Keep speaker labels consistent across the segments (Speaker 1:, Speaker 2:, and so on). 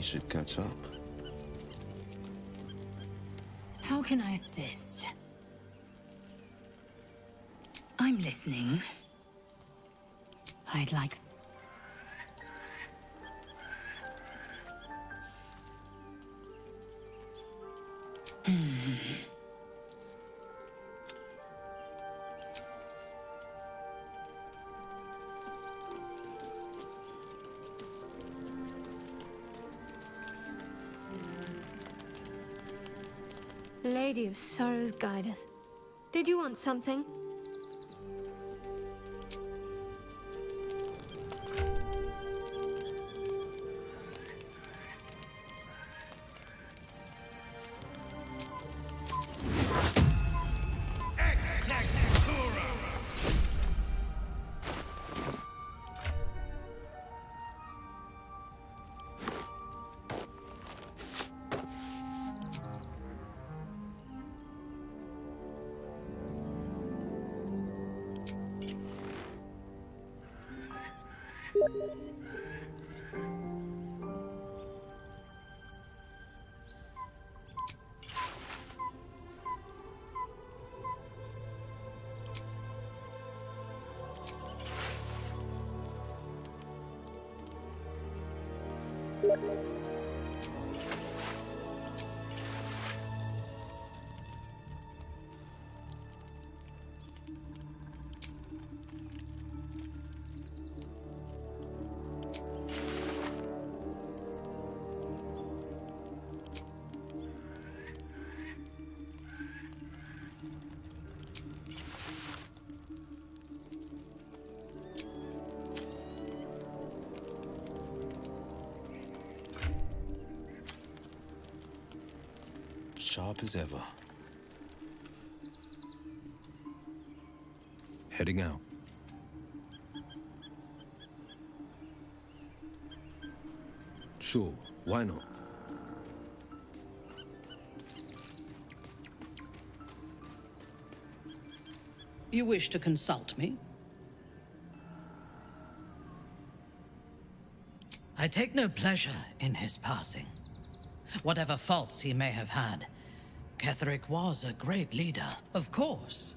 Speaker 1: should catch up.
Speaker 2: How can I assist? I'm listening. I'd like...
Speaker 3: Lady of Sorrows, guide us. Did you want something?
Speaker 1: Sharp as ever. Heading out. Sure, why not?
Speaker 4: You wish to consult me? I take no pleasure in his passing. Whatever faults he may have had, Ketheric was a great leader, of course.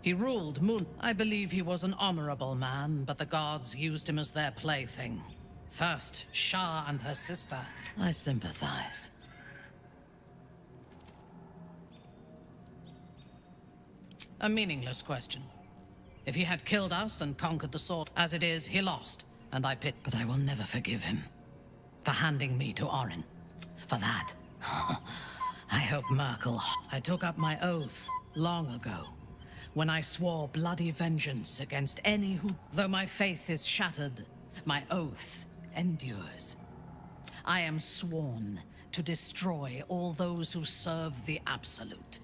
Speaker 4: He ruled Moon. I believe he was an honorable man, but the gods used him as their plaything. First, Shah and her sister. I sympathize. A meaningless question. If he had killed us and conquered the sword, as it is, he lost, and I pit. But I will never forgive him for handing me to Orin. For that, I hope Merkel. I took up my oath long ago, when I swore bloody vengeance against any who... Though my faith is shattered, my oath endures. I am sworn to destroy all those who serve the Absolute.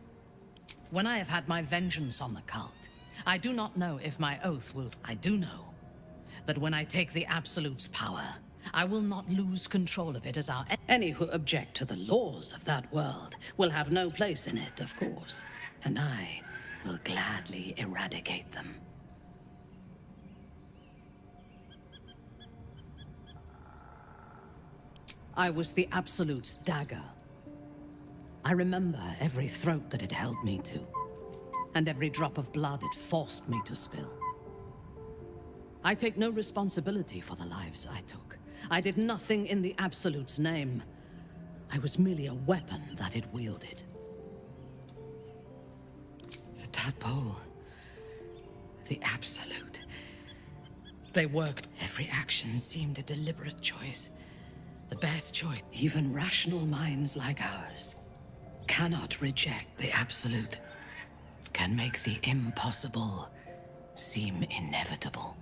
Speaker 4: When I have had my vengeance on the cult, I do not know if my oath will... I do know that when I take the Absolute's power, I will not lose control of it as our... Any who object to the laws of that world will have no place in it, of course. And I will gladly eradicate them. I was the Absolute's dagger. I remember every throat that it held me to, and every drop of blood it forced me to spill. I take no responsibility for the lives I took. I did nothing in the Absolute's name. I was merely a weapon that it wielded. The tadpole. The Absolute. They worked. Every action seemed a deliberate choice. The best choice. Even rational minds like ours cannot reject the Absolute. Can make the impossible seem inevitable.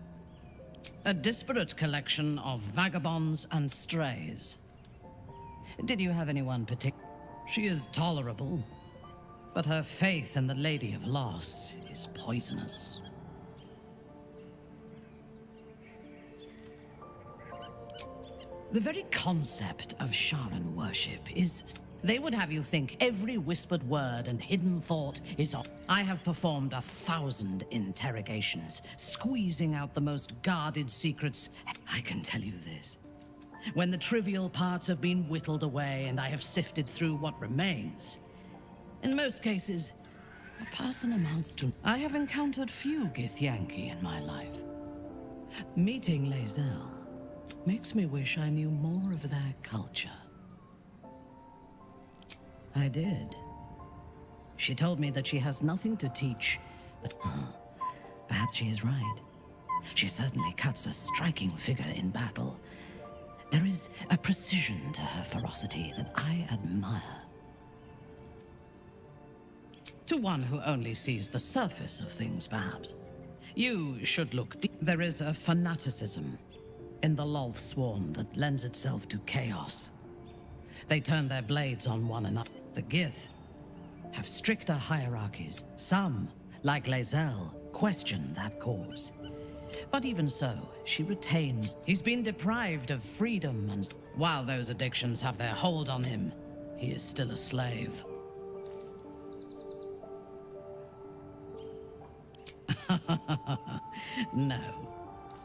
Speaker 4: A disparate collection of vagabonds and strays. Did you have anyone particular? She is tolerable, but her faith in the Lady of Loss is poisonous. The very concept of Sharan worship is... They would have you think every whispered word and hidden thought is on. I have performed 1,000 interrogations, squeezing out the most guarded secrets. I can tell you this. When the trivial parts have been whittled away and I have sifted through what remains. In most cases, a person amounts to... I have encountered few Githyanki in my life. Meeting Lae'zel makes me wish I knew more of their culture. I did. She told me that she has nothing to teach, but perhaps she is right. She certainly cuts a striking figure in battle. There is a precision to her ferocity that I admire. To one who only sees the surface of things, perhaps. You should look deep. There is a fanaticism in the Lolth Swarm that lends itself to chaos. They turn their blades on one another. The Gith have stricter hierarchies. Some, like Lae'zel, question that cause. But even so, she retains. He's been deprived of freedom, and while those addictions have their hold on him, he is still a slave. No.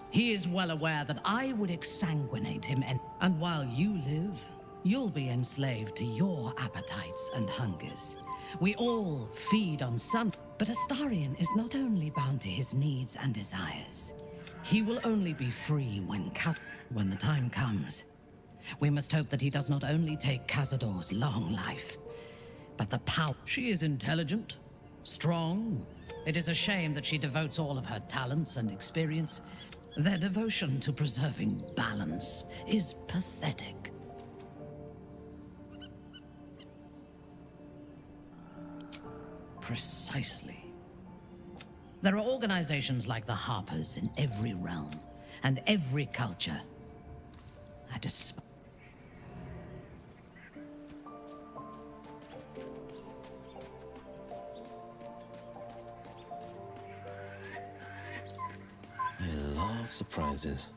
Speaker 4: He is well aware that I would exsanguinate him, and while you live, you'll be enslaved to your appetites and hungers. We all feed on some, but Astarion is not only bound to his needs and desires. He will only be free when the time comes. We must hope that he does not only take Cazador's long life, but the power. She is intelligent, strong. It is a shame that she devotes all of her talents and experience. Their devotion to preserving balance is pathetic. Precisely. There are organizations like the Harpers in every realm and every culture. I despise.
Speaker 1: I love surprises.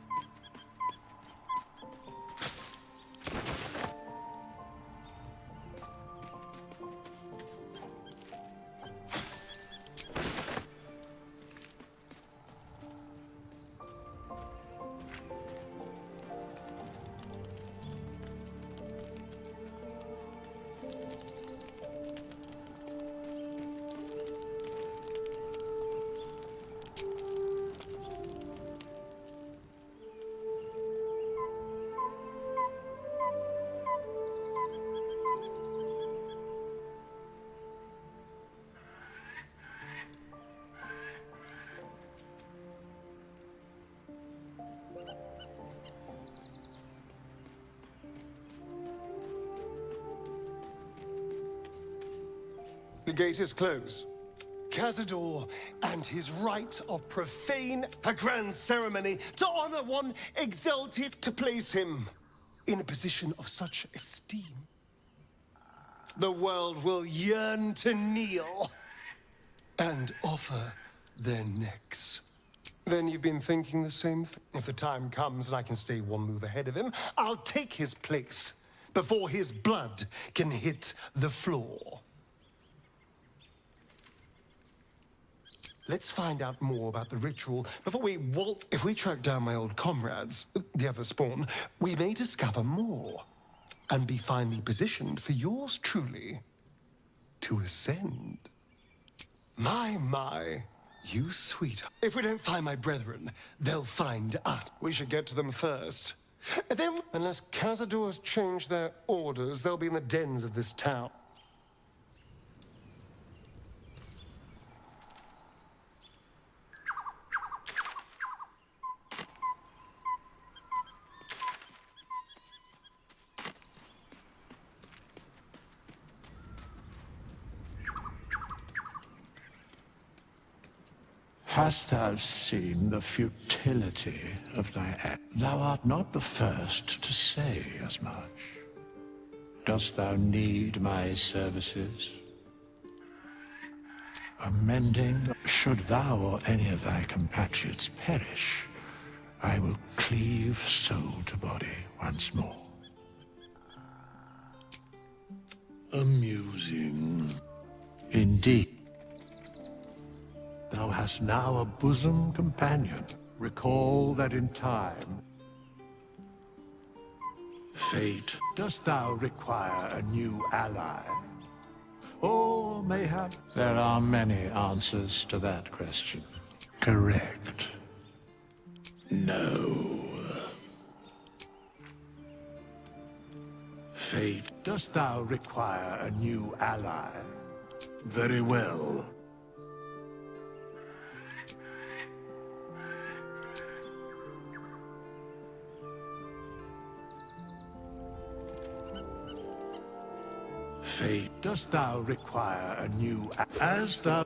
Speaker 5: The gate is closed. Cazador and his right of profane a grand ceremony to honor one exalted to place him in a position of such esteem. The world will yearn to kneel and offer their necks. Then you've been thinking the same thing? If the time comes and I can stay one move ahead of him, I'll take his place before his blood can hit the floor. Let's find out more about the ritual before we waltz. If we track down my old comrades, the other spawn, we may discover more and be finally positioned for yours truly to ascend. My, you sweet. If we don't find my brethren, they'll find us. We should get to them first. And then, unless Cazador's changed their orders, they'll be in the dens of this town.
Speaker 6: Hast thou seen the futility of thy act? Thou art not the first to say as much. Dost thou need my services? Amending, should thou or any of thy compatriots perish, I will cleave soul to body once more.
Speaker 1: Amusing.
Speaker 6: Indeed. Thou hast now a bosom companion. Recall that in time, Fate, dost thou require a new ally? Or mayhap there are many answers to that question. Correct. No. Fate, dost thou require a new ally? Very well. Fate, dost thou require a new as thou...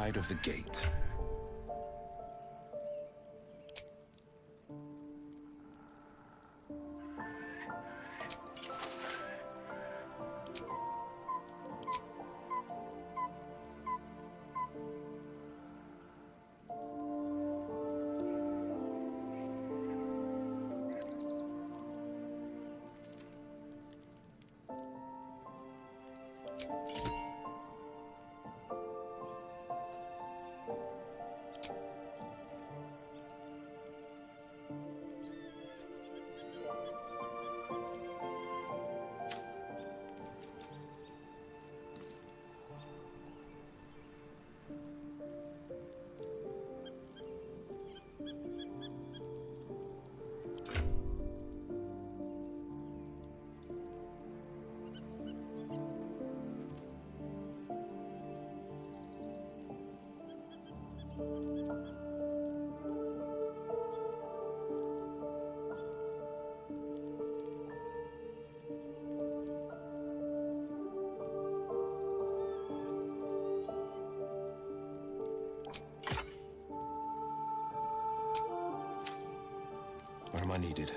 Speaker 1: side of the gate. Where am I needed?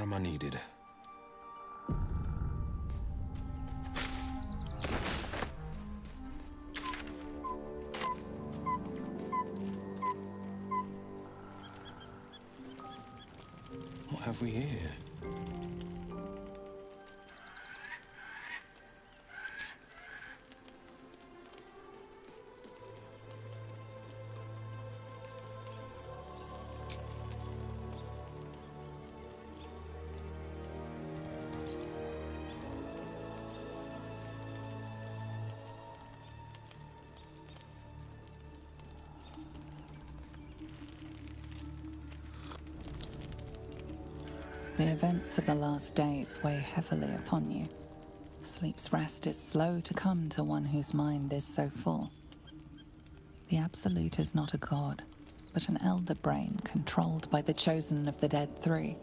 Speaker 1: Armor needed. What have we here?
Speaker 2: The events of the last days weigh heavily upon you. Sleep's rest is slow to come to one whose mind is so full. The Absolute is not a god, but an elder brain controlled by the chosen of the Dead Three.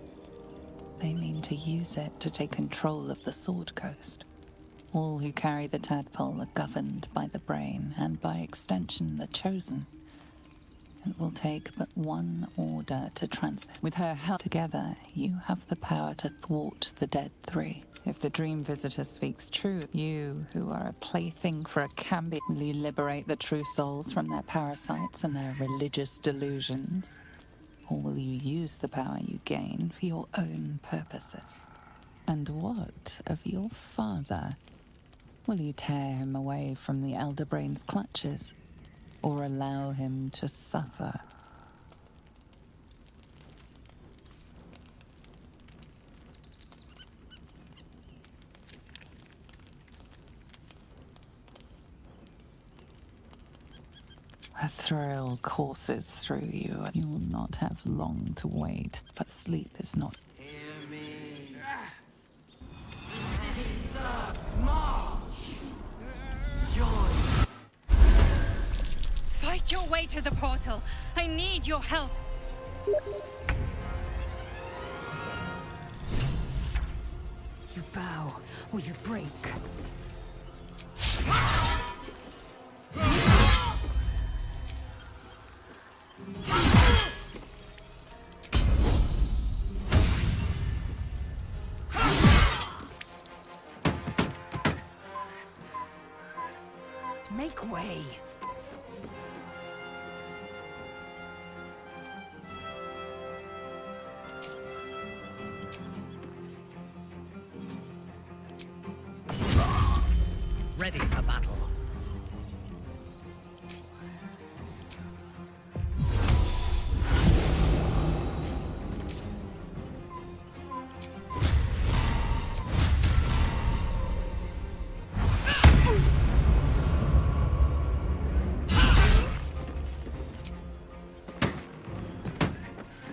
Speaker 2: They mean to use it to take control of the Sword Coast. All who carry the tadpole are governed by the brain, and by extension the chosen. It will take but one order to translate. With her help together, you have the power to thwart the Dead Three. If the Dream Visitor speaks true, you, who are a plaything for a Cambi, will you liberate the true souls from their parasites and their religious delusions? Or will you use the power you gain for your own purposes? And what of your father? Will you tear him away from the Elder Brain's clutches? Or allow him to suffer? A thrill courses through you, and you will not have long to wait. But sleep is not.
Speaker 7: Hear me. March. Joy.
Speaker 8: Fight your way to the portal. I need your help.
Speaker 2: You bow, or you break.
Speaker 8: Make way.
Speaker 4: Ready for battle.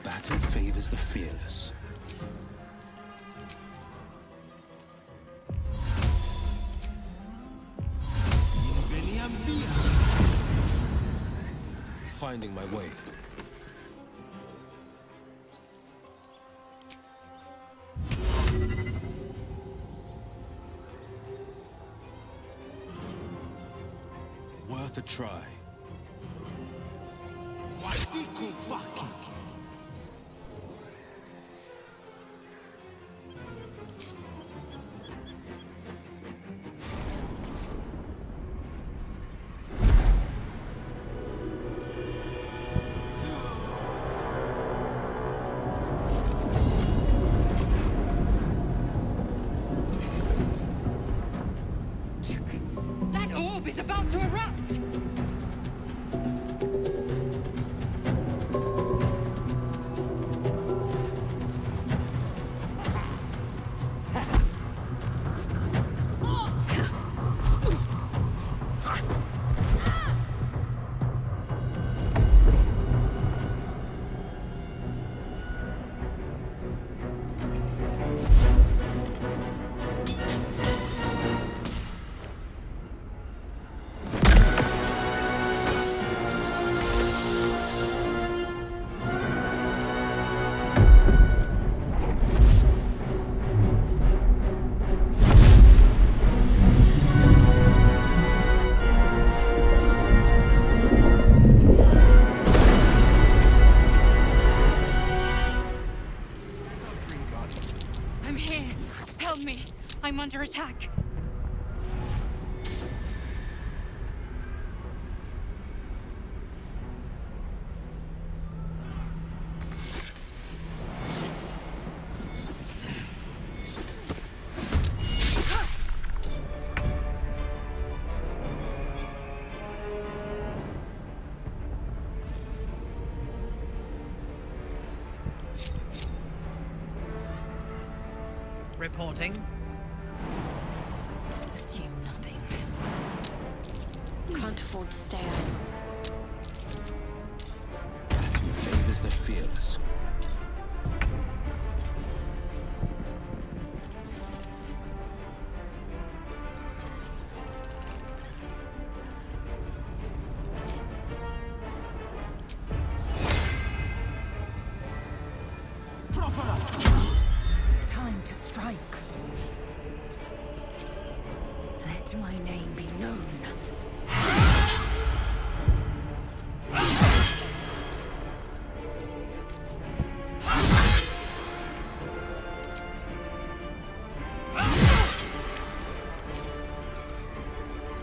Speaker 1: Battle favors the fearless. Finding my way. Worth a try.
Speaker 8: That orb is about to erupt! under attack.
Speaker 4: Reporting.
Speaker 3: Assume nothing. Can't afford to stay out.
Speaker 1: Battle favors the fearless.
Speaker 8: Time to strike. Let my name be known.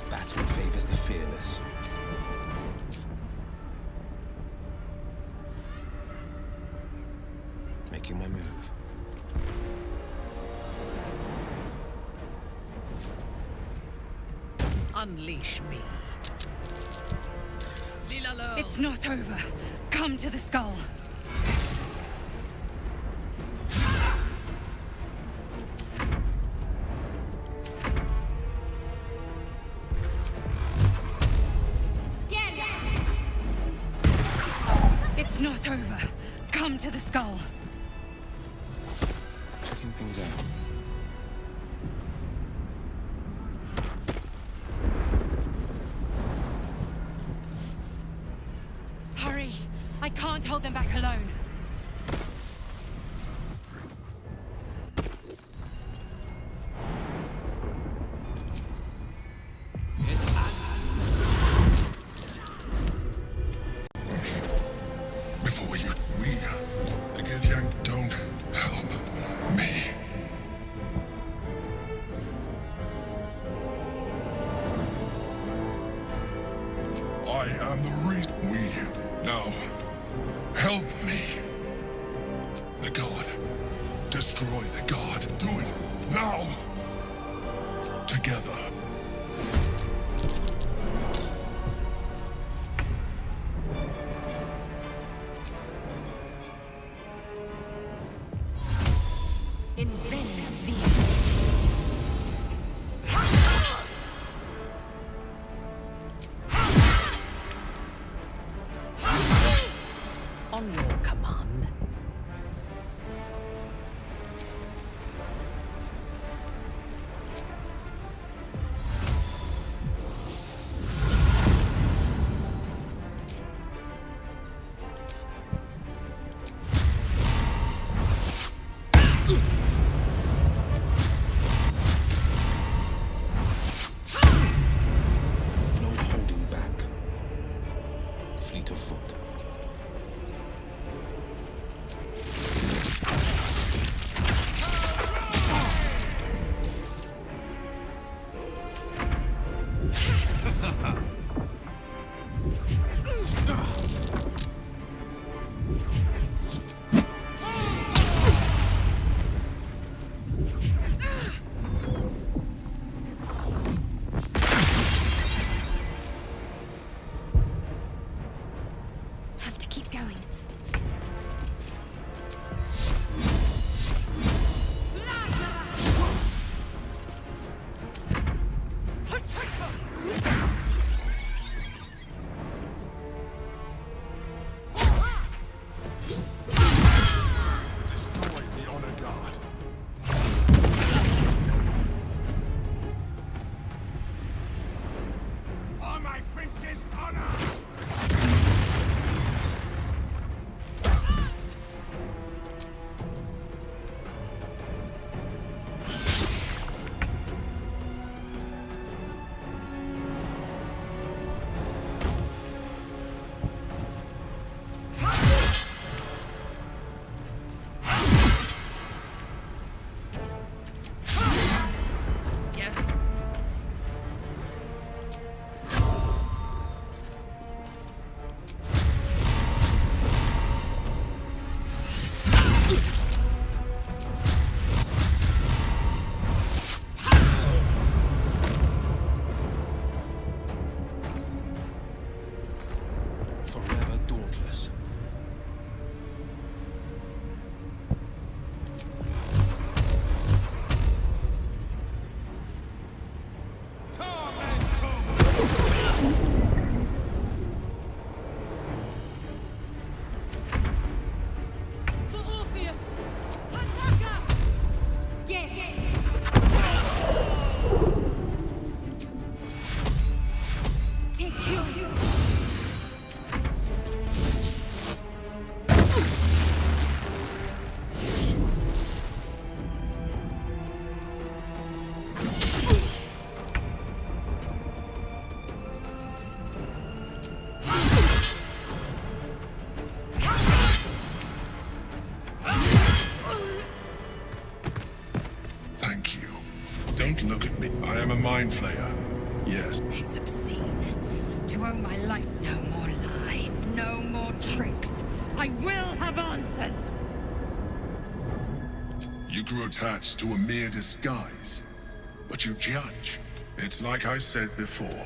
Speaker 1: Battle favors the fearless. Making my move.
Speaker 4: Unleash me.
Speaker 8: It's not over. Come to the skull. It's not over. Come to the skull.
Speaker 1: Checking things out.
Speaker 8: Hurry! I can't hold them back alone.
Speaker 9: Before we the Githyank don't help me. I am the reason now help me. The god. Destroy the god. Do it now. Together.
Speaker 8: Envenom thee.
Speaker 4: On your command.
Speaker 1: No holding back. Fleet of foot.
Speaker 3: Have to keep going.
Speaker 9: Destroy the honor god. For my prince's honor!
Speaker 8: kill you!
Speaker 9: Thank you. Don't look at me. I am a mind flayer. Yes.
Speaker 8: It's obscene. To owe my life. No more lies, no more tricks. I will have answers.
Speaker 9: You grew attached to a mere disguise, but you judge. It's like I said before.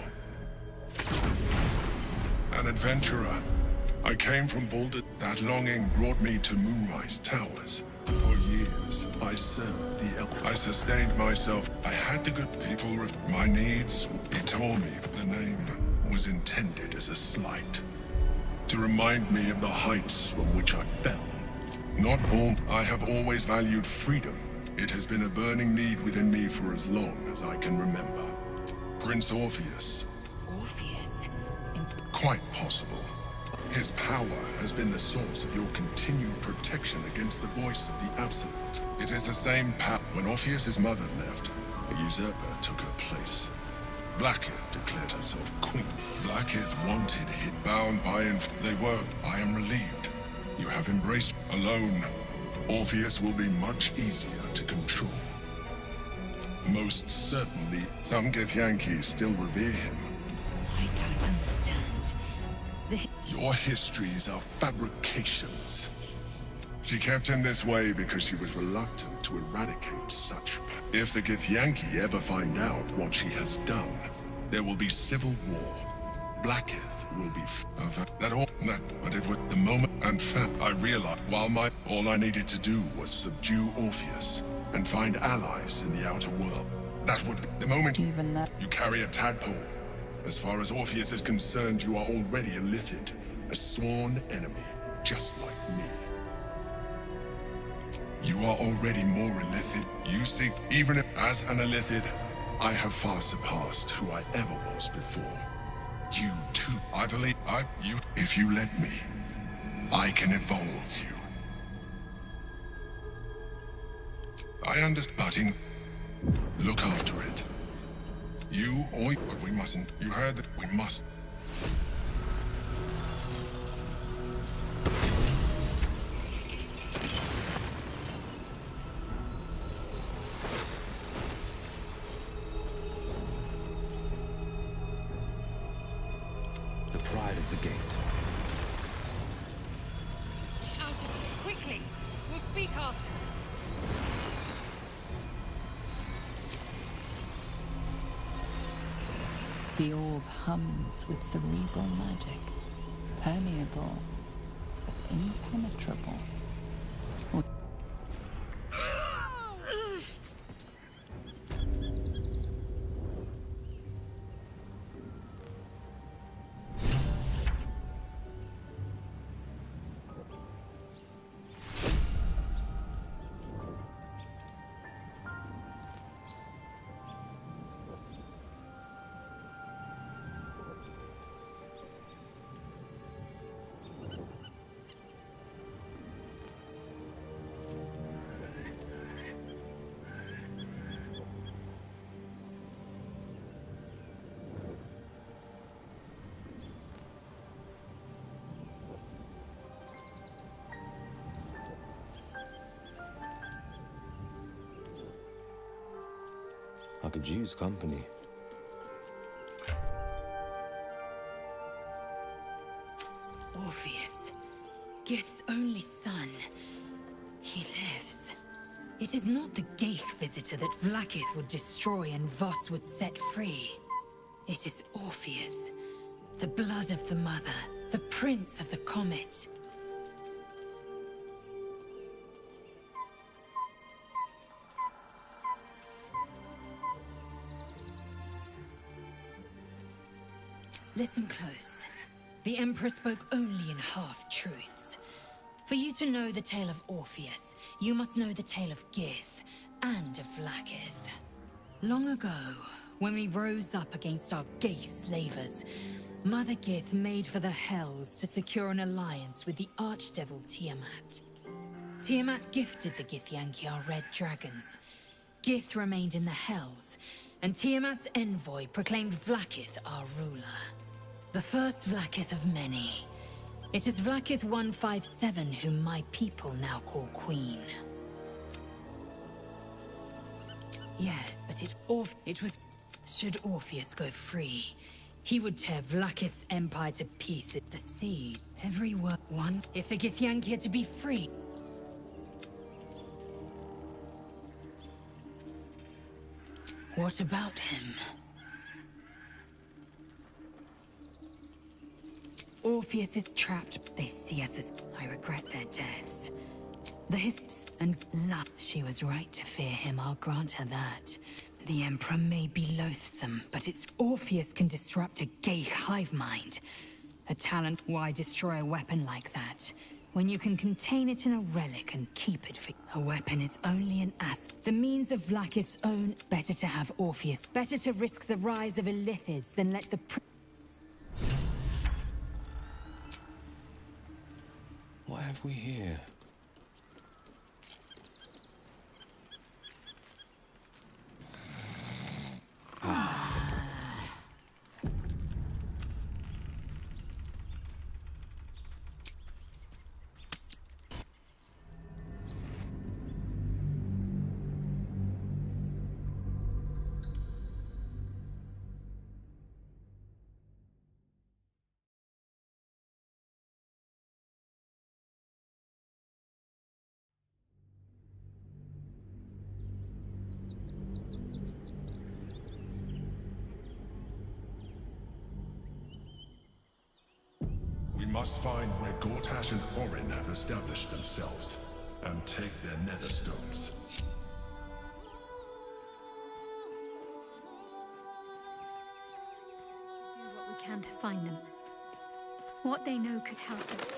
Speaker 9: An adventurer. I came from Boulder. That longing brought me to Moonrise Towers. For years, I served the I sustained myself. I had the good people my needs. He told me the name was intended as a slight. To remind me of the heights from which I fell. Not all. I have always valued freedom. It has been a burning need within me for as long as I can remember. Prince Orpheus.
Speaker 8: Orpheus?
Speaker 9: Quite possible. His power has been the source of your continued protection against the voice of the Absolute. It is the same power. When Orpheus's mother left, a usurper took her place. Blackith declared herself queen. Blackith wanted him bound by they were. I am relieved. You have embraced alone. Orpheus will be much easier to control. Most certainly, some Githyanki still revere him.
Speaker 8: I don't understand.
Speaker 9: Your histories are fabrications. She kept him this way because she was reluctant to eradicate such. If the Githyanki ever find out what she has done, there will be civil war. Blackith will be but it was the moment and I realized all I needed to do was subdue Orpheus and find allies in the outer world. That would be the moment
Speaker 2: Even that.
Speaker 9: you carry a tadpole. As far as Orpheus is concerned, you are already a Lithid, a sworn enemy, just like me. You are already more Illithid. You see, even as an Illithid, I have far surpassed who I ever was before. You too. I believe if you let me, I can evolve you. I understand. Look after it. But we mustn't. You heard that we must.
Speaker 1: The pride of the gate.
Speaker 8: Out of it, quickly! We'll speak after.
Speaker 2: The orb hums with cerebral magic, permeable but impenetrable.
Speaker 1: I could use company.
Speaker 8: Orpheus, Gith's only son. He lives. It is not the Gaith visitor that Vlaakith would destroy and Voss would set free. It is Orpheus, the blood of the mother, the prince of the comet. Listen close. The Emperor spoke only in half-truths. For you to know the tale of Orpheus, you must know the tale of Gith and of Vlaakith. Long ago, when we rose up against our gay slavers, Mother Gith made for the Hells to secure an alliance with the archdevil Tiamat. Tiamat gifted the Githyanki our red dragons. Gith remained in the Hells, and Tiamat's envoy proclaimed Vlaakith our ruler. The first Vlaakith of many. It is Vlaakith 157 whom my people now call Queen. Yes, but it was... Should Orpheus go free, he would tear Vlaakith's empire to pieces. The seed, every one. If the Githyanki are to be free... What about him? Orpheus is trapped. They see us as... I regret their deaths. The history and love. She was right to fear him, I'll grant her that. The Emperor may be loathsome, but it's Orpheus can disrupt a Geich hive mind. A talent, why destroy a weapon like that? When you can contain it in a relic and keep it for... A weapon is only an the means of Vlaakith's own. Better to have Orpheus. Better to risk the rise of Illithids than let the...
Speaker 1: What have we here?
Speaker 9: We must find where Gortash and Orin have established themselves, and take their nether stones.
Speaker 3: Do what we can to find them. What they know could help us.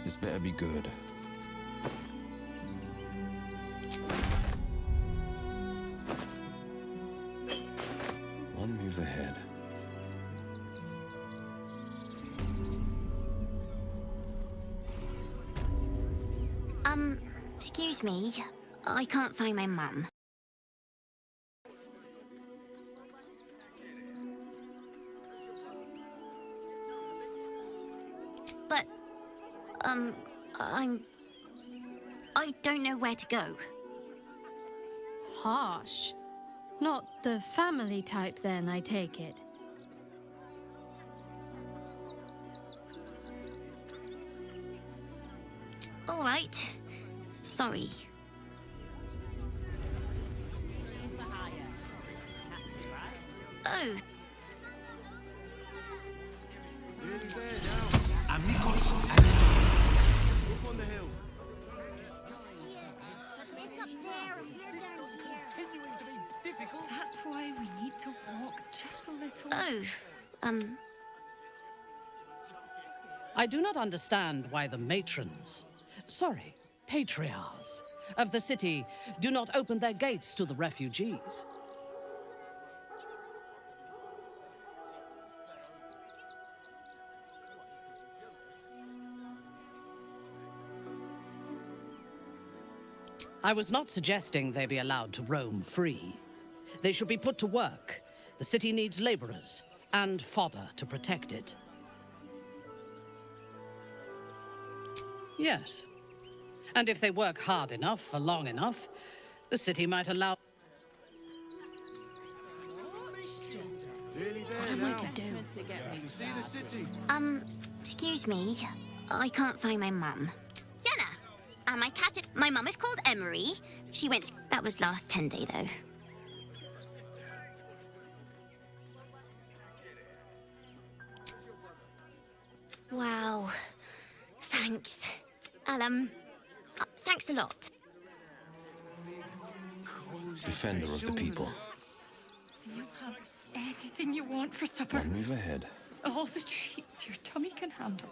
Speaker 1: This better be good. One move ahead.
Speaker 10: Excuse me. I can't find my mum. But, I don't know where to go.
Speaker 3: Harsh. Not the family type then, I take it.
Speaker 10: All right. Sorry. Oh.
Speaker 8: That's why we need to walk just a little.
Speaker 10: Oh.
Speaker 4: I do not understand why the matrons, sorry, patriarchs of the city do not open their gates to the refugees. I was not suggesting they be allowed to roam free. They should be put to work. The city needs laborers and fodder to protect it. Yes. And if they work hard enough for long enough, the city might allow...
Speaker 3: What am I to do?
Speaker 10: Excuse me. I can't find my mum. Yenna! And my cat... My mum is called Emery. She went... That was last 10 day, though. Wow. Thanks. Thanks a lot.
Speaker 1: Defender of the people.
Speaker 8: You have anything you want for supper.
Speaker 1: One move ahead.
Speaker 8: All the treats your tummy can handle.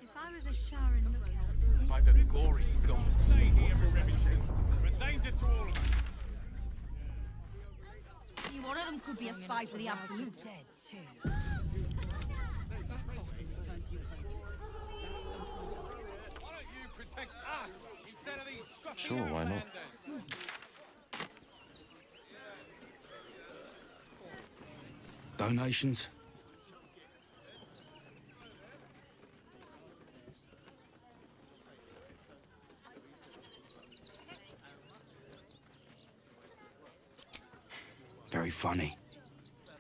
Speaker 3: If I was was a Sharon lookout.
Speaker 1: By the gory gods.
Speaker 11: Stay here for everything. We're a danger to all of us.
Speaker 8: One of them could be a spy for the Absolute. Dead too.
Speaker 11: Why don't you protect us instead of these scruffy
Speaker 1: Sure, why not?
Speaker 11: outlanders?
Speaker 1: Donations? Very funny.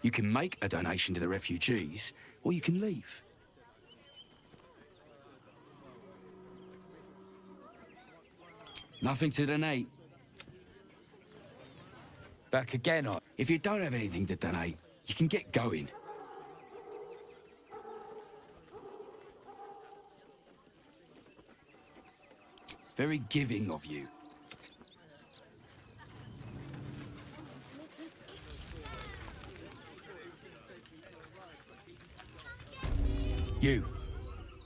Speaker 1: You can make a donation to the refugees, or you can leave. Nothing to donate. Back again, if you don't have anything to donate, you can get going. Very giving of you. You,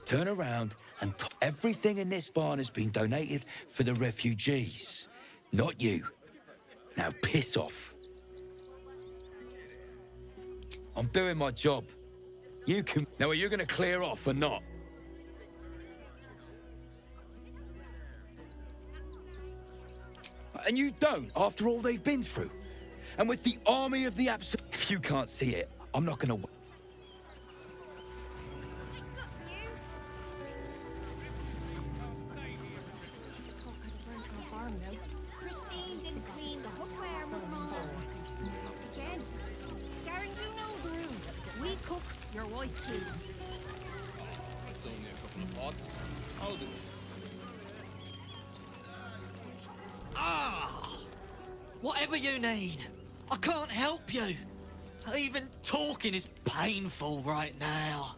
Speaker 1: turn around and everything in this barn has been donated for the refugees, not you. Now piss off. I'm doing my job. You can... Now, are you going to clear off or not? And you don't, after all they've been through. And with the army of the Absolute... If you can't see it, I'm not going to...
Speaker 3: Christine didn't clean the cookware, Mum. Again. Garen, you know the room. We cook, your wife cleans.
Speaker 11: It's only a couple of pots. I'll do it.
Speaker 12: Ah! Whatever you need. I can't help you. Even talking is painful right now.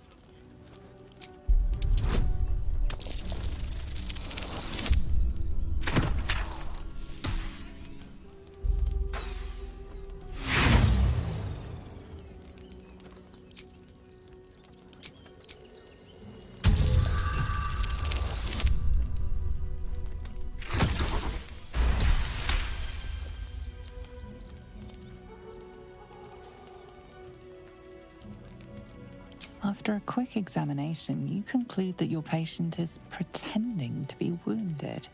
Speaker 2: After a quick examination, you conclude that your patient is pretending to be wounded.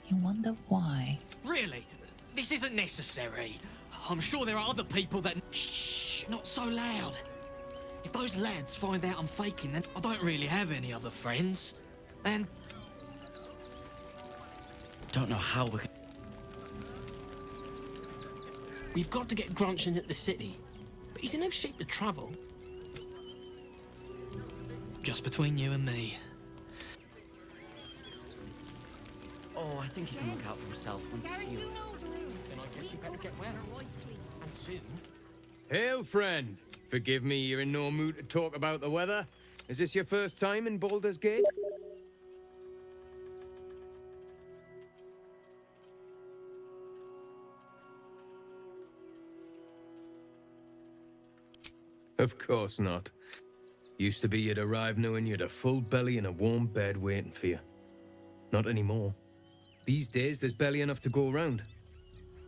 Speaker 2: You wonder why.
Speaker 12: Really? This isn't necessary. I'm sure there are other people that... Shh! Not so loud. If those lads find out I'm faking, then I don't really have any other friends. And... Don't know how we can... We've got to get Grunch into the city. But he's in no shape to travel. Just between you and me.
Speaker 13: Oh, I think he can look out for himself once he's
Speaker 3: Garen, you
Speaker 13: healed.
Speaker 3: know the room.
Speaker 11: Then I guess you better get well. And soon.
Speaker 14: Hail, friend. Forgive me, you're in no mood to talk about the weather. Is this your first time in Baldur's Gate? Of course not. Used to be you'd arrive knowing you'd a full belly and a warm bed waiting for you. Not anymore. These days, there's barely enough to go around.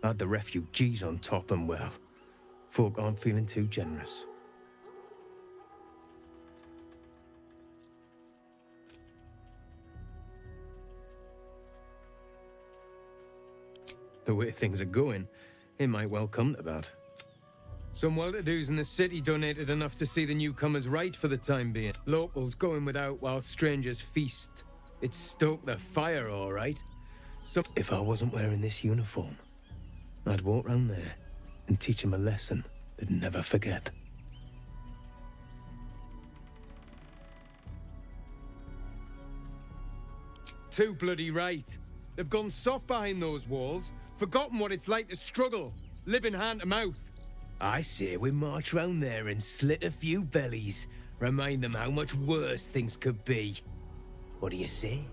Speaker 14: Add the refugees on top and, well, folk aren't feeling too generous. The way things are going, it might well come to that. Some well-to-dos in the city donated enough to see the newcomers right for the time being. Locals going without while strangers feast. It stoked the fire, all right. If I wasn't wearing this uniform, I'd walk round there and teach them a lesson they'd never forget. Too bloody right. They've gone soft behind those walls, forgotten what it's like to struggle, living hand to mouth. I say we march round there and slit a few bellies, remind them how much worse things could be. What do you say?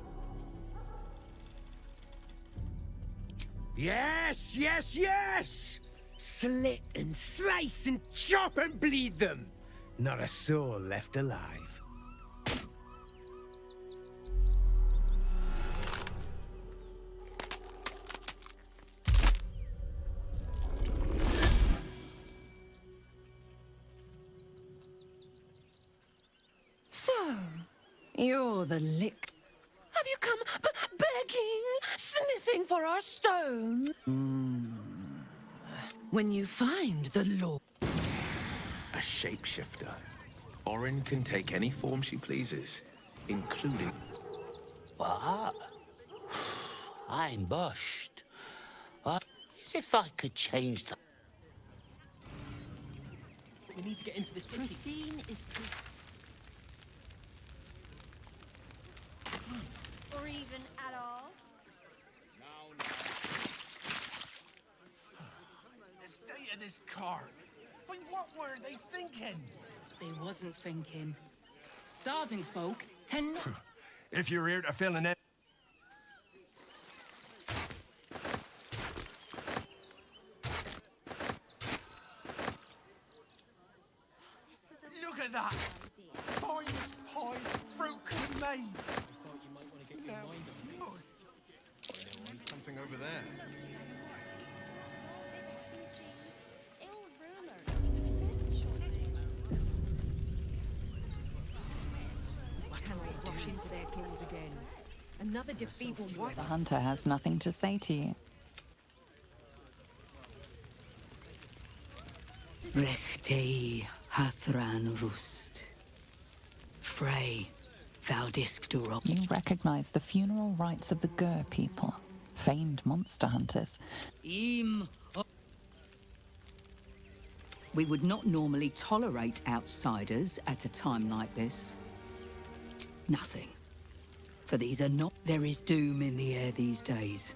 Speaker 14: Yes, yes, yes! Slit and slice and chop and bleed them. Not a soul left alive.
Speaker 15: You're the lick. Have you come begging, sniffing for our stone? When you find the Lord...
Speaker 16: A shapeshifter. Orin can take any form she pleases, including...
Speaker 17: What? I'm bushed. As if I could change the...
Speaker 13: We need to get into the city.
Speaker 3: Christine is... Or even at all?
Speaker 18: The state of this car. But what were they thinking?
Speaker 19: They wasn't thinking. Starving folk tend not...
Speaker 18: If you're here to fill an... Look at that! Finest pie fruit can be made.
Speaker 14: Something over there.
Speaker 20: Rush into their kills again. Another defeat will work.
Speaker 2: The hunter has nothing to say to you.
Speaker 21: Rechtei Hathran Rust. Frey Valdiskturo.
Speaker 2: You recognize the funeral rites of the Gur people, famed monster hunters.
Speaker 21: We would not normally tolerate outsiders at a time like this. Nothing. For these are not... There is doom in the air these days.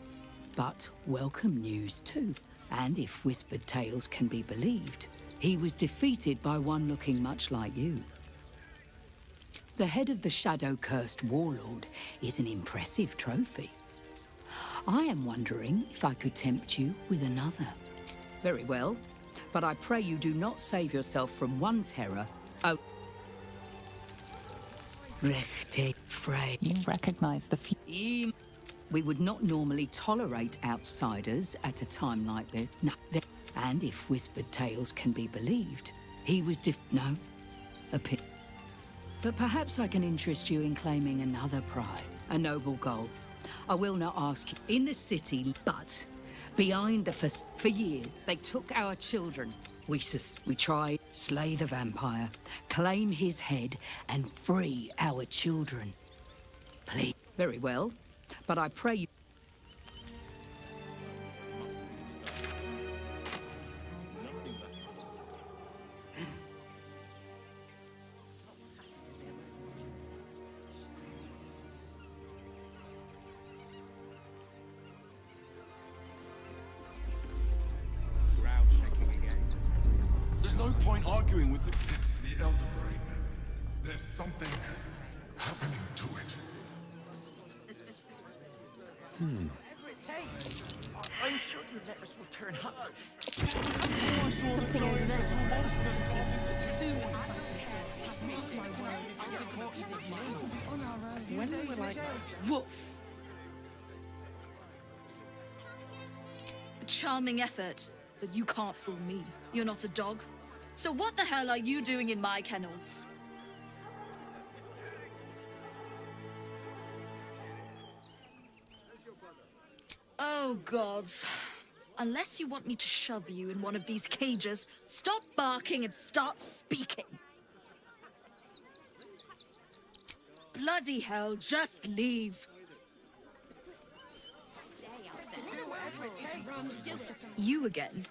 Speaker 21: But welcome news too. And if whispered tales can be believed, he was defeated by one looking much like you. The head of the shadow-cursed warlord is an impressive trophy. I am wondering if I could tempt you with another. Very well, but I pray you do not save yourself from one terror. Oh. Rechte Frey.
Speaker 2: You recognize the
Speaker 21: We would not normally tolerate outsiders at a time like this. No. And if whispered tales can be believed, he was no. A pit. But perhaps I can interest you in claiming another pride, a noble goal. I will not ask you in the city, but behind the for years they took our children. We tried slay the vampire, claim his head, and free our children. Please. Very well, but I pray you.
Speaker 9: There's no point arguing with it. It's the Elder Brain. There's something happening to it.
Speaker 18: Whatever it takes. I'm sure your letters will turn up.
Speaker 20: When will I...
Speaker 22: Woof! A charming effort, but you can't fool me. You're not a dog. So what the hell are you doing in my kennels? Oh, gods. Unless you want me to shove you in one of these cages, stop barking and start speaking. Bloody hell, just leave. You again?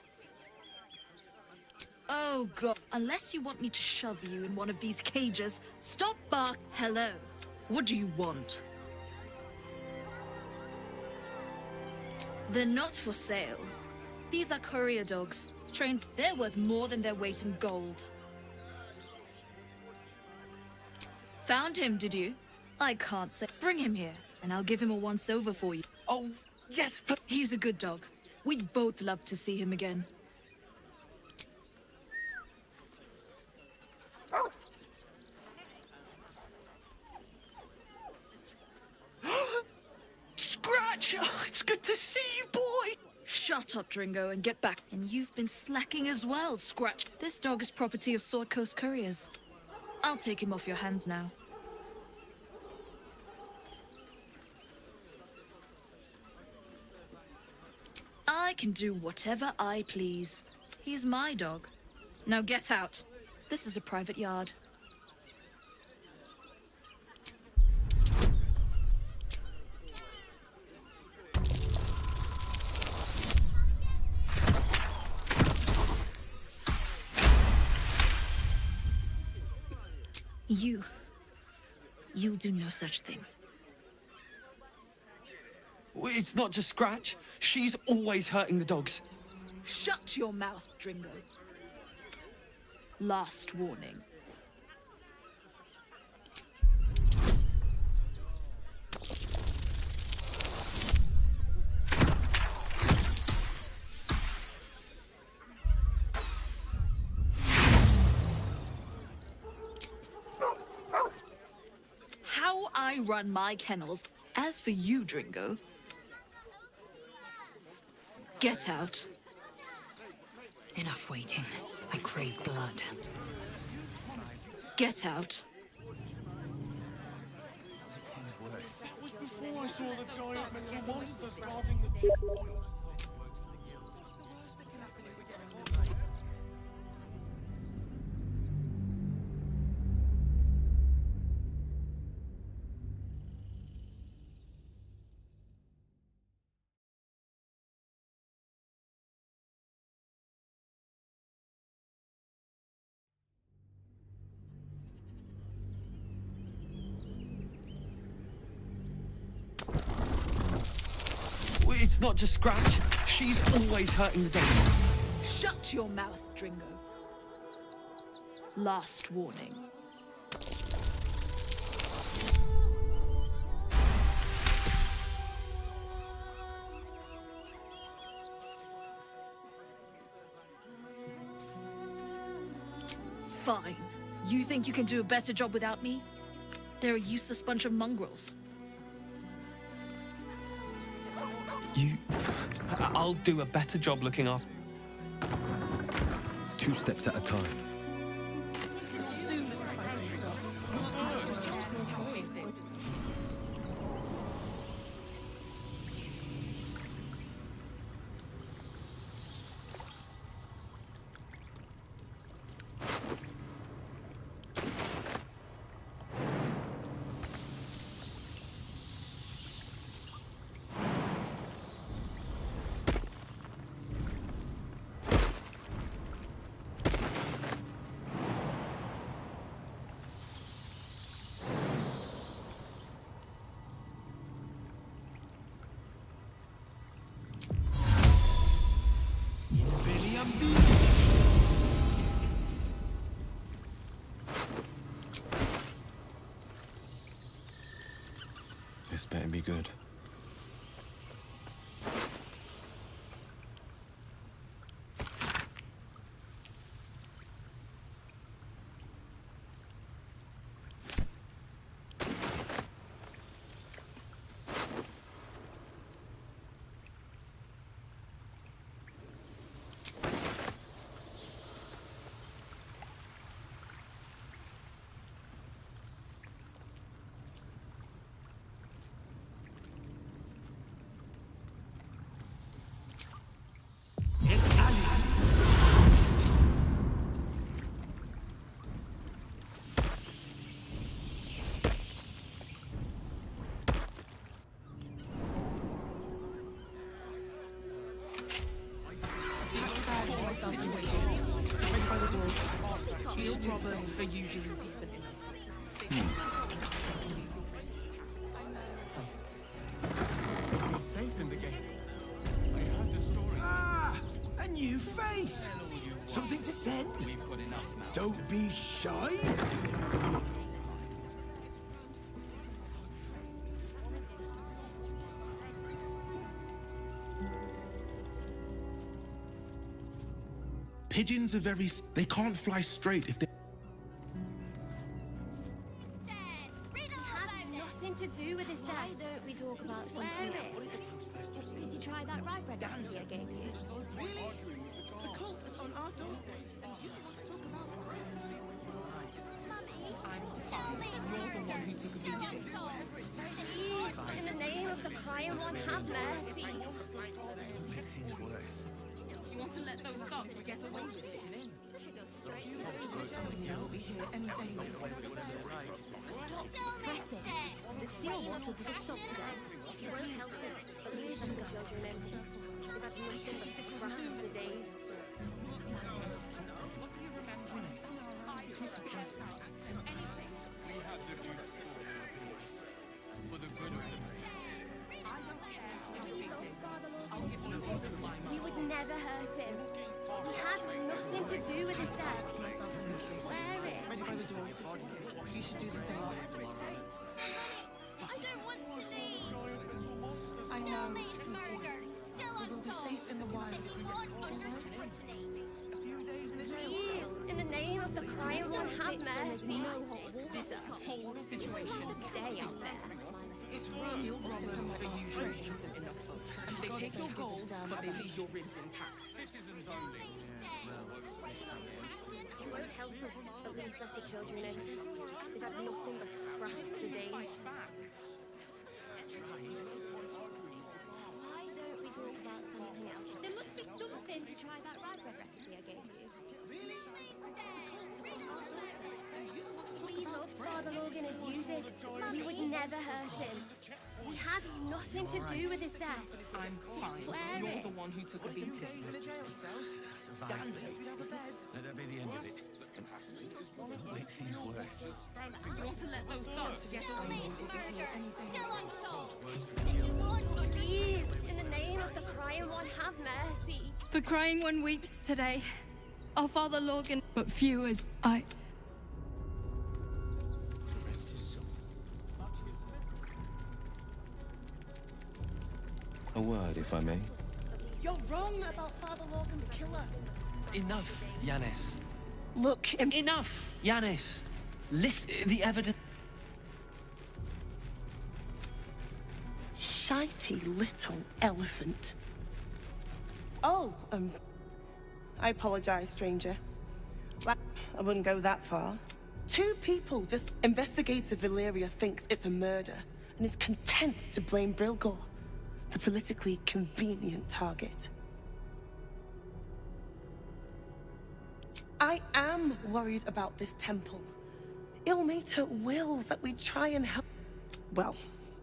Speaker 22: Oh, God. Unless you want me to shove you in one of these cages, stop bark. Hello. What do you want? They're not for sale. These are courier dogs. Trained. They're worth more than their weight in gold. Found him, did you? I can't say. Bring him here, and I'll give him a once-over for you.
Speaker 18: Oh, yes, but...
Speaker 22: He's a good dog. We'd both love to see him again.
Speaker 18: Scratch! Oh, it's good to see you, boy!
Speaker 22: Shut up, Dringo, and get back. And you've been slacking as well, Scratch. This dog is property of Sword Coast Couriers. I'll take him off your hands now. I can do whatever I please. He's my dog. Now get out. This is a private yard. You'll do no such thing.
Speaker 13: It's not just Scratch. She's always hurting the dogs.
Speaker 22: Shut your mouth, Dringo. Last warning. How I run my kennels. As for you, Dringo, get out.
Speaker 8: Enough waiting. I crave blood.
Speaker 22: Get out.
Speaker 11: That was before I saw the giant metal monster carving the...
Speaker 13: It's not just Scratch. She's always hurting the dogs.
Speaker 22: Shut your mouth, Dringo. Last warning. Fine. You think you can do a better job without me? They're a useless bunch of mongrels.
Speaker 13: I'll do a better job looking after.
Speaker 5: 2 steps at a time. This better be good.
Speaker 19: Field robbers are usually decent
Speaker 18: Safe in the gate. I heard the story. Ah, a new face. Something to send?
Speaker 11: We've got enough now.
Speaker 18: Don't be shy.
Speaker 6: Pigeons are very... They can't fly straight if they...
Speaker 3: Nothing to do with his dad. Why don't we talk about something else? Did you try that rye bread recipe I gave you?
Speaker 18: Really? The cult is on our doorstep, and you want to talk about bread?
Speaker 19: You're the one who took a beating.
Speaker 3: Please, in the name of the crying one, have mercy.
Speaker 19: You want to let those thugs get away with this?
Speaker 15: They'll be here any day now.
Speaker 3: Stop fretting. The steel watch will put a stop to them. If you won't help us, at least let the children in. They've had nothing but scraps for days.
Speaker 19: What do you remember? I don't anything.
Speaker 11: We have the duty for the good of the
Speaker 19: I don't care how big it is.
Speaker 3: I'll give you we would never hurt him. He had nothing to do with his death. I swear it.
Speaker 15: Ready by the door. You should do the same.
Speaker 3: I don't want to leave.
Speaker 15: I
Speaker 3: Still
Speaker 15: know.
Speaker 3: made murder. Still
Speaker 15: We will be
Speaker 3: unsolved.
Speaker 15: safe in the wild.
Speaker 3: City watch under scrutiny.
Speaker 15: A few days in a jail
Speaker 3: Please, in the name of the crying one, have mercy.
Speaker 19: This whole situation
Speaker 3: Day out there.
Speaker 15: It's wrong.
Speaker 19: Your robbers are usually decent enough folks. They take your gold, but they leave your ribs intact.
Speaker 11: citizens only.
Speaker 3: If you won't help us, at least let the children in. They've had nothing but scraps for days. Why don't we talk about something else? There must be something to try that rye bread recipe I gave you. We loved Father Logan as you did. We would never hurt him. We had nothing to do with his death.
Speaker 19: I'm
Speaker 3: I
Speaker 19: fine.
Speaker 3: swear
Speaker 19: You're
Speaker 3: it.
Speaker 19: the one who took a beating.
Speaker 15: days in a jail cell.
Speaker 1: Damn
Speaker 15: We'd have a bed.
Speaker 1: Let that be the end of it. Make things worse.
Speaker 19: You want to let those thugs get away with this?
Speaker 3: Still unsolved. City watch. Please, in the name of the crying one, have mercy.
Speaker 4: The crying one weeps today. Our Father Logan, but few as I.
Speaker 5: A word, if I may.
Speaker 15: You're wrong about Father Logan the killer.
Speaker 13: Enough, Yanis.
Speaker 15: Look,
Speaker 13: Enough, Yanis. List the evidence.
Speaker 15: shitey little elephant. Oh, I apologize, stranger. I wouldn't go that far. Two people just... Investigator Valeria thinks it's a murder and is content to blame Brilgor, the politically convenient target. I am worried about this temple. Ilmater wills that we try and help. Well,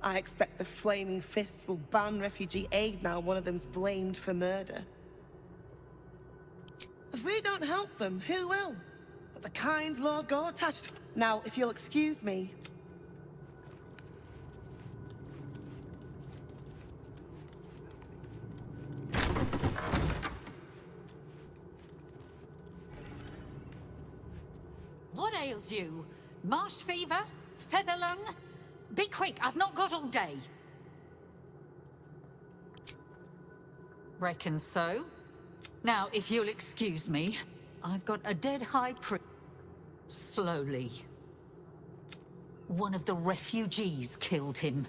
Speaker 15: I expect the Flaming Fists will ban refugee aid now one of them's blamed for murder. If we don't help them, who will? But the kind Lord Gortash. Now, if you'll excuse me.
Speaker 7: What ails you? Marsh fever? Feather lung? Be quick, I've not got all day. Reckon so. Now, if you'll excuse me, I've got a dead high priest. Slowly. One of the refugees killed him.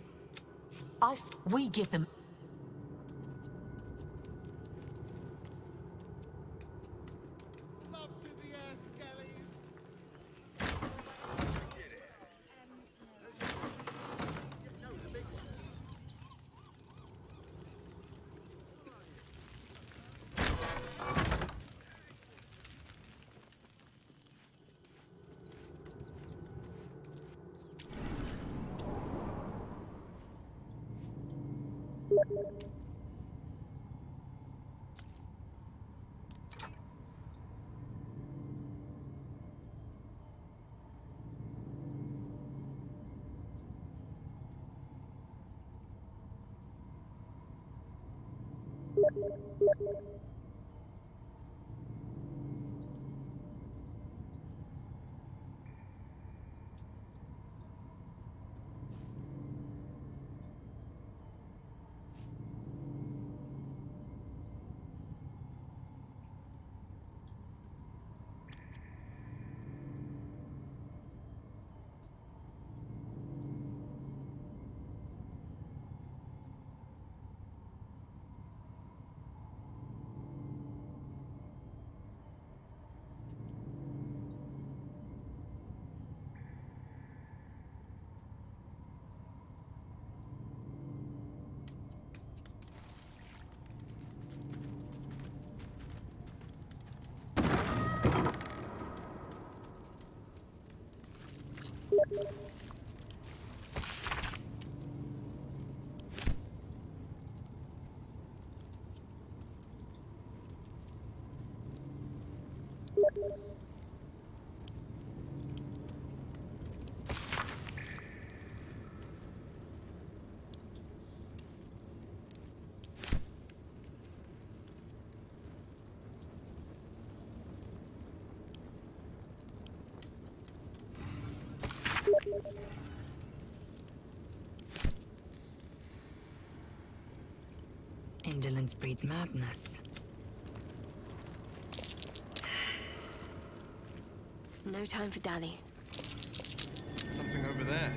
Speaker 7: We give them...
Speaker 8: indolence breeds madness.
Speaker 3: No time for dally.
Speaker 14: Something over there.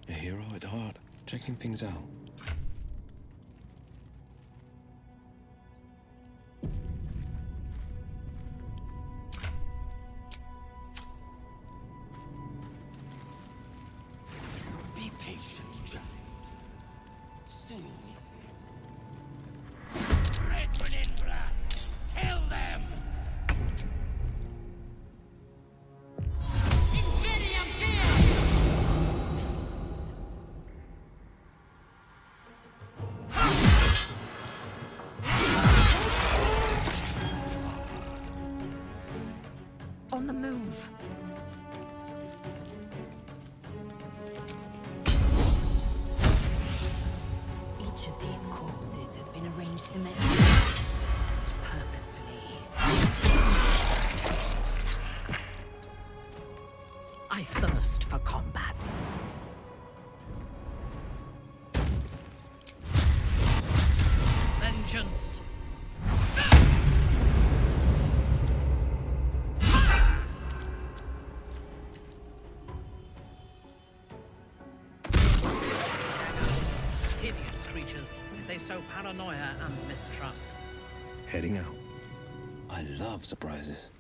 Speaker 5: A hero at heart, checking things out.
Speaker 18: Be patient, child. Soon.
Speaker 11: Redman in blood! Kill them!
Speaker 8: On the move. Each of these corpses has been arranged symmetrically and purposefully. I thirst for combat.
Speaker 11: Vengeance!
Speaker 10: Hideous creatures. They sow paranoia and mistrust.
Speaker 5: Heading out. I love surprises.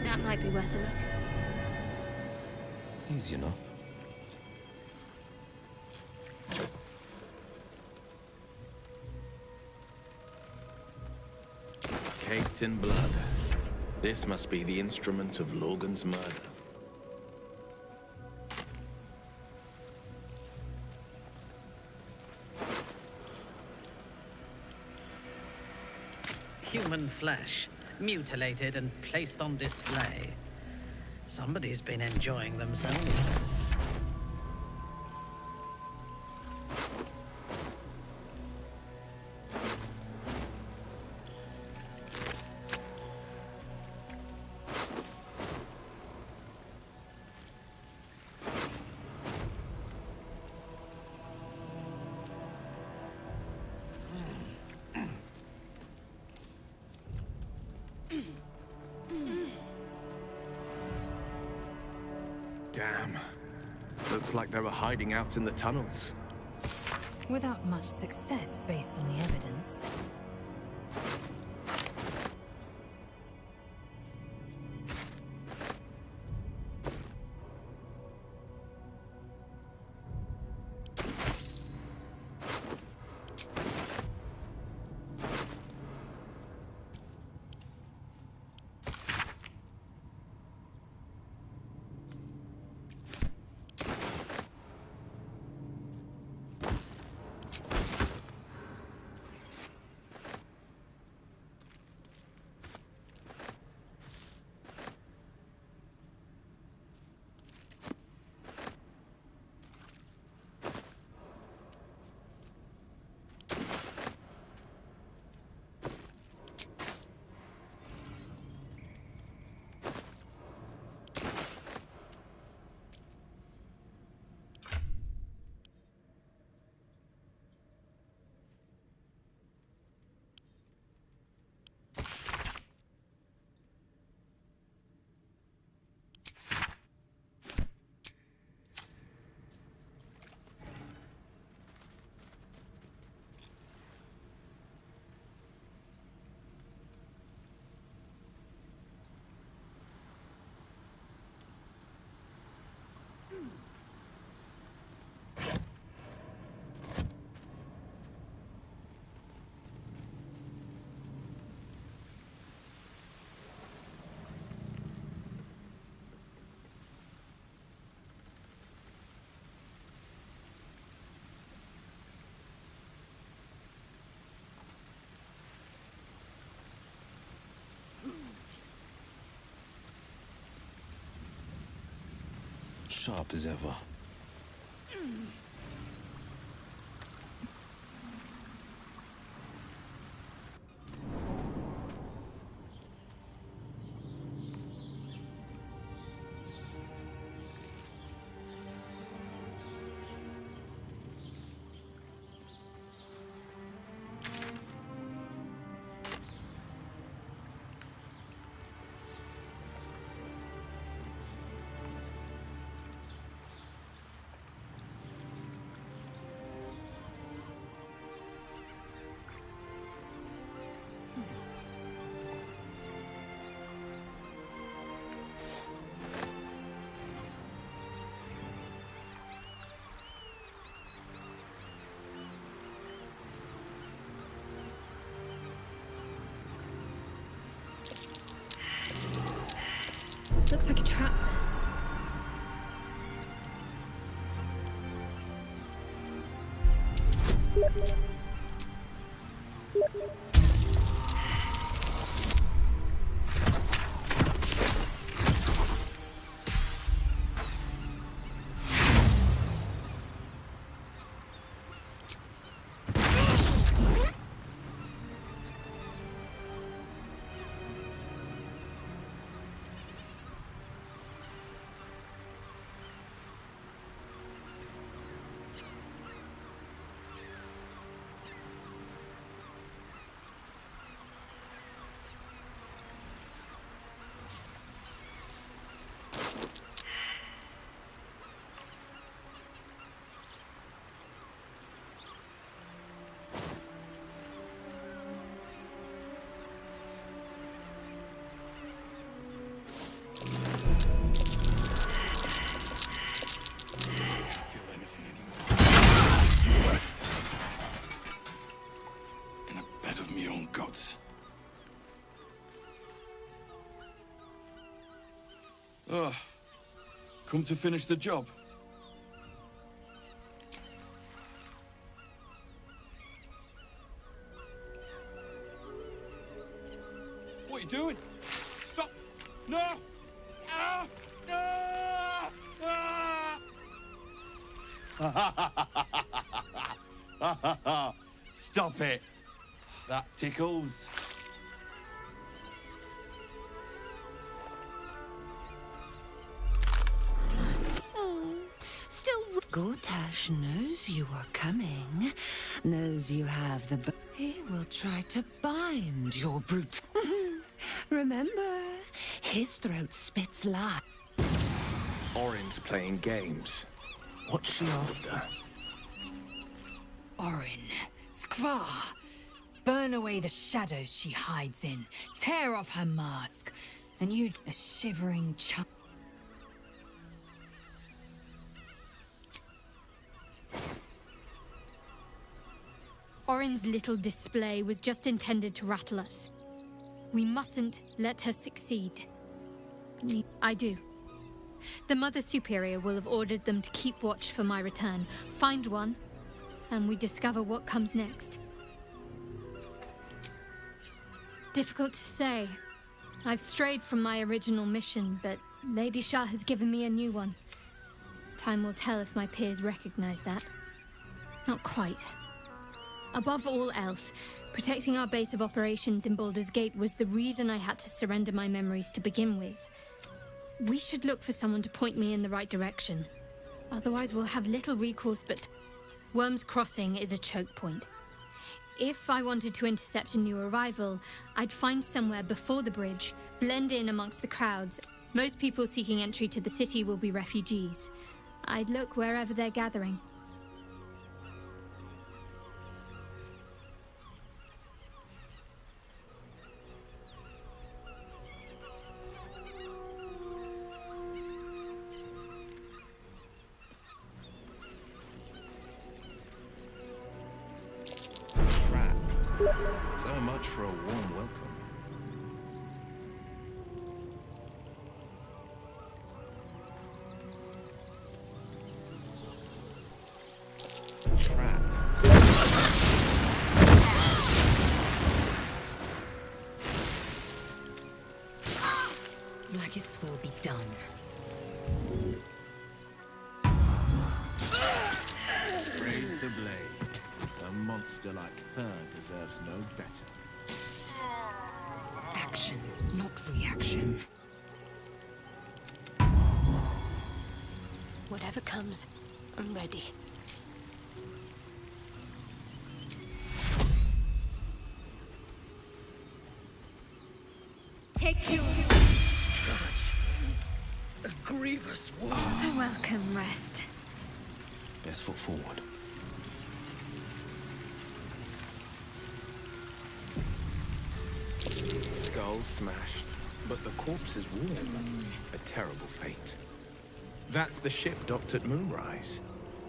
Speaker 3: That might be worth a look.
Speaker 5: Easy enough.
Speaker 16: Caked in blood. This must be the instrument of Logan's murder.
Speaker 10: Human flesh, mutilated and placed on display. Somebody's been enjoying themselves.
Speaker 16: Damn. Looks like they were hiding out in the tunnels.
Speaker 8: Without much success based on the evidence.
Speaker 5: sharp as ever.
Speaker 3: Looks like a trap there.
Speaker 13: Come to finish the job. What are you doing? Stop! No! Ah! Ah! Stop it! That tickles.
Speaker 12: Gortash knows you are coming, knows you have the... He will try to bind your brute. Remember, his throat spits life.
Speaker 16: Orin's playing games. What's she after?
Speaker 8: Orin, Skvar, burn away the shadows she hides in, tear off her mask, and you, a shivering child.
Speaker 3: Orin's little display was just intended to rattle us. We mustn't let her succeed. I do. The Mother Superior will have ordered them to keep watch for my return. Find one, and we discover what comes next. Difficult to say. I've strayed from my original mission, but Lady Shah has given me a new one. Time will tell if my peers recognize that. Not quite. Above all else, protecting our base of operations in Baldur's Gate was the reason I had to surrender my memories to begin with. We should look for someone to point me in the right direction. Otherwise, we'll have little recourse but... Worm's Crossing is a choke point. If I wanted to intercept a new arrival, I'd find somewhere before the bridge, blend in amongst the crowds. Most people seeking entry to the city will be refugees. I'd look wherever they're gathering.
Speaker 5: So much for a warm welcome. Trap.
Speaker 8: Like it will be done.
Speaker 16: better.
Speaker 8: Action, not reaction.
Speaker 3: Whatever comes, I'm ready.
Speaker 22: Take you.
Speaker 10: Stretch. A grievous wound.
Speaker 3: A welcome rest.
Speaker 13: Best foot forward.
Speaker 16: Skull smashed, but the corpse is warm. A terrible fate. That's the ship docked at Moonrise.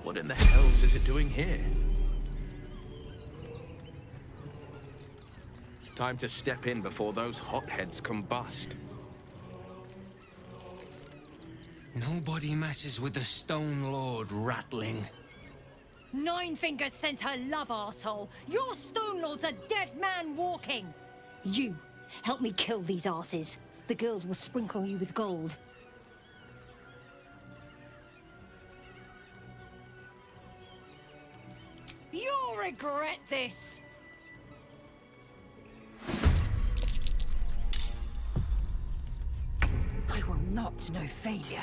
Speaker 16: What in the hells is it doing here? Time to step in before those hotheads combust.
Speaker 2: Nobody messes with the Stone Lord, Ratling.
Speaker 20: Nine Fingers sends her love, arsehole. Your Stone Lord's a dead man walking. You, help me kill these arses. The girls will sprinkle you with gold. You'll regret this!
Speaker 8: I will not know failure.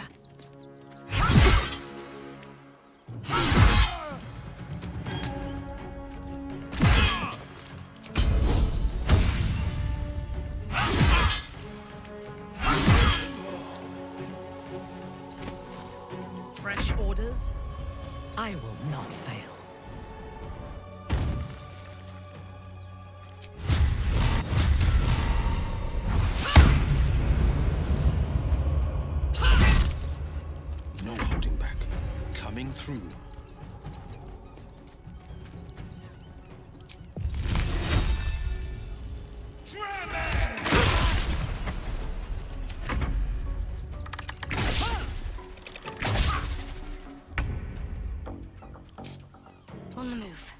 Speaker 10: Fresh orders? I will not fail.
Speaker 13: No holding back. Coming through.
Speaker 3: On the move.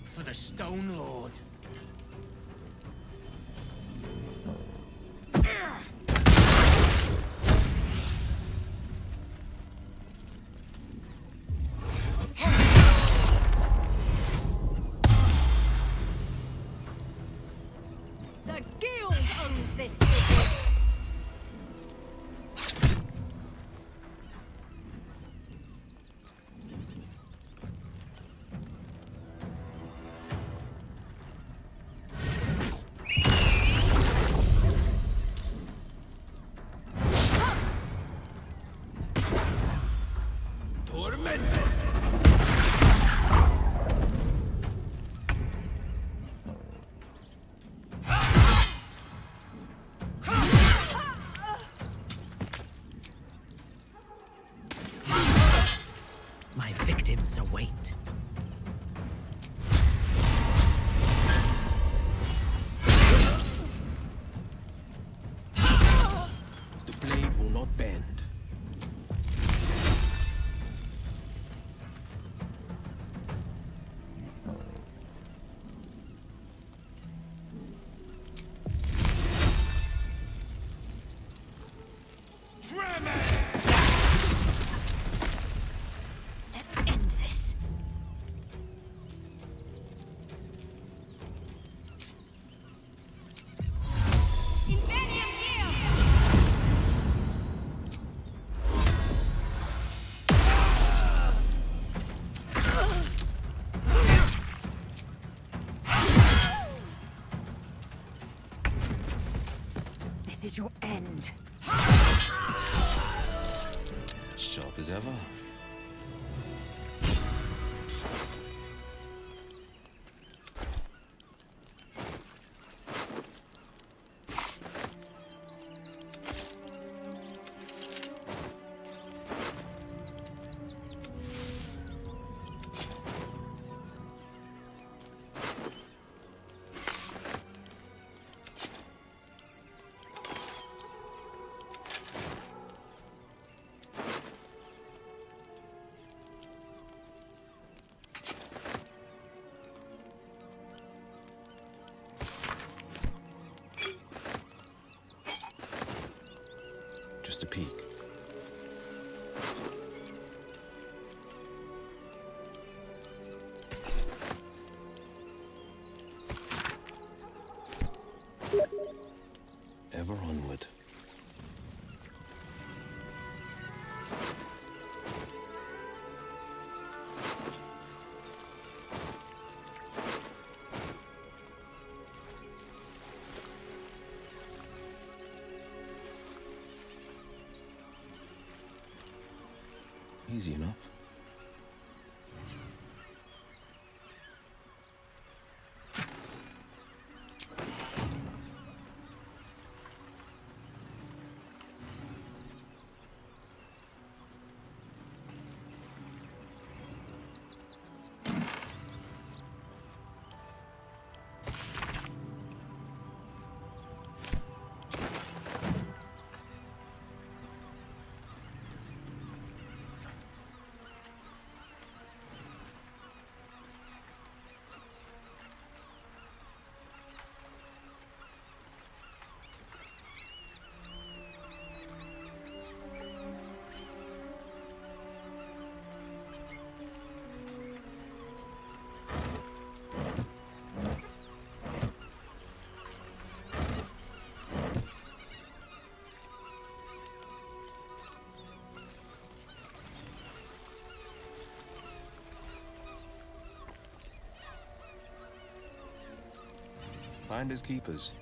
Speaker 2: For the Stone Lord.
Speaker 20: The Guild owns this city!
Speaker 10: My victims await.
Speaker 13: The blade will not bend.
Speaker 3: Let's end this.
Speaker 8: This is your end.
Speaker 13: Sharp as ever.
Speaker 16: Just a peek. Ever onward. Easy enough. Finders keepers.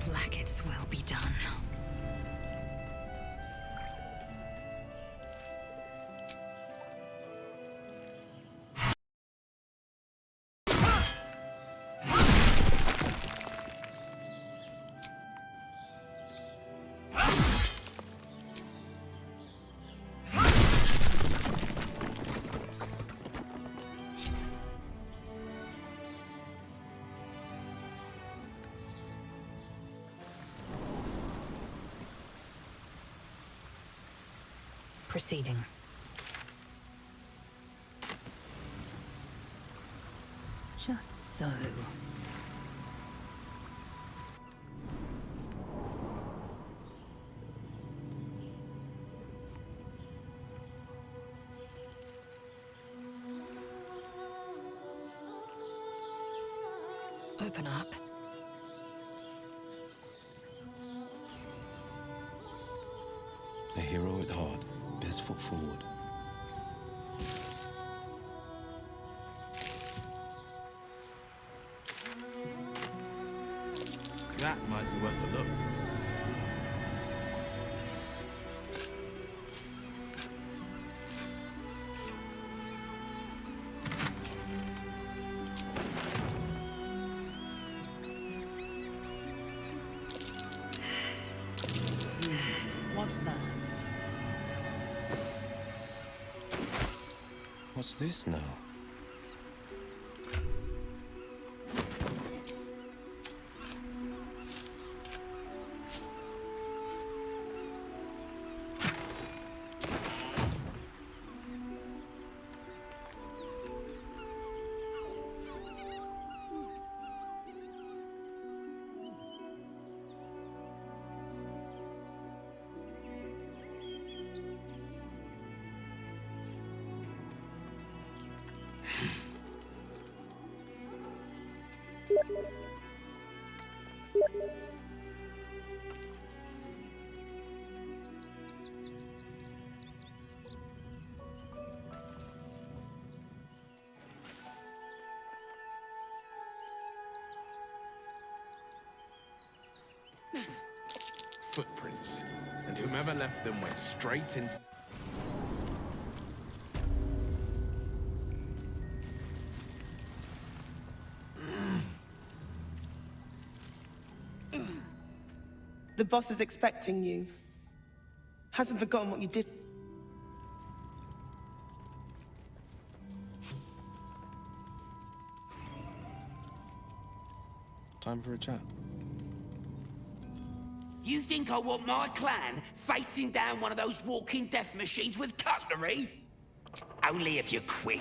Speaker 8: Blacketh's will be done. Proceeding. Just so. Open up.
Speaker 13: A hero at heart. Best foot forward.
Speaker 16: That might be worth a look.
Speaker 19: What's that?
Speaker 13: What's this now?
Speaker 16: Footprints. And whomever left them went straight into...
Speaker 15: The boss is expecting you. Hasn't forgotten what you did.
Speaker 13: Time for a chat.
Speaker 17: You think I want my clan facing down one of those walking death machines with cutlery? Only if you're quick.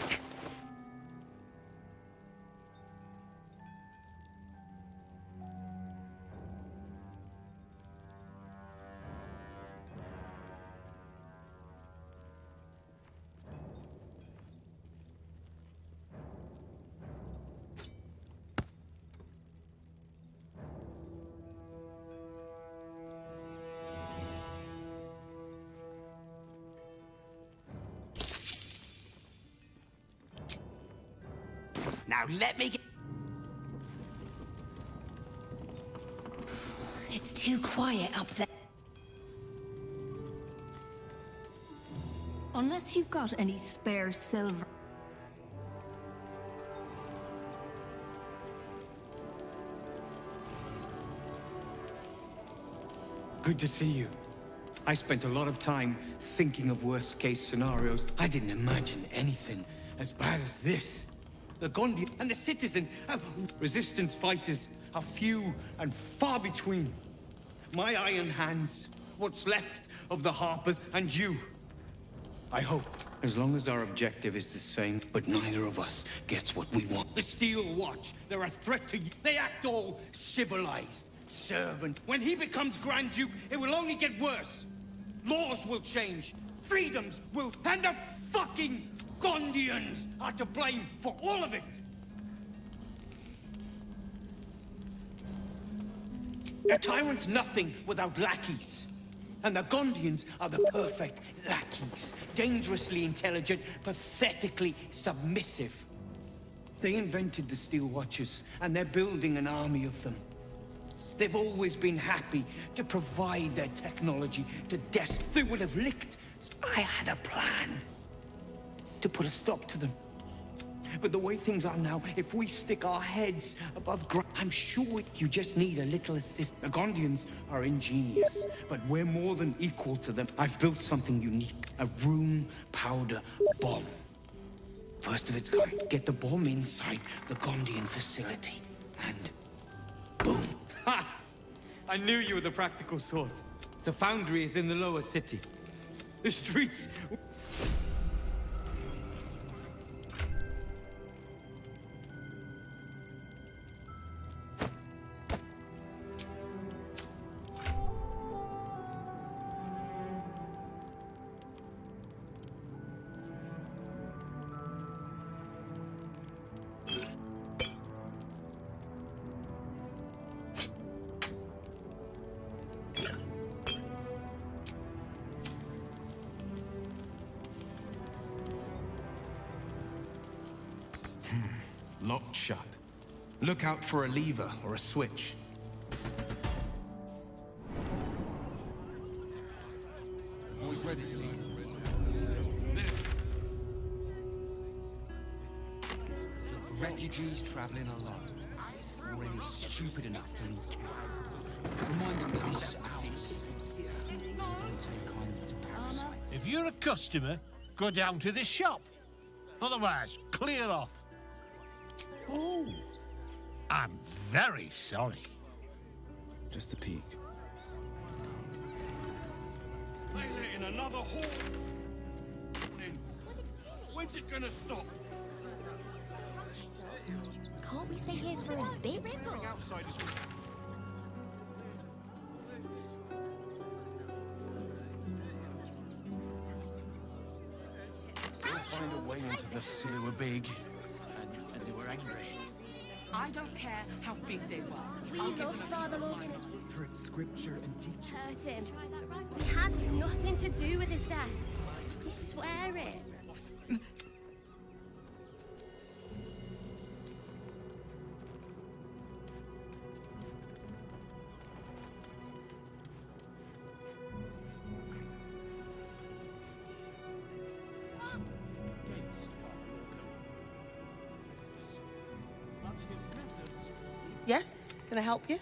Speaker 17: Now let me get...
Speaker 8: It's too quiet up there.
Speaker 22: Unless you've got any spare silver.
Speaker 21: Good to see you. I spent a lot of time thinking of worst-case scenarios. I didn't imagine anything as bad as this. The Gondi and the citizens, resistance fighters, are few and far between. My iron hands, what's left of the Harpers, and you. I hope, as long as our objective is the same, but neither of us gets what we want. The Steel Watch, they're a threat to you. They act all civilized, servant. When he becomes Grand Duke, it will only get worse. Laws will change, freedoms will, and the fucking Gondians are to blame for all of it! A tyrant's nothing without lackeys. And the Gondians are the perfect lackeys. Dangerously intelligent, pathetically submissive. They invented the Steel Watchers, and they're building an army of them. They've always been happy to provide their technology to They would have licked. I had a plan to put a stop to them. But the way things are now, if we stick our heads above ground, I'm sure you just need a little assist. The Gondians are ingenious, but we're more than equal to them. I've built something unique, a room powder bomb. First of its kind. Get the bomb inside the Gondian facility, and boom. Ha! I knew you were the practical sort. The foundry is in the lower city. The streets...
Speaker 16: Locked shut. Look out for a lever or a switch.
Speaker 11: Always ready to see.
Speaker 2: Refugees traveling alone. Already stupid enough to leave camp. Remind them that this is ours. They don't take kindly to parasites.
Speaker 6: If you're a customer, go down to the shop. Otherwise, clear off. Oh, I'm very sorry.
Speaker 13: Just a peek.
Speaker 18: They let in another horde. When's it gonna stop?
Speaker 3: Can't we stay here for a bit?
Speaker 18: Outsiders.
Speaker 5: We'll find a way into the city. They were big, and they were angry.
Speaker 19: I don't care how big they were.
Speaker 9: We loved Father Logan.
Speaker 5: For its scripture and teaching.
Speaker 9: Hurt him. We had nothing to do with his death. We swear it.
Speaker 15: Yes? Can I help you?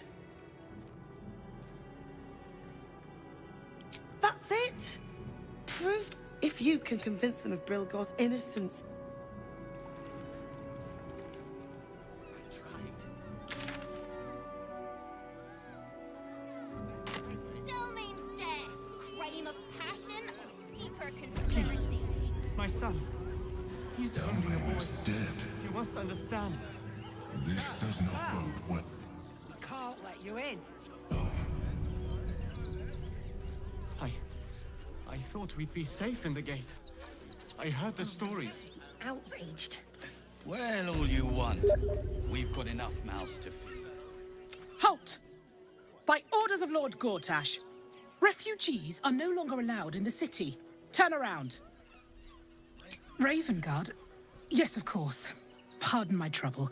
Speaker 15: That's it! Proof. If you can convince them of Brilgor's innocence.
Speaker 9: Still means death. Crime of passion or deeper conspiracy.
Speaker 23: My son. He's only a boy.
Speaker 24: Dead.
Speaker 23: You must understand.
Speaker 24: This does not bode well.
Speaker 23: We can't let you in. I thought we'd be safe in the gate. I heard the stories.
Speaker 20: Outraged.
Speaker 25: Well, all you want. We've got enough mouths to feed.
Speaker 26: Halt! By orders of Lord Gortash, refugees are no longer allowed in the city. Turn around. Ravenguard? Yes, of course. Pardon my trouble.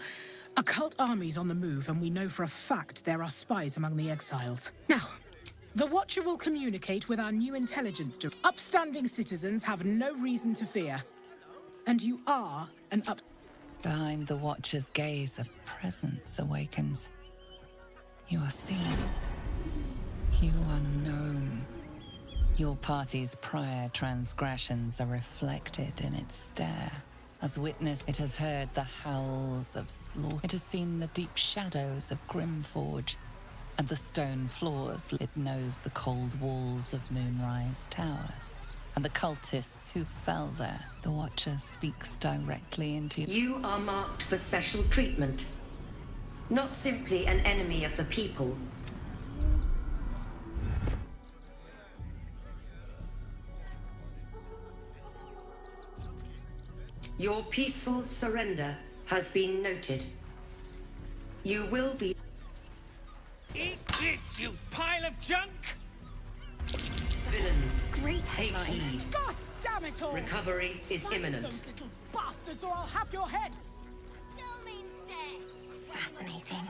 Speaker 26: Occult armies on the move, and we know for a fact there are spies among the exiles. Now, the Watcher will communicate with our new intelligence. Upstanding citizens have no reason to fear. And you are an up...
Speaker 27: Behind the Watcher's gaze, a presence awakens. You are seen. You are known. Your party's prior transgressions are reflected in its stare. As witness, it has heard the howls of slaughter. It has seen the deep shadows of Grimforge and the stone floors. It knows the cold walls of Moonrise Towers and the cultists who fell there. The Watcher speaks directly into
Speaker 28: You are marked for special treatment. Not simply an enemy of the people. Your peaceful surrender has been noted. You will be...
Speaker 17: Eat this, you pile of junk!
Speaker 28: Villains,
Speaker 20: great
Speaker 28: take heed.
Speaker 26: God damn it all!
Speaker 28: Recovery is imminent.
Speaker 26: Those little bastards, or I'll have your heads!
Speaker 9: Still means death.
Speaker 20: Fascinating.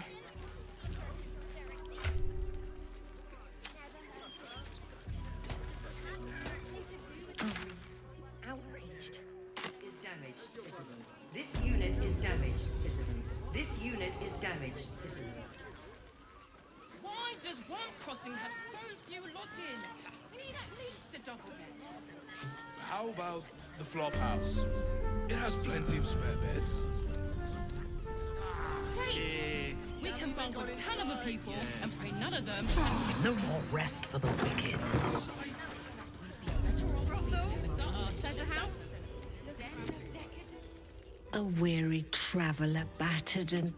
Speaker 28: This unit is damaged, citizen.
Speaker 19: Why does one's crossing have so few lodgings? We need at least a double bed.
Speaker 1: How about the flop house? It has plenty of spare beds.
Speaker 19: Great! We can bungle 10 other people and pray none of them.
Speaker 4: No more rest for the wicked.
Speaker 19: Pleasure house?
Speaker 4: A weary traveller, battered and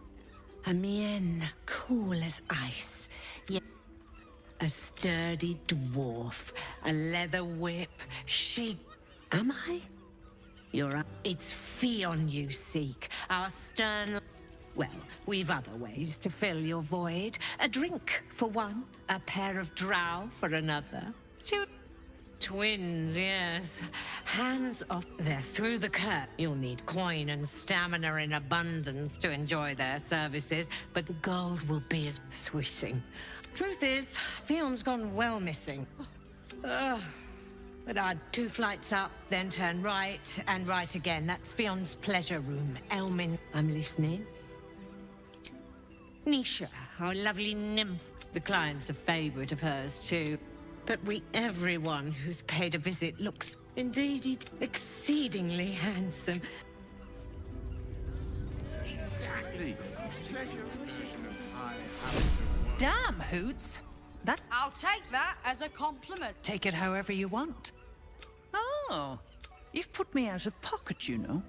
Speaker 4: a mien cool as ice. Yet a sturdy dwarf, a leather whip. She... Am I? It's Fionn you seek, our stern... Well, we've other ways to fill your void. A drink for one, a pair of drow for another. Twins, yes. Hands off. They're through the curtain. You'll need coin and stamina in abundance to enjoy their services, but the gold will be as swishing. Truth is, Fionn's gone well missing. Ugh. But I'd 2 flights up, then turn right, and right again. That's Fionn's pleasure room. Elmin, I'm listening. Nisha, our lovely nymph. The client's a favorite of hers, too. But everyone who's paid a visit looks indeed exceedingly handsome.
Speaker 18: Exactly.
Speaker 7: Damn, Hoots.
Speaker 8: I'll take that as a compliment.
Speaker 7: Take it however you want. Oh, you've put me out of pocket, you know.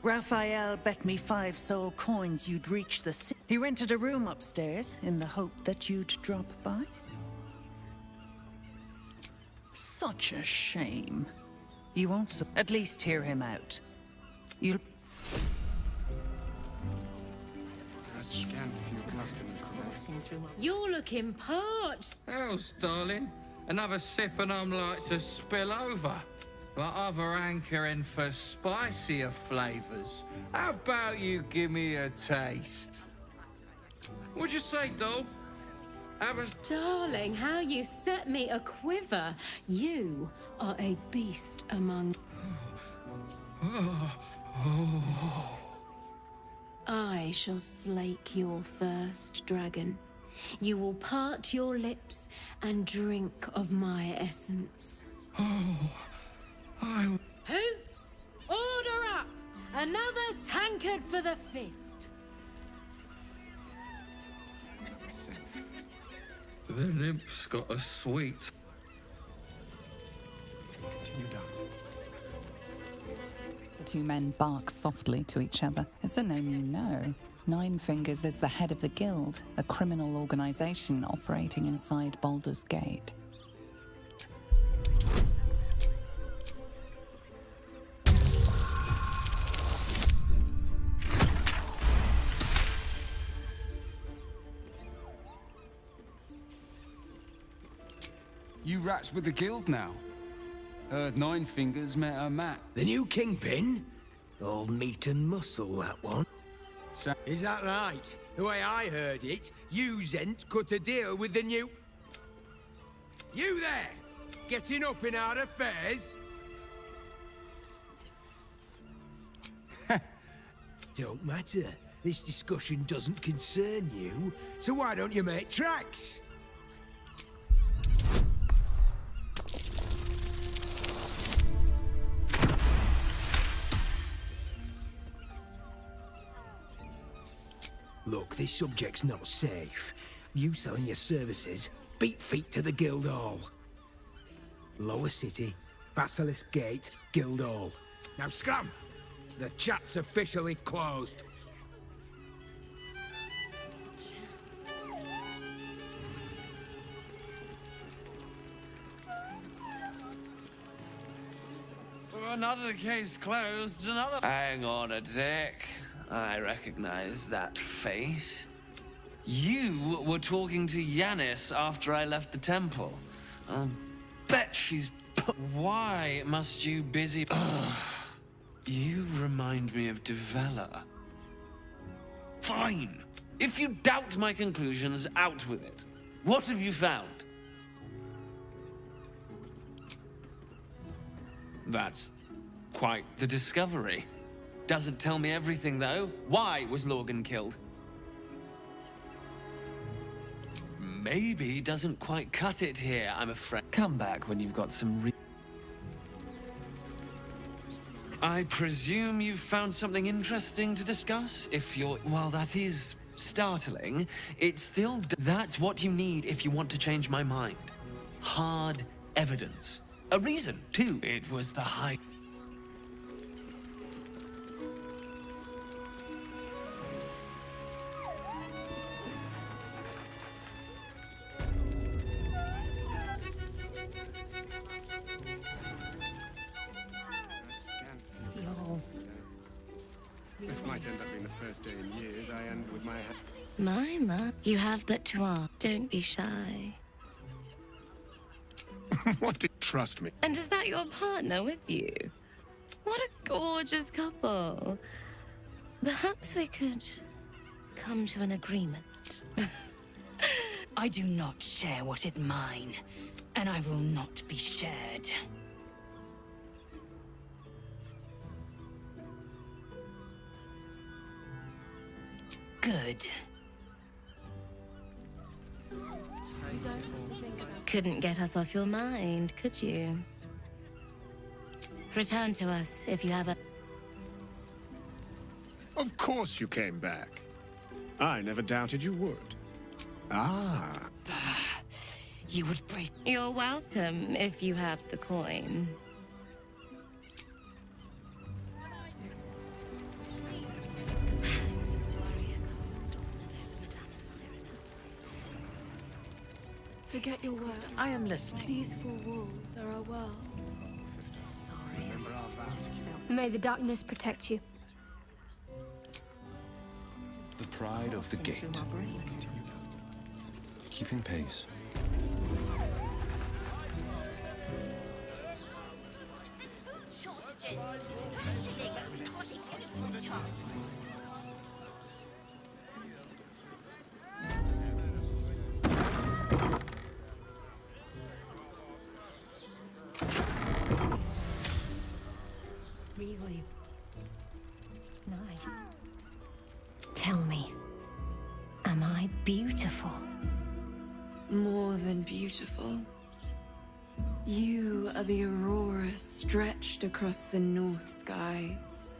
Speaker 7: Raphael bet me 5 soul coins you'd reach the city. He rented a room upstairs in the hope that you'd drop by. Such a shame. You won't at least hear him out. You'll...
Speaker 23: A scant few customers today.
Speaker 4: You're looking parched.
Speaker 10: Else, darling. Another sip and I'm like to spill over. But other hankering for spicier flavors. How about you give me a taste? What'd you say, doll?
Speaker 19: Darling, how you set me a quiver. You are a beast among... I shall slake your thirst, dragon. You will part your lips and drink of my essence. Hoots! Order up! Another tankard for the fist.
Speaker 10: The nymph's got a sweet.
Speaker 23: Continue dancing.
Speaker 27: The 2 men bark softly to each other. It's a name you know. 9 Fingers is the head of the guild, a criminal organization operating inside Baldur's Gate.
Speaker 2: You rats with the guild now. Heard 9 Fingers met a Matt.
Speaker 18: The new kingpin? All meat and muscle, that one. Is that right? The way I heard it, you Zent cut a deal with the new... You there! Getting up in our affairs? Don't matter. This discussion doesn't concern you, so why don't you make tracks? Look, this subject's not safe. You selling your services, beat feet to the guild hall. Lower City, Basilisk Gate, guild hall. Now scram! The chat's officially closed.
Speaker 13: Another case closed, another... Hang on a tick. I recognize that face. You were talking to Yanis after I left the temple. I'll bet she's... Why must you busy... You remind me of Devella. Fine. If you doubt my conclusions, out with it. What have you found? That's quite the discovery. Doesn't tell me everything, though. Why was Lorgan killed? maybe doesn't quite cut it here, I'm afraid. Come back when you've got some I presume you've found something interesting to discuss? If you're... While that is startling, it's still... That's what you need if you want to change my mind. Hard evidence. A reason, too. It was the high...
Speaker 18: This might end up being the first day in years I end with my...
Speaker 3: My, you have but to ask. Don't be shy.
Speaker 18: What did... Trust me.
Speaker 3: And is that your partner with you? What a gorgeous couple. Perhaps we could come to an agreement.
Speaker 4: I do not share what is mine, and I will not be shared. Good.
Speaker 3: Couldn't get us off your mind, could you? Return to us if you have a...
Speaker 18: Of course you came back. I never doubted you would. Ah.
Speaker 3: You would break... You're welcome if you have the coin.
Speaker 6: Forget your work.
Speaker 4: I am listening.
Speaker 6: These four walls are our world.
Speaker 4: Sorry.
Speaker 6: May the darkness protect you.
Speaker 11: The pride of the gate. Keeping pace.
Speaker 20: Really nice. Tell me, am I beautiful?
Speaker 6: More than beautiful. You are the aurora stretched across the north skies.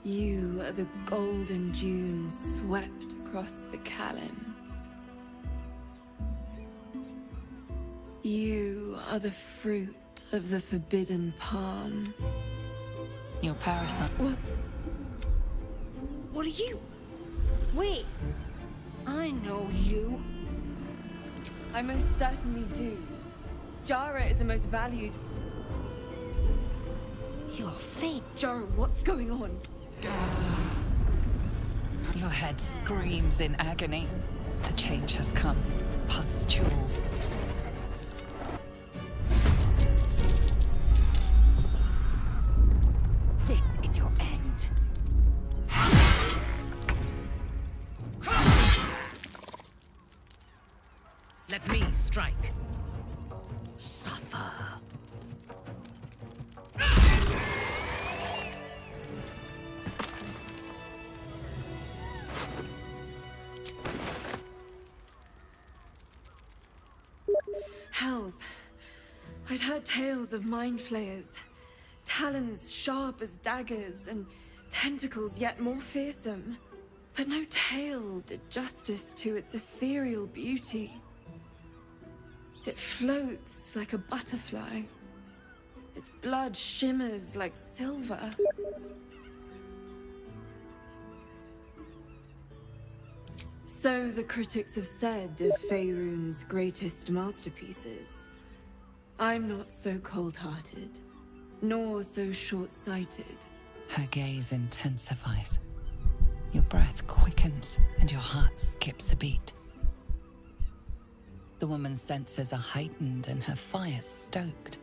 Speaker 6: You are the golden dunes swept across the Kalim. You are the fruit of the forbidden palm.
Speaker 27: Your parasite.
Speaker 20: What are you? Wait, I know you.
Speaker 6: I most certainly do. Jara is the most valued.
Speaker 20: Your fate.
Speaker 6: Jara, what's going on?
Speaker 27: Your head screams in agony. The change has come. Pustules.
Speaker 4: This is your end. Let me strike. Suffer.
Speaker 6: Hells. I'd heard tales of mind flayers. Talons sharp as daggers and tentacles yet more fearsome. But no tale did justice to its ethereal beauty. It floats like a butterfly. Its blood shimmers like silver. So the critics have said of Faerun's greatest masterpieces. I'm not so cold-hearted, nor so short-sighted.
Speaker 27: Her gaze intensifies. Your breath quickens, and your heart skips a beat. The woman's senses are heightened and her fire stoked.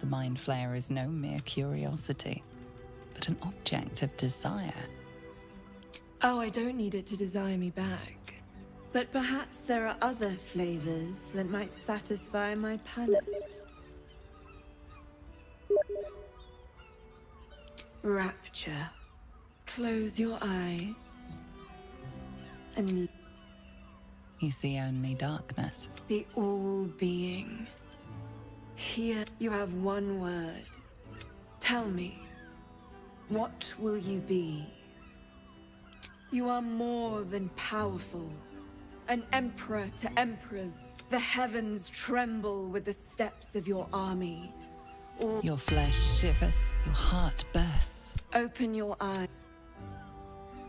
Speaker 27: The Mind Flayer is no mere curiosity, but an object of desire.
Speaker 6: Oh, I don't need it to desire me back. But perhaps there are other flavors that might satisfy my palate. Rapture. Close your eyes and
Speaker 27: You see only darkness.
Speaker 6: The all-being. Here you have one word. Tell me, what will you be? You are more than powerful. An emperor to emperors. The heavens tremble with the steps of your army.
Speaker 27: Your flesh shivers, your heart bursts.
Speaker 6: Open your eyes.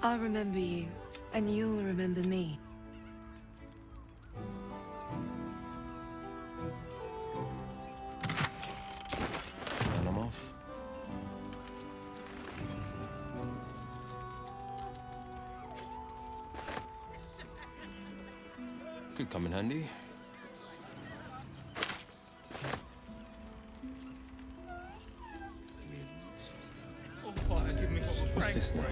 Speaker 6: I'll remember you, and you'll remember me.
Speaker 11: And I'm off. Could come in handy.
Speaker 1: Oh, Father, give me strength.
Speaker 11: What's this now?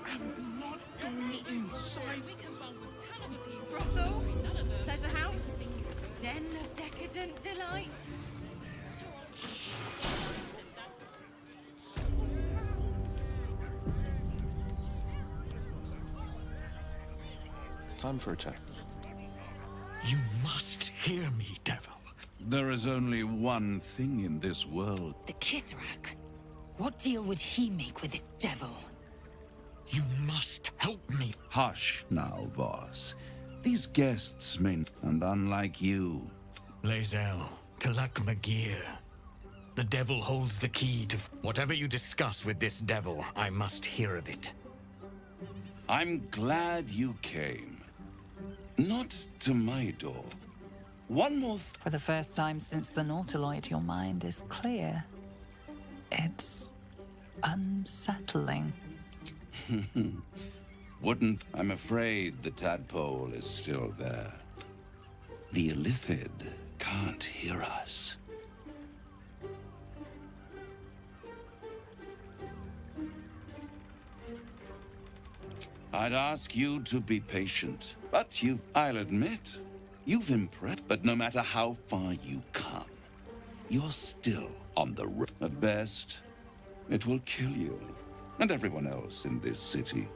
Speaker 1: I'm not going inside.
Speaker 8: Brothel? Pleasure house? Den of decadent delights?
Speaker 11: Time for a check.
Speaker 5: You must hear me, devil.
Speaker 12: There is only one thing in this world.
Speaker 4: The Kithrak. What deal would he make with this devil?
Speaker 5: You must help me.
Speaker 12: Hush now, Voss. These guests may... And unlike you...
Speaker 5: Lae'zel, Talak Magir. The devil holds the key to... Whatever you discuss with this devil, I must hear of it.
Speaker 12: I'm glad you came. Not to my door. One more...
Speaker 27: For the first time since the Nautiloid, your mind is clear. It's unsettling.
Speaker 12: Wouldn't... I'm afraid the tadpole is still there. The Illithid can't hear us. I'd ask you to be patient, but I'll admit, you've impressed. But no matter how far you come, you're still on the road. At best, it will kill you, and everyone else in this city.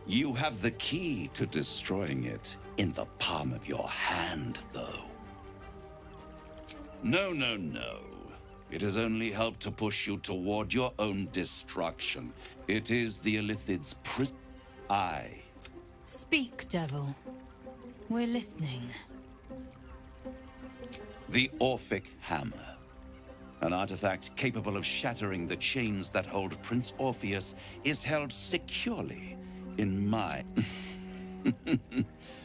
Speaker 12: You have the key to destroying it in the palm of your hand, though. No, no, no. It has only helped to push you toward your own destruction. It is the Illithid's prison.
Speaker 4: Speak, devil. We're listening.
Speaker 12: The Orphic Hammer. An artifact capable of shattering the chains that hold Prince Orpheus is held securely in my...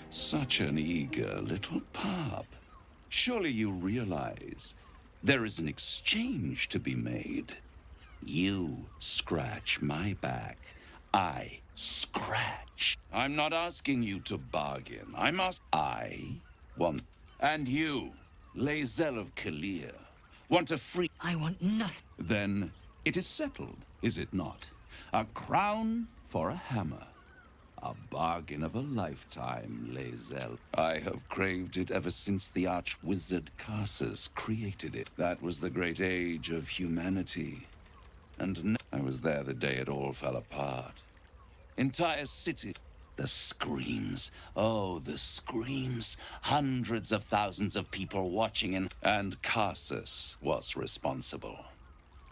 Speaker 12: Such an eager little pup. Surely you realize there is an exchange to be made. You scratch my back. I scratch. I'm not asking you to bargain. I want... And you, Lae'zel of Kalir, want a free...
Speaker 4: I want nothing.
Speaker 12: Then it is settled, is it not? A crown for a hammer. A bargain of a lifetime, Lae'zel. I have craved it ever since the arch-wizard Karsus created it. That was the great age of humanity. And I was there the day it all fell apart. Entire city. The screams. Oh, the screams. Hundreds of thousands of people watching and Karsus was responsible.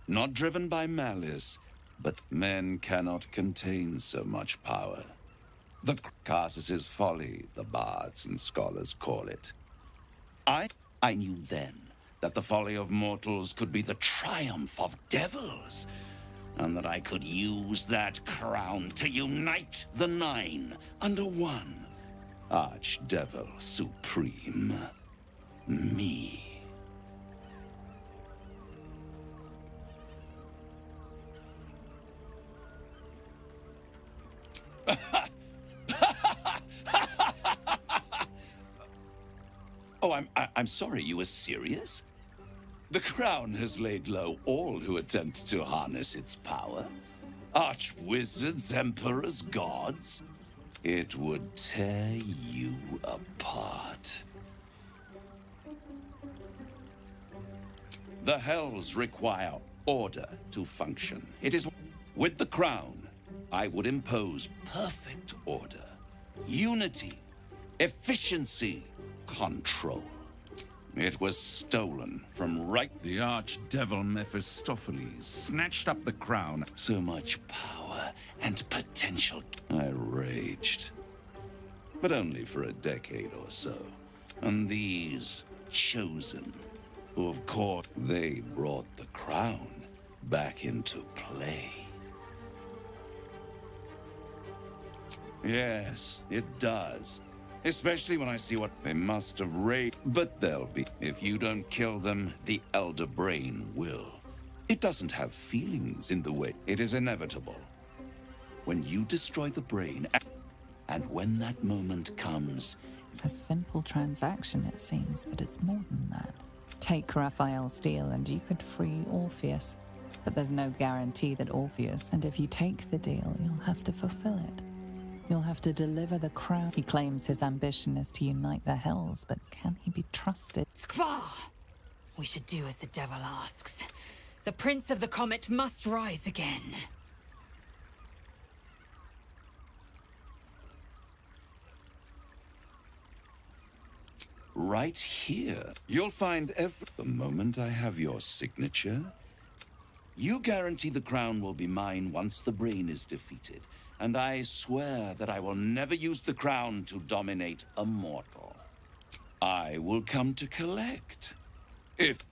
Speaker 12: Not driven by malice, but men cannot contain so much power. The Karsus's folly, the bards and scholars call it. I knew then that the folly of mortals could be the triumph of devils, and that I could use that crown to unite the Nine under one Archdevil Supreme. Me. Oh, I'm sorry, you were serious? The crown has laid low all who attempt to harness its power. Archwizards, emperors, gods. It would tear you apart. The Hells require order to function. It is with the crown, I would impose perfect order, unity, efficiency, control. It was stolen from the archdevil Mephistopheles snatched up the crown. So much power and potential. I raged. But only for a decade or so. And these chosen, who of course, they brought the crown back into play. Yes, it does. Especially when I see what they must have raided. But they'll be. If you don't kill them, the Elder Brain will. It doesn't have feelings in the way. It is inevitable. When you destroy the brain, and when that moment comes...
Speaker 27: A simple transaction, it seems, but it's more than that. Take Raphael's deal and you could free Orpheus. But there's no guarantee that Orpheus... And if you take the deal, you'll have to fulfill it. You'll have to deliver the crown. He claims his ambition is to unite the Hells, but can he be trusted?
Speaker 20: Skvar! We should do as the devil asks. The Prince of the Comet must rise again.
Speaker 12: Right here. You'll find the moment I have your signature. You guarantee the crown will be mine once the brain is defeated. And I swear that I will never use the crown to dominate a mortal. I will come to collect.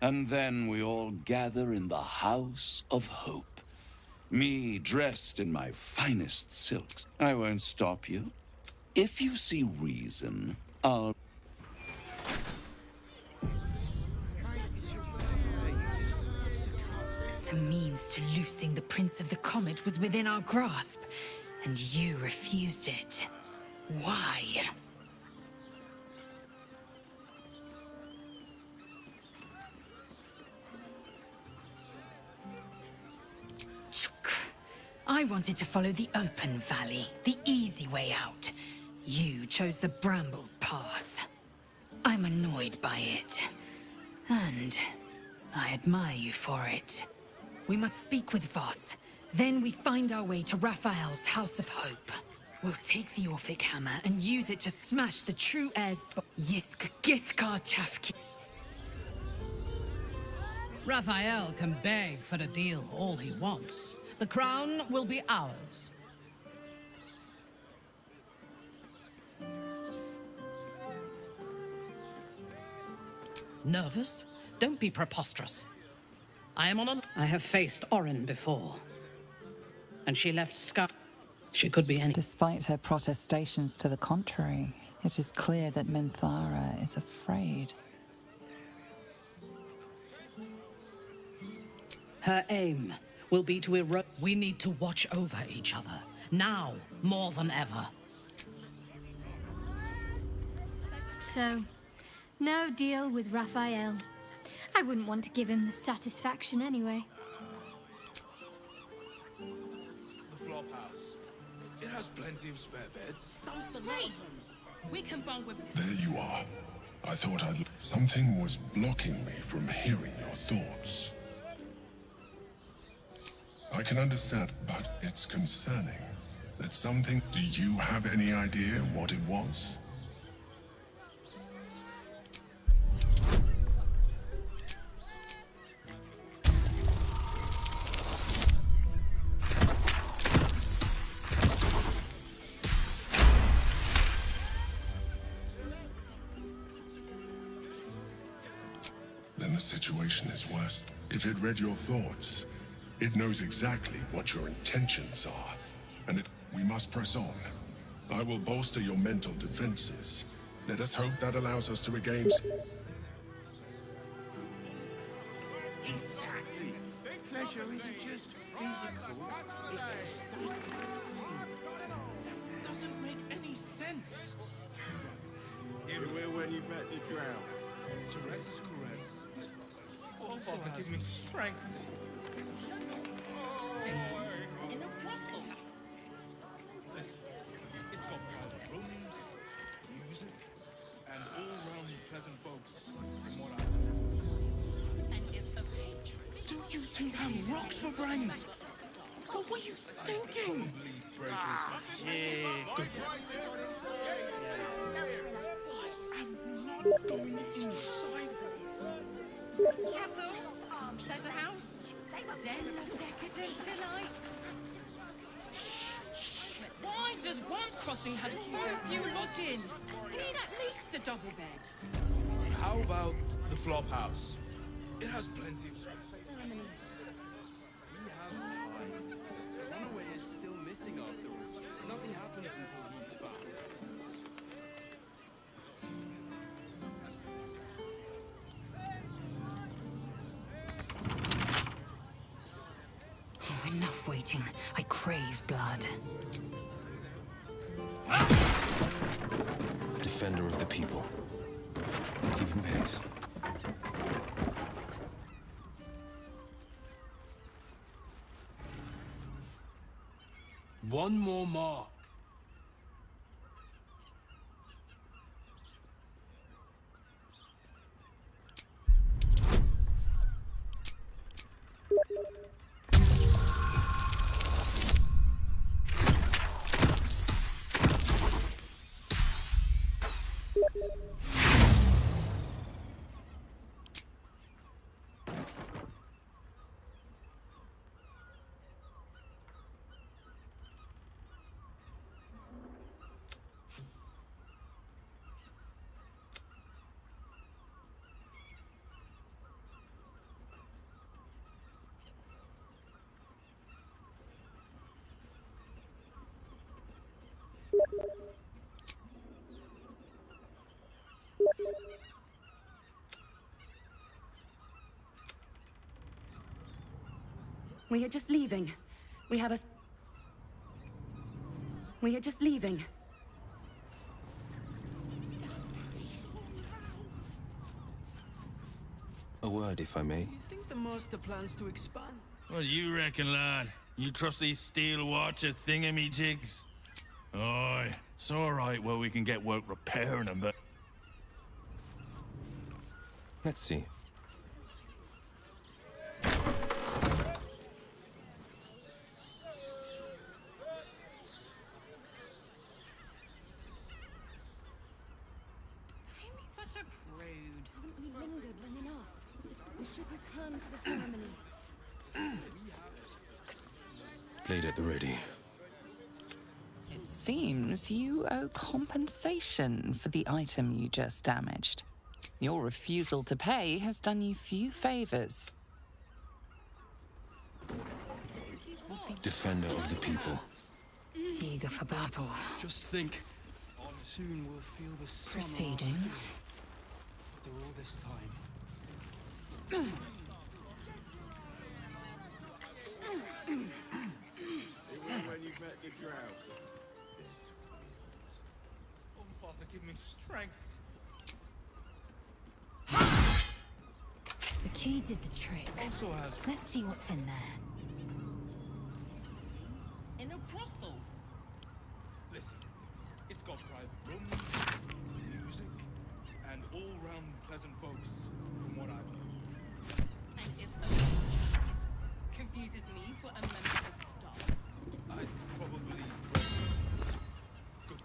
Speaker 12: And then we all gather in the House of Hope. Me dressed in my finest silks. I won't stop you. If you see reason, I'll...
Speaker 20: The means to loosing the Prince of the Comet was within our grasp. And you refused it. Why? I wanted to follow the open valley, the easy way out. You chose the brambled path. I'm annoyed by it. And I admire you for it. We must speak with Voss. Then we find our way to Raphael's House of Hope. We'll take the Orphic Hammer and use it to smash the true heirs Yisk Githkar Tafki.
Speaker 14: Raphael can beg for a deal all he wants. The crown will be ours. Nervous? Don't be preposterous. I am on a... I have faced Orin before. And she left scar. She could be any...
Speaker 27: Despite her protestations to the contrary, it is clear that Minthara is afraid.
Speaker 14: Her aim will be to erode... We need to watch over each other. Now, more than ever.
Speaker 9: So, no deal with Raphael. I wouldn't want to give him the satisfaction anyway.
Speaker 1: The flop house. It has plenty of spare beds.
Speaker 8: Great. We can bunk with...
Speaker 15: There you are. I thought I'd... Something was blocking me from hearing your thoughts. I can understand, but it's concerning. That something... Do you have any idea what it was? Then the situation is worse. If it read your thoughts, it knows exactly what your intentions are. And we must press on. I will bolster your mental defenses. Let us hope that allows us to regain...
Speaker 18: Exactly. Pleasure isn't just physical, it's a state.
Speaker 1: That doesn't make any sense.
Speaker 18: Everywhere when you met the drow.
Speaker 1: Caress is caress. Or Father, give me strength.
Speaker 8: In a brothel.
Speaker 1: Listen, it's got private rooms, music, and all-round pleasant folks, from what I've heard.
Speaker 8: And if a patron...
Speaker 1: Do you two have rocks for brains? What were you thinking? Break his... Yeah. Good. I'm not going inside.
Speaker 8: Castle, pleasure house, den of decadent delights. Why does one's crossing have so few lodgings? We need at least a double bed.
Speaker 1: How about the flop house? It has plenty of space.
Speaker 23: Runaway is still missing afterwards. Nothing happens until he's found.
Speaker 20: Oh, enough waiting. I crave blood.
Speaker 11: Defender of the people. Keeping pace.
Speaker 23: One more mark.
Speaker 16: We are just leaving. We have a... We are just leaving.
Speaker 11: A word, if I may.
Speaker 18: You think the master plans to expand?
Speaker 1: What do you reckon, lad? You trust these steel watcher thingamajigs? Aye, it's all right. Well, we can get work repairing them, but...
Speaker 11: Let's see.
Speaker 8: Tammy's such a prude.
Speaker 16: Haven't we lingered long enough? We should return for the ceremony.
Speaker 11: Blade at the ready.
Speaker 27: It seems you owe compensation for the item you just damaged. Your refusal to pay has done you few favors.
Speaker 11: Defender of the people.
Speaker 20: Eager for battle.
Speaker 23: Just think. Soon we'll feel the sun.
Speaker 20: Proceeding.
Speaker 23: After all this time.
Speaker 18: When you've met the drought.
Speaker 1: Oh, Father, give me strength.
Speaker 20: The key did the trick.
Speaker 1: Also has...
Speaker 20: Let's see what's in there.
Speaker 8: In a brothel.
Speaker 1: Listen, it's got private rooms, music, and all-round pleasant folks, from what I've heard.
Speaker 8: And if a patron confuses me for a member of staff.
Speaker 1: I'd probably... Good.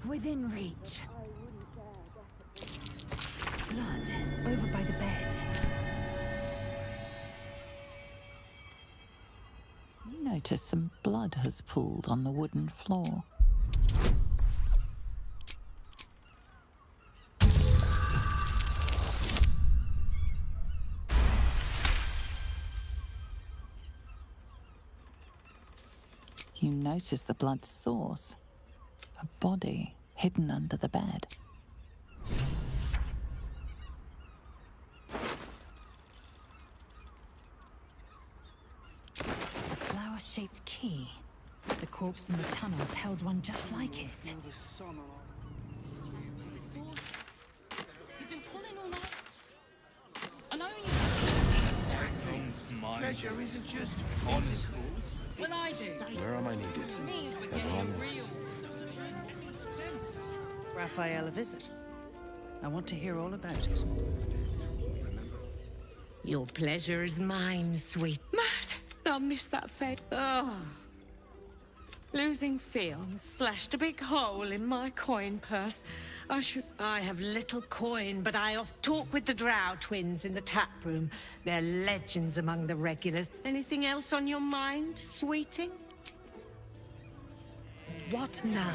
Speaker 20: Within reach. Blood over by the bed.
Speaker 27: You notice some blood has pooled on the wooden floor. You notice the blood's source. A body hidden under the bed.
Speaker 20: heart-shaped key. The corpse in the tunnels held one just like it.
Speaker 8: You've been pulling all night. I know you.
Speaker 1: Don't mind.
Speaker 18: Pleasure isn't just physical.
Speaker 8: Well, I do.
Speaker 11: Where am I needed?
Speaker 8: Which means we're getting real.
Speaker 14: Raphael a visit. I want to hear all about it.
Speaker 4: Your pleasure is mine, sweet. Matt, I'll miss that face. Oh. Losing Fionn slashed a big hole in my coin purse. I have little coin, but I oft talk with the Drow twins in the tap room. They're legends among the regulars. Anything else on your mind, sweeting? What now?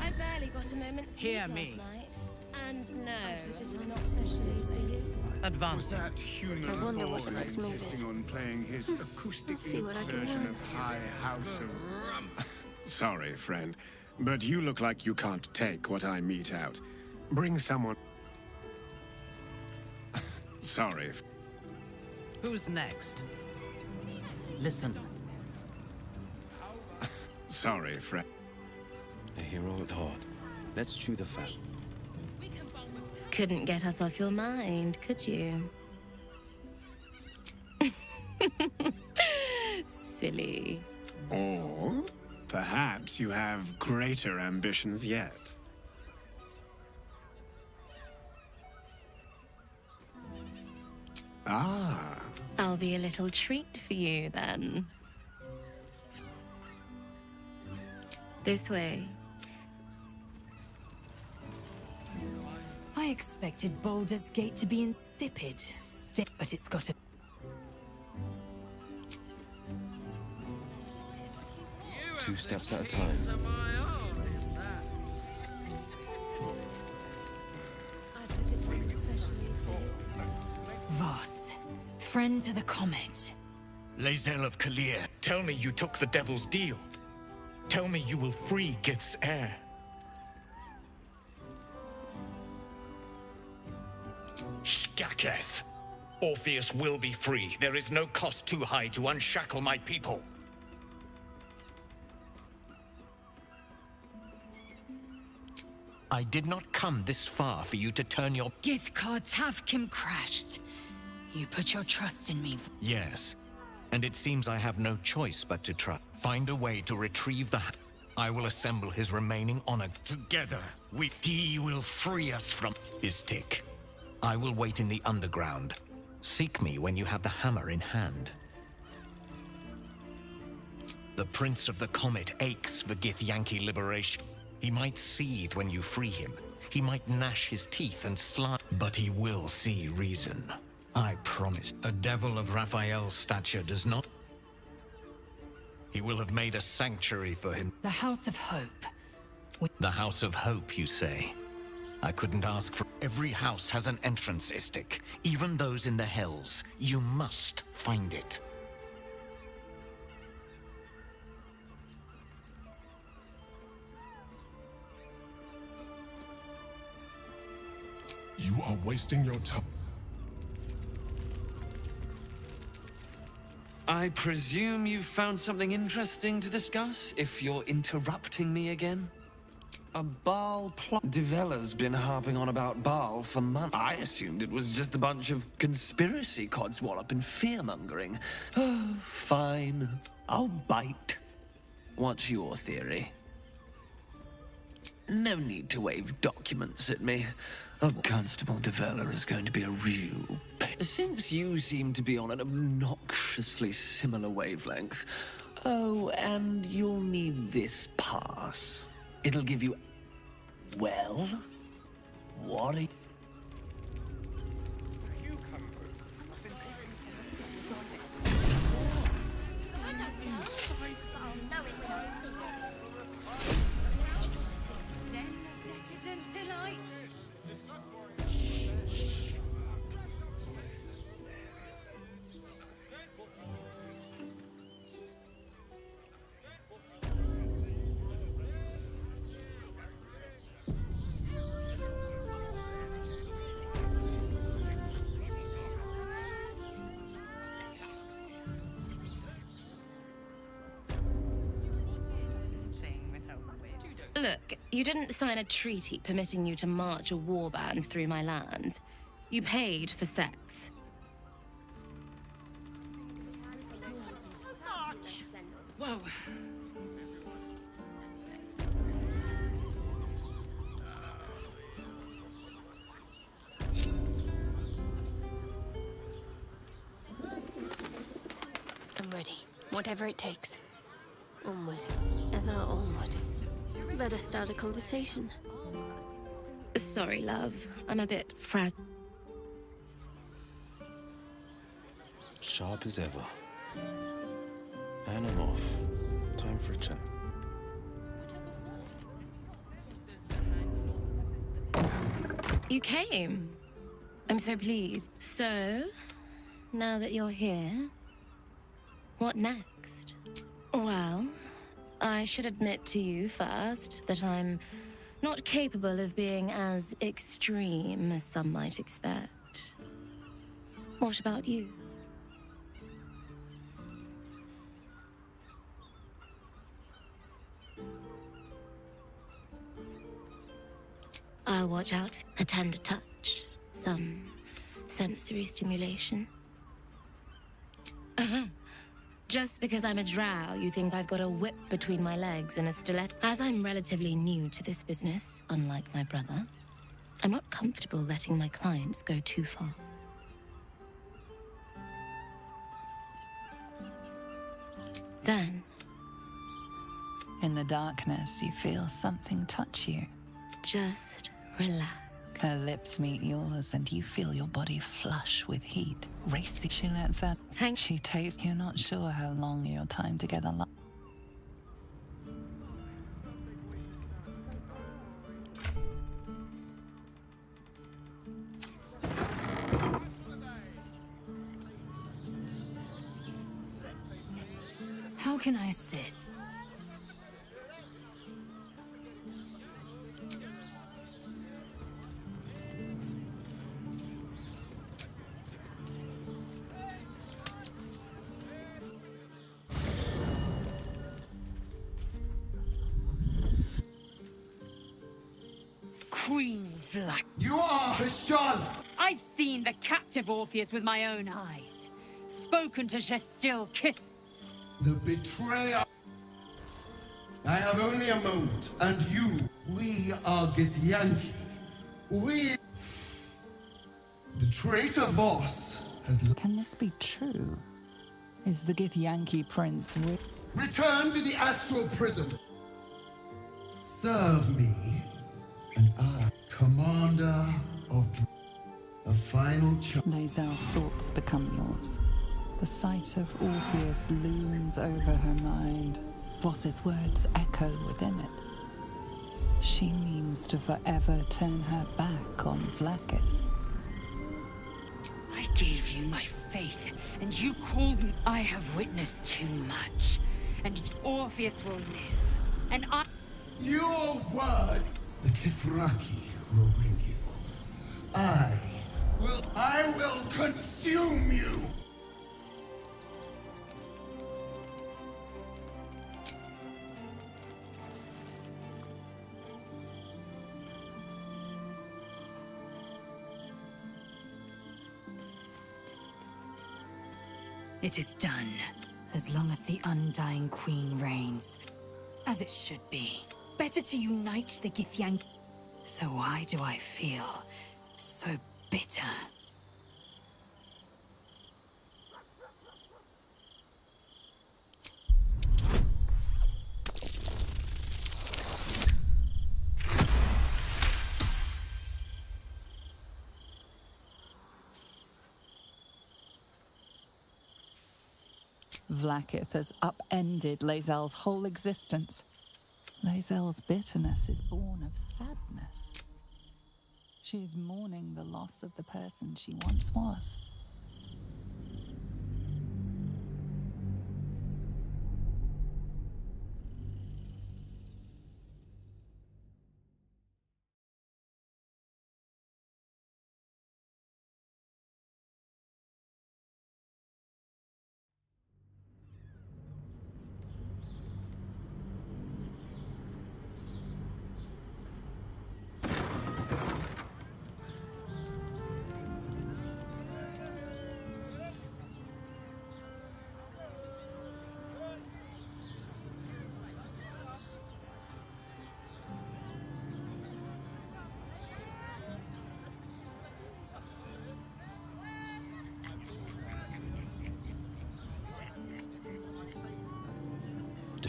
Speaker 3: I barely got a moment's sleep
Speaker 14: Hear
Speaker 3: last
Speaker 14: me.
Speaker 3: night. And no, not especially for you.
Speaker 14: Advance.
Speaker 23: Was that human
Speaker 3: I wonder
Speaker 23: boy
Speaker 3: what the next move is.
Speaker 23: insisting on playing his acoustic
Speaker 3: see what I can
Speaker 23: version
Speaker 3: learn.
Speaker 23: of High House of... Sorry, friend, but you look like you can't take what I mete out. Bring someone... Sorry.
Speaker 14: Who's next? Listen.
Speaker 23: Sorry, friend.
Speaker 11: A hero at heart. Let's chew the fat.
Speaker 3: Couldn't get us off your mind, could you? Silly.
Speaker 23: Or perhaps you have greater ambitions yet. Ah.
Speaker 3: I'll be a little treat for you then. This way.
Speaker 20: I expected Baldur's Gate to be insipid, but it's got a...
Speaker 11: Two steps at a time.
Speaker 20: Voss, friend to the Comet.
Speaker 5: Lae'zel of Kalir, tell me you took the Devil's deal. Tell me you will free Gith's heir. Skaketh! Orpheus will be free. There is no cost too high to unshackle my people. I did not come this far for you to turn your...
Speaker 20: Githkar Tavkim crashed. You put your trust in me.
Speaker 5: Yes, and it seems I have no choice but to try. Find a way to retrieve the... I will assemble his remaining honor. Together, he will free us from... Istik. I will wait in the underground. Seek me when you have the hammer in hand. The Prince of the Comet aches for Githyanki liberation. He might seethe when you free him. He might gnash his teeth and slide, but he will see reason. I promise. A devil of Raphael's stature does not... He will have made a sanctuary for him.
Speaker 20: The House of Hope.
Speaker 5: The House of Hope, you say? I couldn't ask for... Every house has an entrance, Istik. Even those in the Hells. You must find it.
Speaker 15: You are wasting your time.
Speaker 13: I presume you've found something interesting to discuss, if you're interrupting me again? A Baal plot. Devella's been harping on about Baal for months. I assumed it was just a bunch of conspiracy codswallop and fear-mongering. Oh, fine. I'll bite. What's your theory? No need to wave documents at me. Constable Devella is going to be a real pain. Since you seem to be on an obnoxiously similar wavelength. Oh, and you'll need this pass. It'll give you... Well? What are you...
Speaker 3: Look, you didn't sign a treaty permitting you to march a warband through my lands. You paid for sex.
Speaker 8: Whoa.
Speaker 16: I'm ready. Whatever it takes. Onward. Ever onward. Better start a conversation.
Speaker 3: Sorry, love. I'm a bit
Speaker 11: Sharp as ever. And I'm off. Time for a chat.
Speaker 3: You came. I'm so pleased. So, now that you're here, what next? Well, I should admit to you first that I'm not capable of being as extreme as some might expect. What about you? I'll watch out for a tender touch, some sensory stimulation. Just because I'm a drow, you think I've got a whip between my legs and a stiletto? As I'm relatively new to this business, unlike my brother, I'm not comfortable letting my clients go too far. Then,
Speaker 27: in the darkness, you feel something touch you.
Speaker 3: Just relax.
Speaker 27: Her lips meet yours, and you feel your body flush with heat. Racing, she lets out. She tastes. You're not sure how long your time together lasts.
Speaker 20: How can I assist? Queen Vlad.
Speaker 18: You are Charlotte!
Speaker 20: I've seen the captive Orpheus with my own eyes. Spoken to Gestil Kit.
Speaker 18: The betrayer. I have only a moment, and you. We are Githyanki. We. The traitor Voss has.
Speaker 27: Can this be true? Is the Githyanki prince
Speaker 18: Return to the astral prison. Serve me, and I, commander of a final choice.
Speaker 27: Lae'zel's thoughts become yours. The sight of Orpheus looms over her mind. Voss's words echo within it. She means to forever turn her back on Vlakith.
Speaker 20: I gave you my faith, and you called me. I have witnessed too much, and Orpheus will live, and I.
Speaker 18: Your word, the Kithraki will bring you. I will consume you!
Speaker 20: It is done, as long as the Undying Queen reigns. As it should be. Better to unite the Githyanki. So why do I feel so bitter?
Speaker 27: Vlakith has upended Lae'zel's whole existence. Lae'zel's bitterness is born of sadness. She is mourning the loss of the person she once was.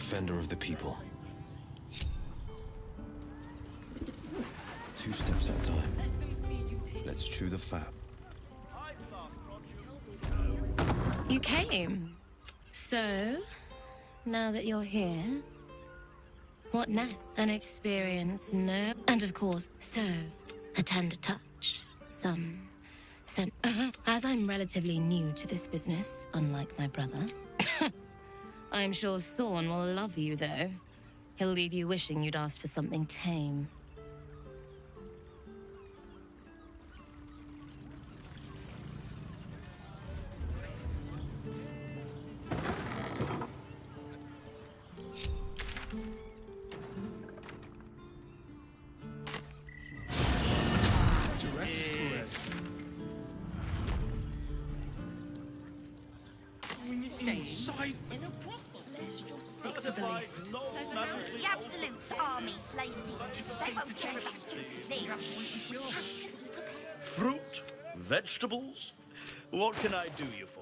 Speaker 11: defender of the people. 2 steps at a time. Let's chew the fat.
Speaker 3: You came. So, now that you're here, what next? An experience, no. And of course, so, a tender touch, some scent. As I'm relatively new to this business, unlike my brother, I'm sure Sorn will love you, though. He'll leave you wishing you'd asked for something tame.
Speaker 8: Stick to the list.
Speaker 7: The Absolute's armies, Lacey. They won't care about this.
Speaker 17: Fruit? Vegetables? What can I do you for?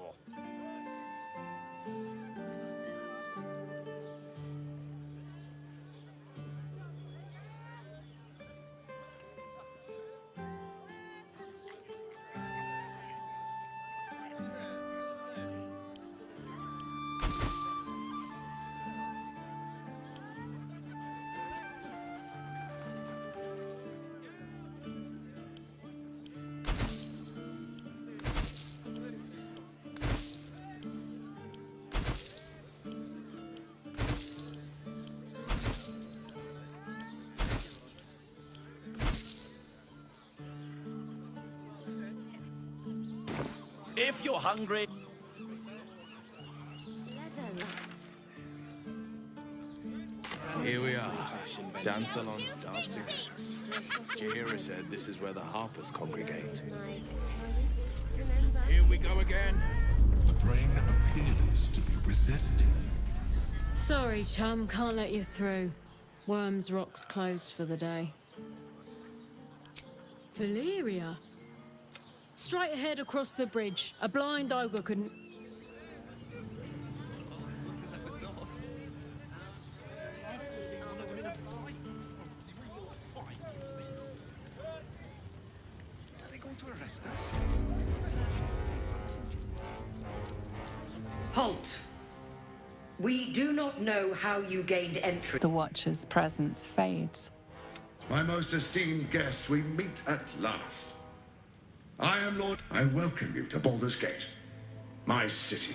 Speaker 17: If you're hungry...
Speaker 21: Here we are. Danthalon's dancing. Jahira said this is where the harpers congregate. Here we go again.
Speaker 15: The brain appears to be resisting.
Speaker 22: Sorry, chum, can't let you through. Worms Rock's closed for the day. Valeria? Straight ahead across the bridge. A blind ogre couldn't...
Speaker 24: Halt! We do not know how you gained entry.
Speaker 27: The Watcher's presence fades.
Speaker 25: My most esteemed guest, we meet at last. I am Lord... I welcome you to Baldur's Gate, my city.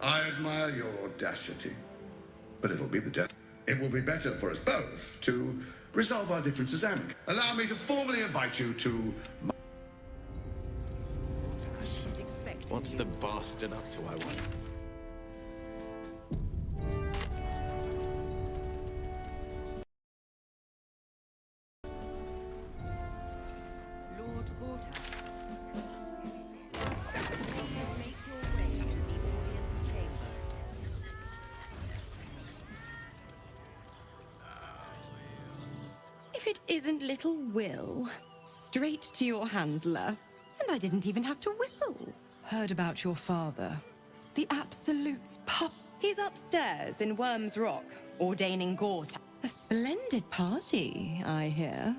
Speaker 25: I admire your audacity, but it'll be the death. It will be better for us both to resolve our differences amicably. Allow me to formally invite you to my...
Speaker 11: What's the bastard up to, I wonder?
Speaker 24: Lord Gorta. Please make your way to the audience chamber.
Speaker 26: If it isn't little Will, straight to your handler. And I didn't even have to whistle. Heard about your father. The Absolute's pup. He's upstairs in Worms Rock, ordaining Gorta. A splendid party, I hear.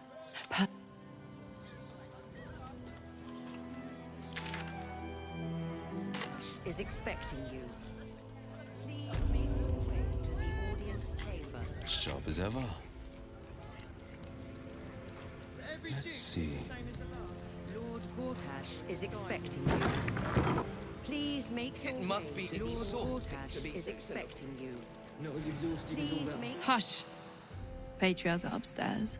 Speaker 24: Is expecting you. Please make your way to the audience chamber.
Speaker 11: Sharp as ever. Let's see.
Speaker 24: Lord Gortash is expecting you. Please make your
Speaker 28: must
Speaker 24: way.
Speaker 28: be
Speaker 24: Lord
Speaker 28: exhausting
Speaker 24: Gortash
Speaker 28: to be
Speaker 24: is
Speaker 28: so-
Speaker 24: expecting you.
Speaker 28: Not as exhausting as all
Speaker 24: Please
Speaker 28: that.
Speaker 24: make...
Speaker 29: Hush. Patriarchs are upstairs.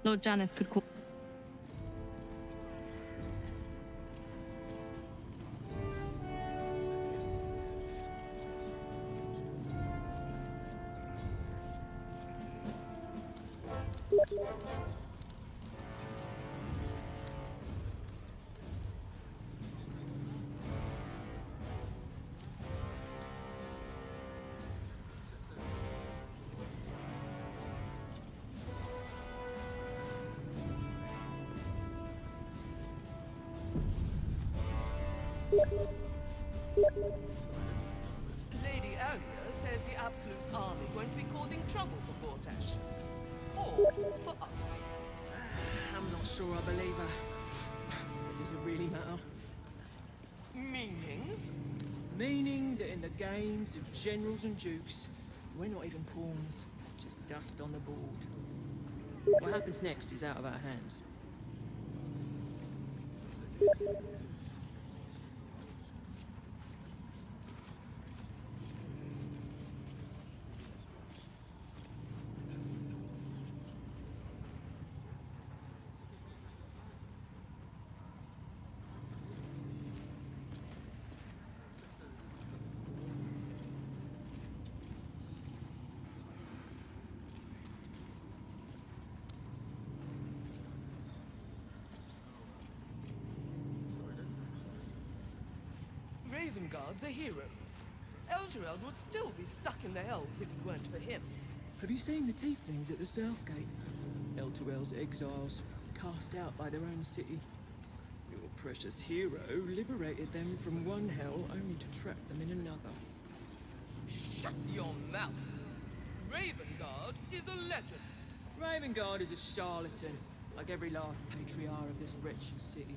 Speaker 29: Lord Janeth could call...
Speaker 1: Lady Alia says the Absolute's army won't be causing trouble for Vortash. Or for us.
Speaker 2: I'm not sure I believe her. Does it really matter?
Speaker 1: Meaning?
Speaker 2: Meaning that in the games of generals and dukes, we're not even pawns, just dust on the board. What happens next is out of our hands.
Speaker 1: Ravengard's a hero. Elturel would still be stuck in the Helms if it weren't for him.
Speaker 2: Have you seen the tieflings at the south gate? Elturel's exiles, cast out by their own city. Your precious hero liberated them from one hell only to trap them in another.
Speaker 1: Shut your mouth! Ravengard is a legend.
Speaker 2: Ravengard is a charlatan, like every last patriarch of this wretched city.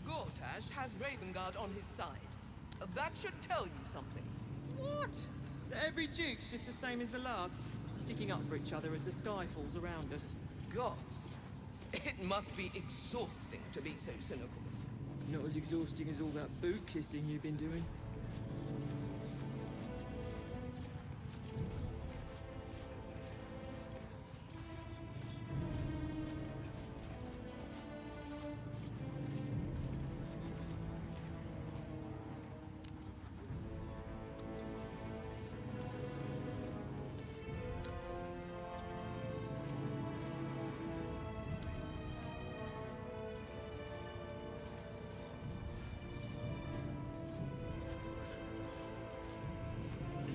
Speaker 1: Vortash has Ravengard on his side. That should tell you something.
Speaker 2: What? Every duke's just the same as the last, sticking up for each other as the sky falls around us.
Speaker 1: Gods, it must be exhausting to be so cynical.
Speaker 2: Not as exhausting as all that boot kissing you've been doing.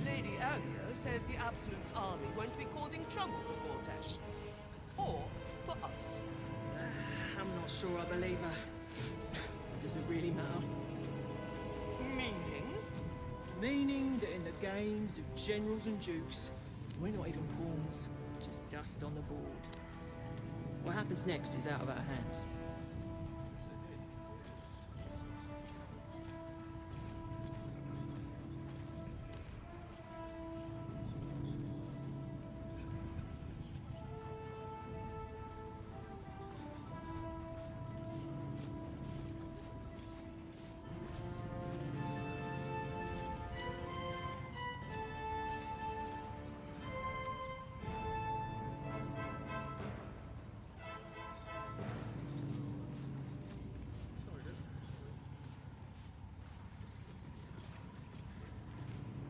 Speaker 1: Lady Alia says the Absolute's army won't be causing trouble for Vortash. Or for us.
Speaker 2: I'm not sure I believe her. Does it really matter?
Speaker 1: Meaning?
Speaker 2: Meaning that in the games of generals and dukes, we're not even pawns, just dust on the board. What happens next is out of our hands.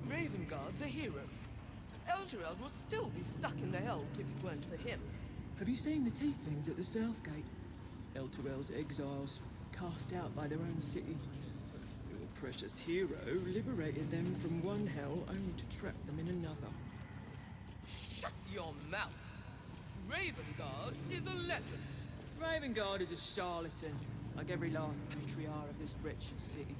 Speaker 1: Ravengard's a hero. Elturel would still be stuck in the Helms if it weren't for him.
Speaker 2: Have you seen the tieflings at the south gate? Elturel's exiles, cast out by their own city. Your precious hero liberated them from one hell only to trap them in another.
Speaker 1: Shut your mouth! Ravengard is a legend.
Speaker 2: Ravengard is a charlatan, like every last patriarch of this wretched city.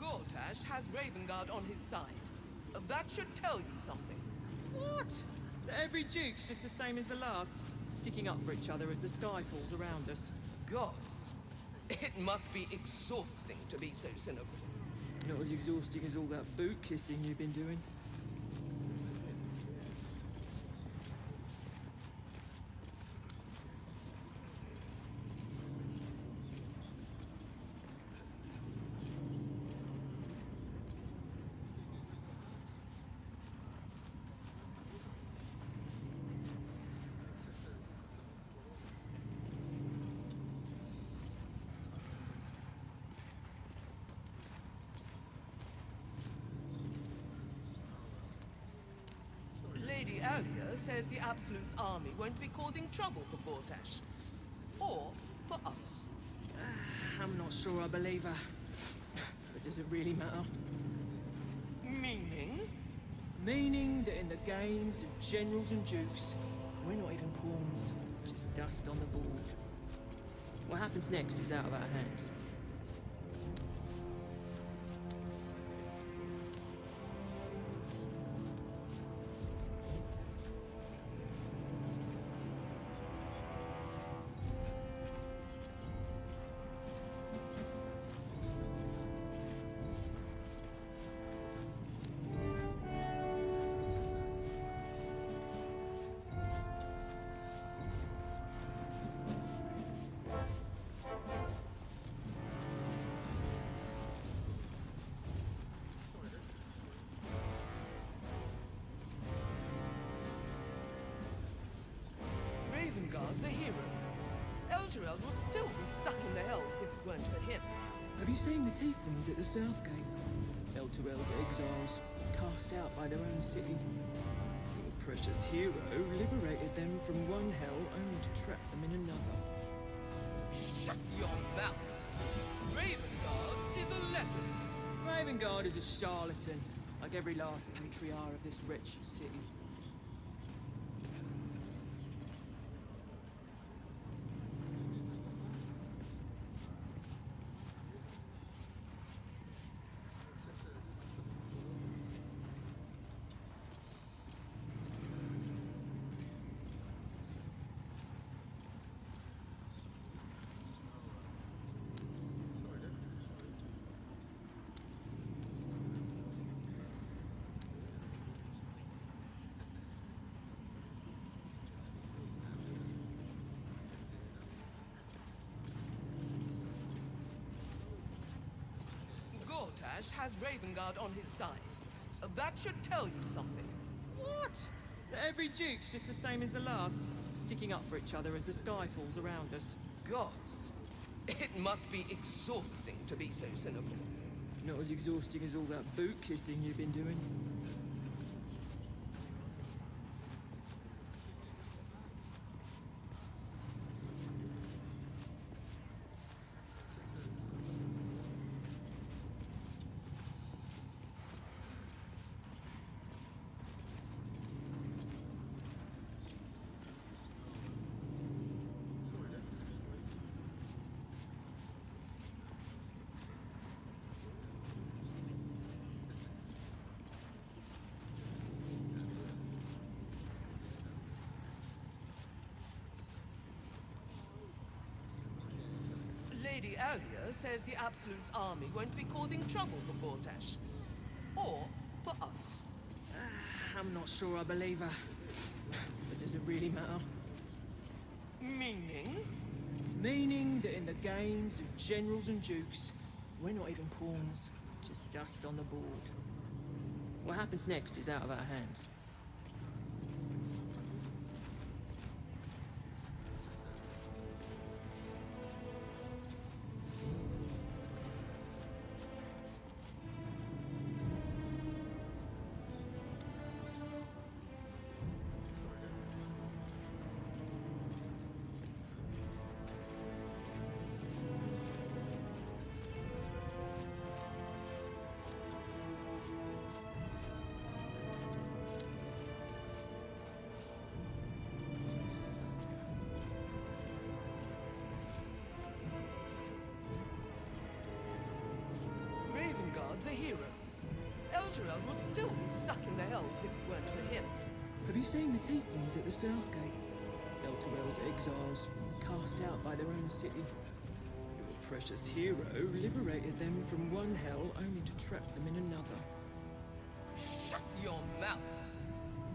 Speaker 1: Vortash has Ravengard on his side. That should tell you something.
Speaker 2: What? Every duke's just the same as the last, sticking up for each other as the sky falls around us.
Speaker 1: Gods, it must be exhausting to be so cynical.
Speaker 2: Not as exhausting as all that boot kissing you've been doing.
Speaker 1: Lady Alia says the Absolute's army won't be causing trouble for Bortash. Or for us.
Speaker 2: I'm not sure I believe her. But does it really matter?
Speaker 1: Meaning?
Speaker 2: Meaning that in the games of generals and dukes, we're not even pawns, just dust on the board. What happens next is out of our hands.
Speaker 1: Ravengard's a hero. Elturel would still be stuck in the hells if it weren't for him.
Speaker 2: Have you seen the tieflings at the Southgate? Elturel's exiles, cast out by their own city. Your precious hero liberated them from one hell only to trap them in another.
Speaker 1: Shut your mouth! Ravengard is a legend.
Speaker 2: Ravengard is a charlatan, like every last patriarch of this wretched city.
Speaker 1: Bortash has Ravengard on his side. That should tell you something.
Speaker 2: What? That every duke's just the same as the last, sticking up for each other as the sky falls around us.
Speaker 1: Gods, it must be exhausting to be so cynical.
Speaker 2: Not as exhausting as all that boot kissing you've been doing.
Speaker 1: Lady Alia says the Absolute's army won't be causing trouble for Bortash. Or for us.
Speaker 2: I'm not sure I believe her. But does it really matter?
Speaker 1: Meaning?
Speaker 2: Meaning that in the games of generals and dukes, we're not even pawns, just dust on the board. What happens next is out of our hands.
Speaker 1: Ravengard's a hero. Elturel would still be stuck in the hells if it weren't for him.
Speaker 2: Have you seen the tieflings at the Southgate? Elturel's exiles, cast out by their own city. Your precious hero liberated them from one hell only to trap them in another.
Speaker 1: Shut your mouth!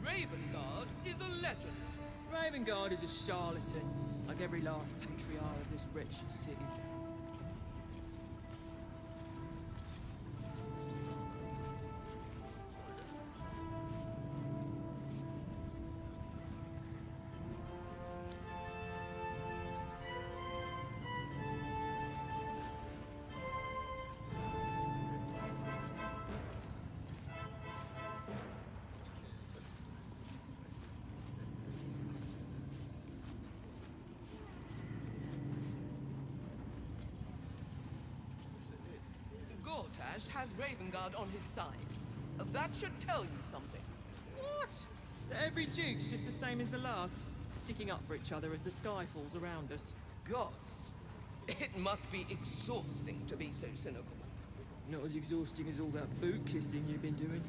Speaker 1: Ravengard is a legend.
Speaker 2: Ravengard is a charlatan, like every last patriarch of this wretched city.
Speaker 1: Gortash has Ravengard on his side. That should tell you something.
Speaker 2: What? Every Duke's just the same as the last, sticking up for each other as the sky falls around us.
Speaker 1: Gods, it must be exhausting to be so cynical.
Speaker 2: Not as exhausting as all that boot kissing you've been doing.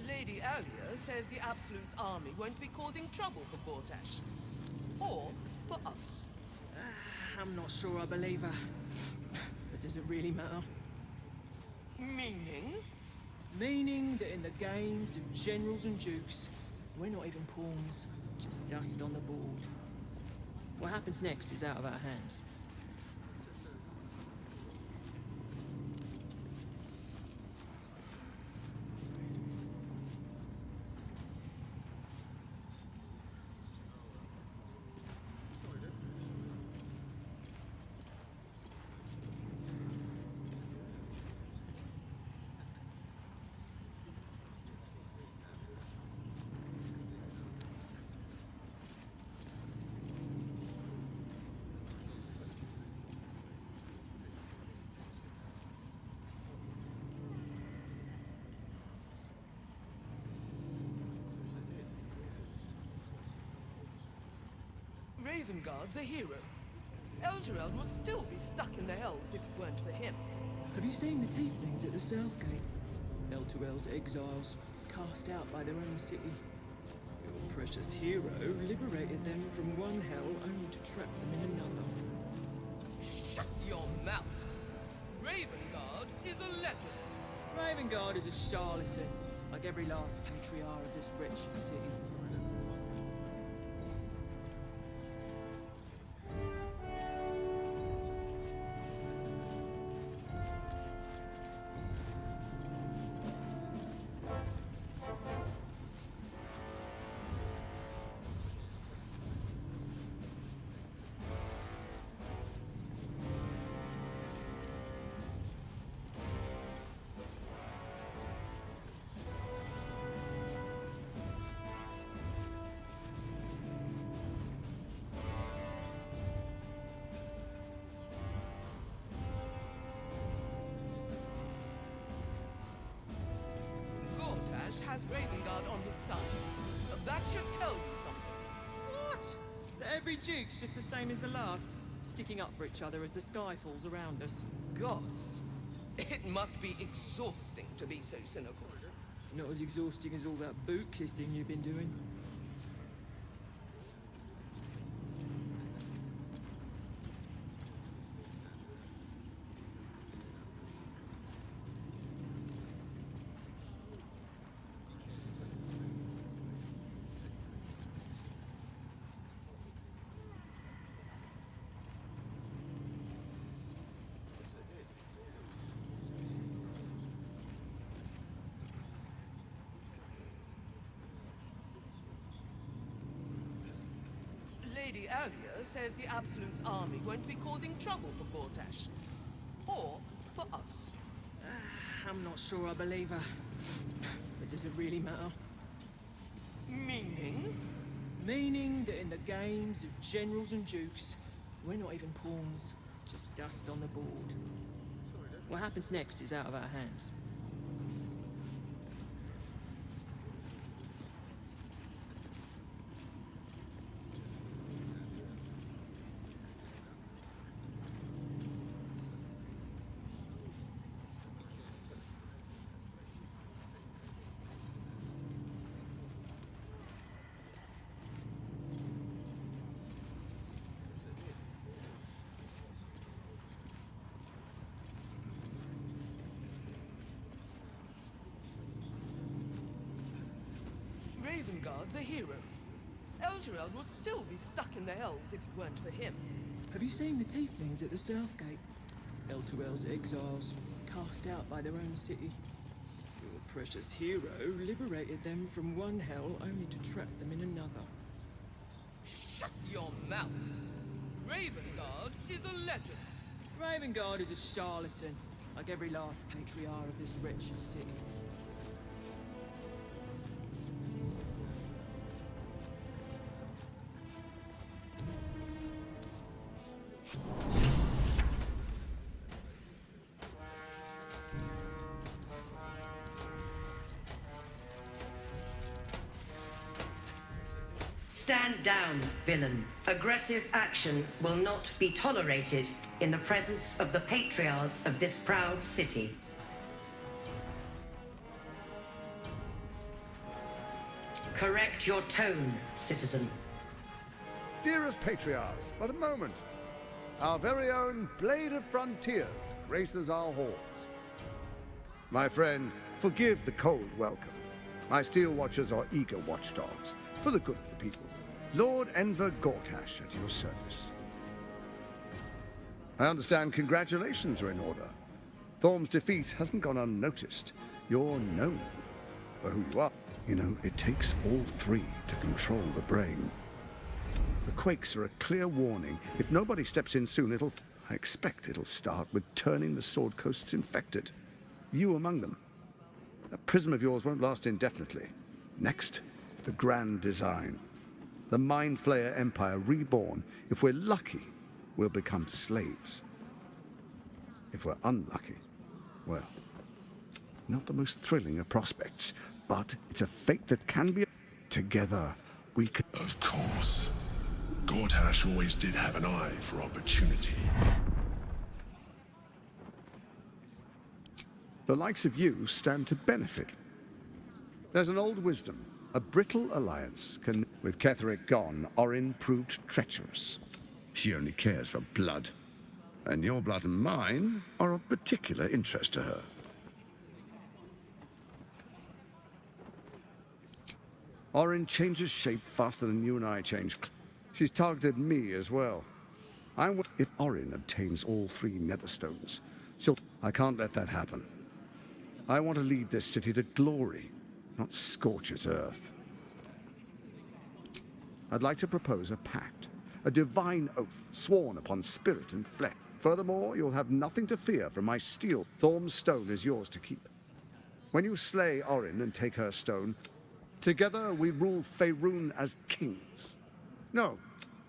Speaker 1: Lady Alia says the Absolute's army won't be causing trouble for Gortash. Or for us.
Speaker 2: I'm not sure I believe her. But does it really matter?
Speaker 1: Meaning?
Speaker 2: Meaning that in the games of generals and dukes, we're not even pawns, just dust on the board. What happens next is out of our hands.
Speaker 1: Ravengard's a hero. Elturel would still be stuck in the Hells if it weren't for him.
Speaker 2: Have you seen the tieflings at the south gate? Elturel's exiles, cast out by their own city. Your precious hero liberated them from one hell only to trap them in another.
Speaker 1: Shut your mouth! Ravengard is a legend.
Speaker 2: Ravengard is a charlatan, like every last patriarch of this wretched city.
Speaker 1: Has Ravengard on his side. That should tell you something.
Speaker 2: What? Every Duke's just the same as the last, sticking up for each other as the sky falls around us.
Speaker 1: Gods, it must be exhausting to be so cynical.
Speaker 2: Not as exhausting as all that boot kissing you've been doing.
Speaker 1: Lady Alia says the Absolute's army won't be causing trouble for Gortash. Or for us.
Speaker 2: I'm not sure I believe her. But does it really matter?
Speaker 1: Meaning?
Speaker 2: Meaning that in the games of generals and dukes, we're not even pawns, just dust on the board. What happens next is out of our hands.
Speaker 1: Ravengard's a hero. Elturel would still be stuck in the Hells if it weren't for him.
Speaker 2: Have you seen the tieflings at the Southgate? Elturel's exiles, cast out by their own city. Your precious hero liberated them from one hell only to trap them in another.
Speaker 1: Shut your mouth! Ravengard is a legend.
Speaker 2: Ravengard is a charlatan, like every last patriarch of this wretched city.
Speaker 4: Stand down, villain. Aggressive action will not be tolerated in the presence of the patriarchs of this proud city. Correct your tone, citizen.
Speaker 6: Dearest patriarchs, but a moment. Our very own Blade of Frontiers graces our halls. My friend, forgive the cold welcome. My Steel Watchers are eager watchdogs, for the good of the people. Lord Enver Gortash at your service. I understand congratulations are in order. Thorm's defeat hasn't gone unnoticed. You're known for who you are. You know, it takes all three to control the brain. The quakes are a clear warning. If nobody steps in soon, I expect it'll start with turning the Sword Coasts infected. You among them. That prism of yours won't last indefinitely. Next, the grand design. The Mind Flayer Empire reborn. If we're lucky, we'll become slaves. If we're unlucky, well, not the most thrilling of prospects, but it's a fate that can be... Together, we can...
Speaker 15: Of course. Gortash always did have an eye for opportunity.
Speaker 6: The likes of you stand to benefit. There's an old wisdom. A brittle alliance can... With Ketheric gone, Orin proved treacherous. She only cares for blood. And your blood and mine are of particular interest to her. Orin changes shape faster than you and I change. She's targeted me as well. If Orin obtains all three Netherstones, I can't let that happen. I want to lead this city to glory, not scorch its earth. I'd like to propose a pact, a divine oath sworn upon spirit and flesh. Furthermore, you'll have nothing to fear from my steel. Thorm's stone is yours to keep. When you slay Orin and take her stone, together we rule Faerun as kings. No,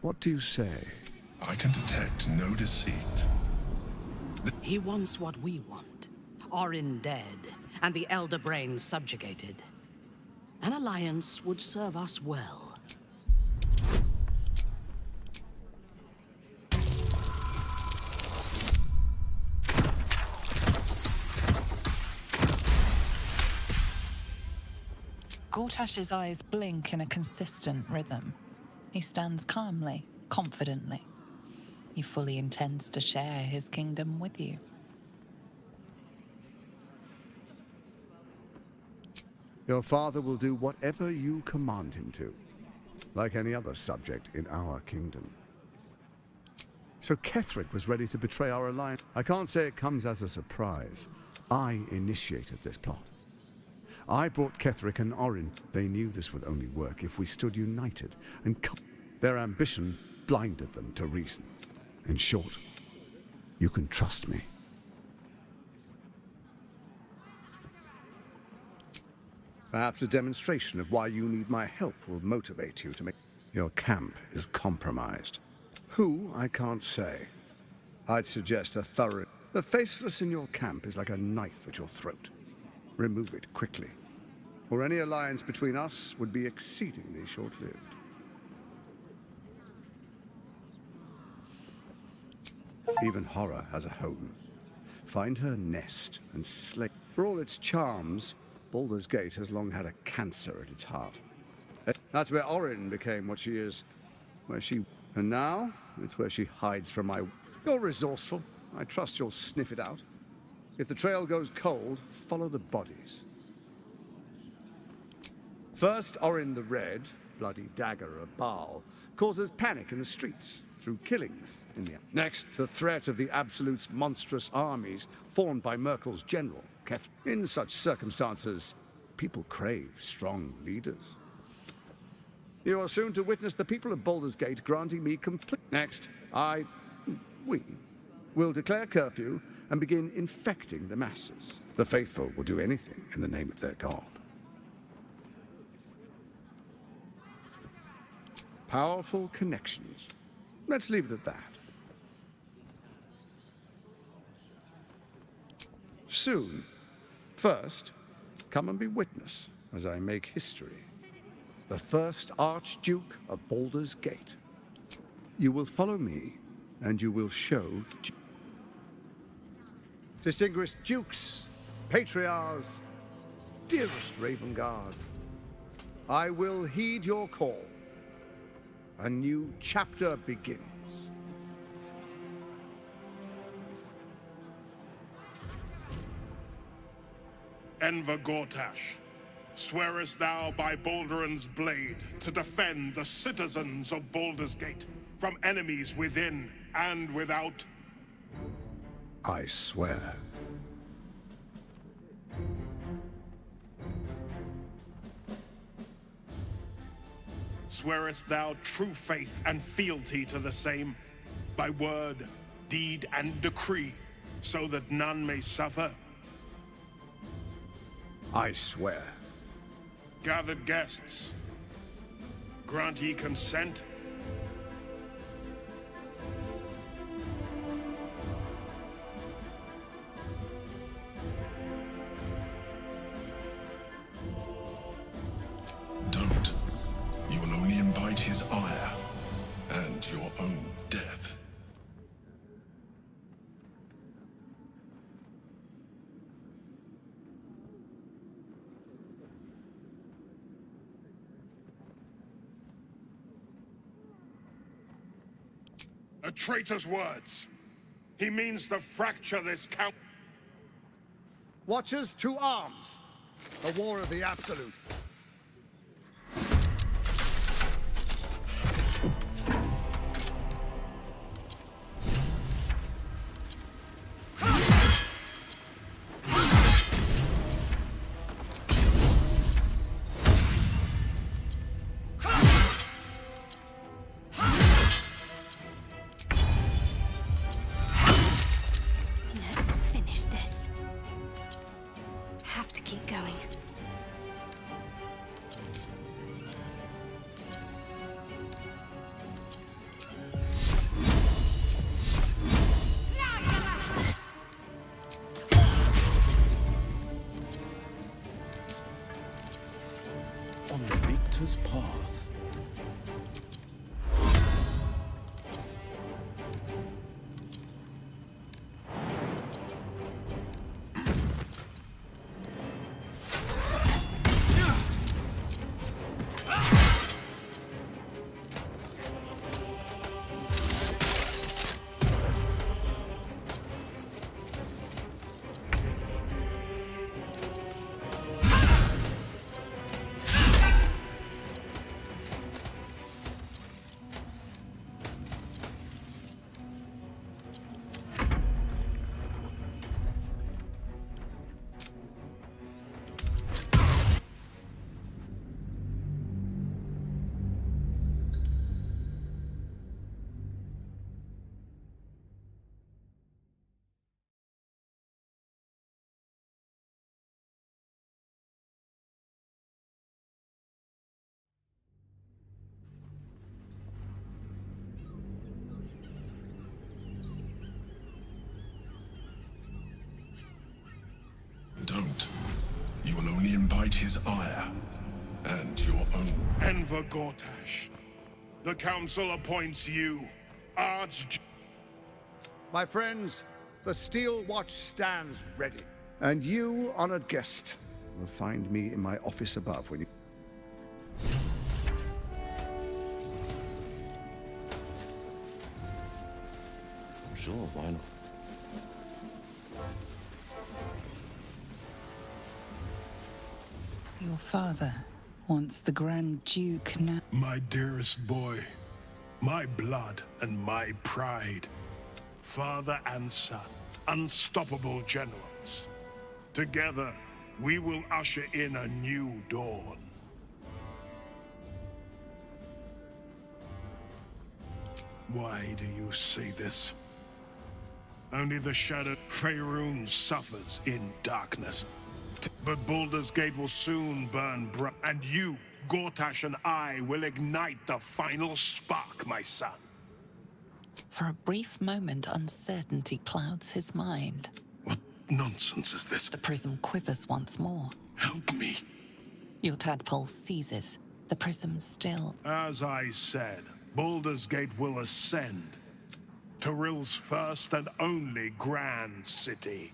Speaker 6: what do you say?
Speaker 15: I can detect no deceit.
Speaker 9: He wants what we want. Orin dead, and the Elder Brain subjugated. An alliance would serve us well.
Speaker 27: Gortash's eyes blink in a consistent rhythm. He stands calmly, confidently. He fully intends to share his kingdom with you.
Speaker 6: Your father will do whatever you command him to, like any other subject in our kingdom. So Ketheric was ready to betray our alliance. I can't say it comes as a surprise. I initiated this plot. I brought Ketheric and Orin. They knew this would only work if we stood united, and their ambition blinded them to reason. In short, you can trust me. Perhaps a demonstration of why you need my help will motivate you to make... Your camp is compromised. Who, I can't say. I'd suggest a thorough... The faceless in your camp is like a knife at your throat. Remove it quickly, or any alliance between us would be exceedingly short-lived. Even horror has a home. Find her nest and slay. For all its charms, Baldur's Gate has long had a cancer at its heart. That's where Orin became what she is. And now, it's where she hides from my... You're resourceful. I trust you'll sniff it out. If the trail goes cold, follow the bodies. First, Orin the Red, bloody dagger of Baal, causes panic in the streets through killings in the... Next, the threat of the Absolute's monstrous armies formed by Merkel's general, Keth. In such circumstances, people crave strong leaders. You are soon to witness the people of Baldur's Gate granting me complete... Next, we will declare curfew and begin infecting the masses. The faithful will do anything in the name of their god. Powerful connections. Let's leave it at that. Soon. First, come and be witness as I make history. The first Archduke of Baldur's Gate. You will follow me, and you will show... Distinguished dukes, patriarchs, dearest Ravengard, I will heed your call. A new chapter begins.
Speaker 15: Enver Gortash, swearest thou by Balduran's blade to defend the citizens of Baldur's Gate from enemies within and without?
Speaker 6: I swear.
Speaker 15: Swearest thou true faith and fealty to the same, by word, deed, and decree, so that none may suffer?
Speaker 6: I swear.
Speaker 15: Gathered guests, grant ye consent? Don't. You will only invite his ire, and your own death. A traitor's words. He means to fracture this count.
Speaker 6: Watchers to arms. The war of the Absolute.
Speaker 7: Let's finish this. Have to keep going.
Speaker 21: On the victor's path.
Speaker 15: Enver Gortash, the Council appoints you
Speaker 6: My friends, the Steel Watch stands ready. And you, honored guest, will find me in my office above when you...
Speaker 11: Sure, why not?
Speaker 27: Your father wants the Grand Duke now.
Speaker 15: My dearest boy, my blood and my pride. Father and son, unstoppable generals. Together, we will usher in a new dawn. Why do you say this? Only the shadow Faerun suffers in darkness. But Baldur's Gate will soon burn bright, and you, Gortash, and I will ignite the final spark, my son.
Speaker 27: For a brief moment, uncertainty clouds his mind.
Speaker 15: What nonsense is this?
Speaker 27: The prism quivers once more.
Speaker 15: Help me.
Speaker 27: Your tadpole seizes, the prism still.
Speaker 15: As I said, Baldur's Gate will ascend. Torill's first and only grand city.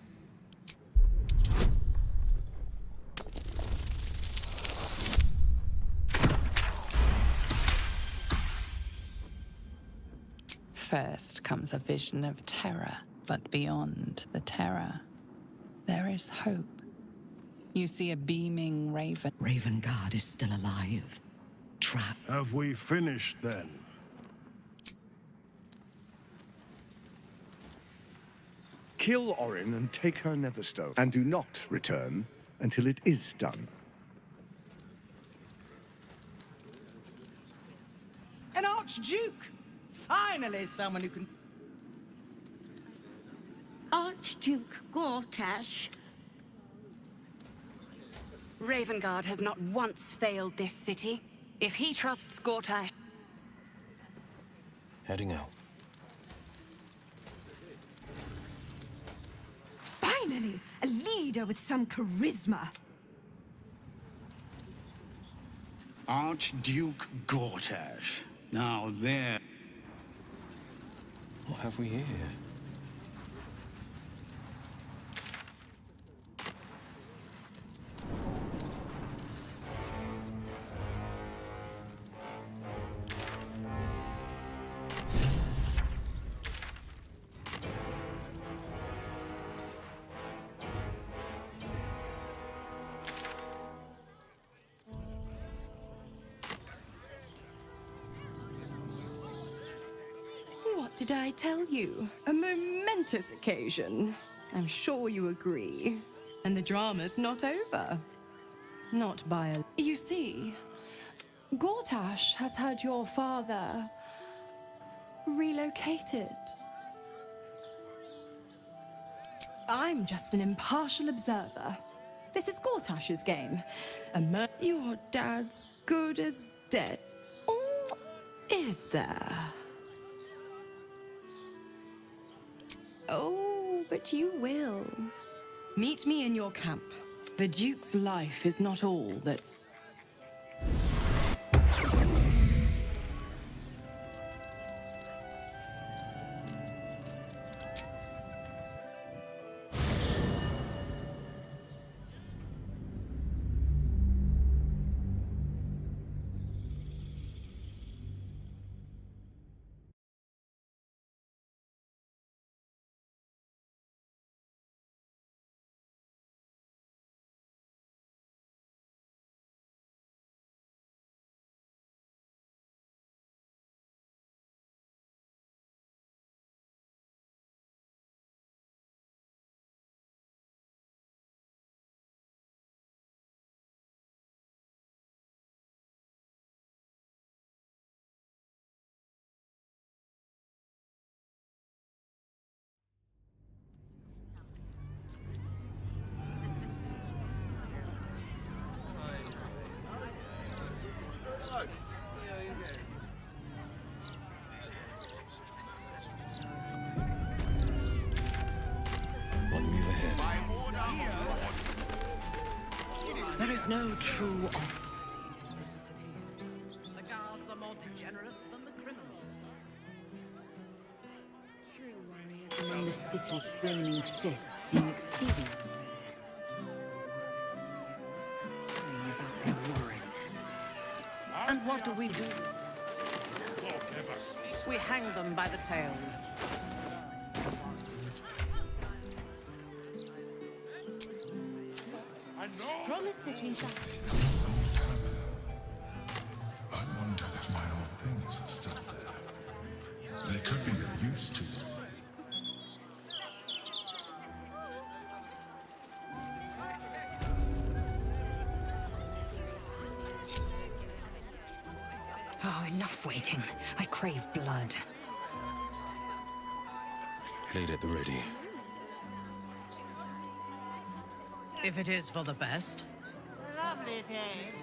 Speaker 27: First comes a vision of terror, but beyond the terror, there is hope. You see a beaming raven.
Speaker 9: Raven Guard is still alive. Trapped.
Speaker 15: Have we finished then?
Speaker 6: Kill Orin and take her Netherstone, and do not return until it is done.
Speaker 5: An Archduke! Finally, someone who can...
Speaker 7: Archduke Gortash.
Speaker 10: Ravengard has not once failed this city. If he trusts Gortash...
Speaker 11: Heading out.
Speaker 12: Finally, a leader with some charisma.
Speaker 13: Archduke Gortash. Now there...
Speaker 11: What have we here?
Speaker 26: What did I tell you? A momentous occasion. I'm sure you agree. And the drama's not over. Not by a... You see, Gortash has had your father relocated. I'm just an impartial observer. This is Gortash's game. Your dad's good as dead. Or is there? Oh, but you will. Meet me in your camp. The Duke's life is not all that's...
Speaker 5: There is no true offer.
Speaker 9: more degenerate than the criminals.
Speaker 3: When the city's flaming fists seem exceeding worrying about their warren.
Speaker 9: And what do? We hang them by the tails.
Speaker 3: Promise to please that.
Speaker 15: I wonder if my old things are still there. They could be of use to you.
Speaker 10: Oh, enough waiting. I crave blood.
Speaker 11: Blade at the ready.
Speaker 9: If it is for the best.
Speaker 7: Lovely day,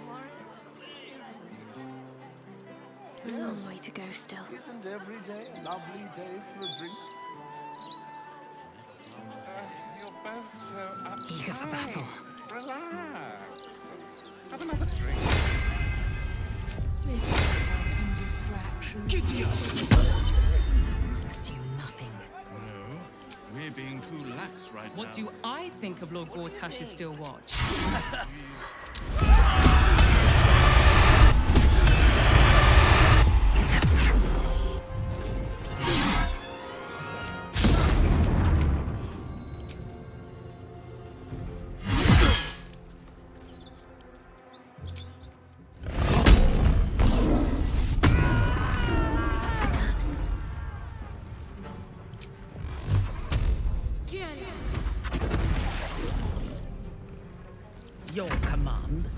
Speaker 8: A long way to go still.
Speaker 13: Isn't every day a lovely day for a drink? You're both so
Speaker 10: eager for battle.
Speaker 13: Relax. Have another drink.
Speaker 3: This fucking distraction.
Speaker 13: Giddy up!
Speaker 10: Assume nothing.
Speaker 13: No, we're being too lax right now.
Speaker 2: What do I think of Lord Gortash's still watch?
Speaker 9: Your command.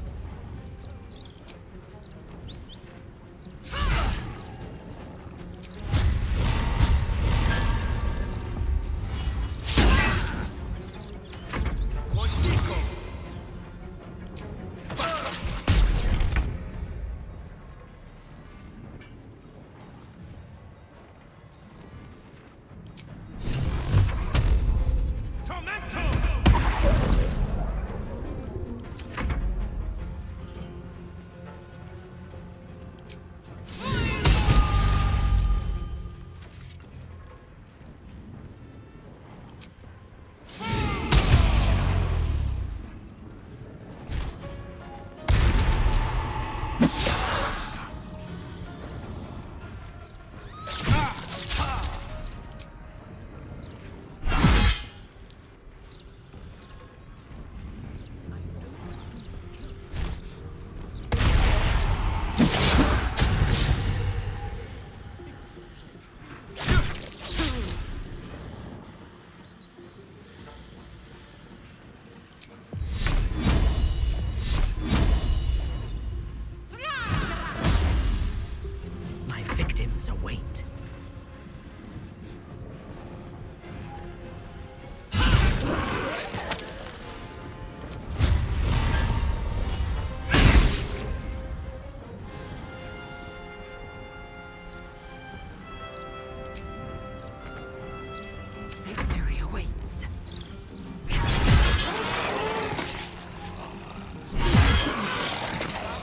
Speaker 9: Await.
Speaker 10: Victory awaits.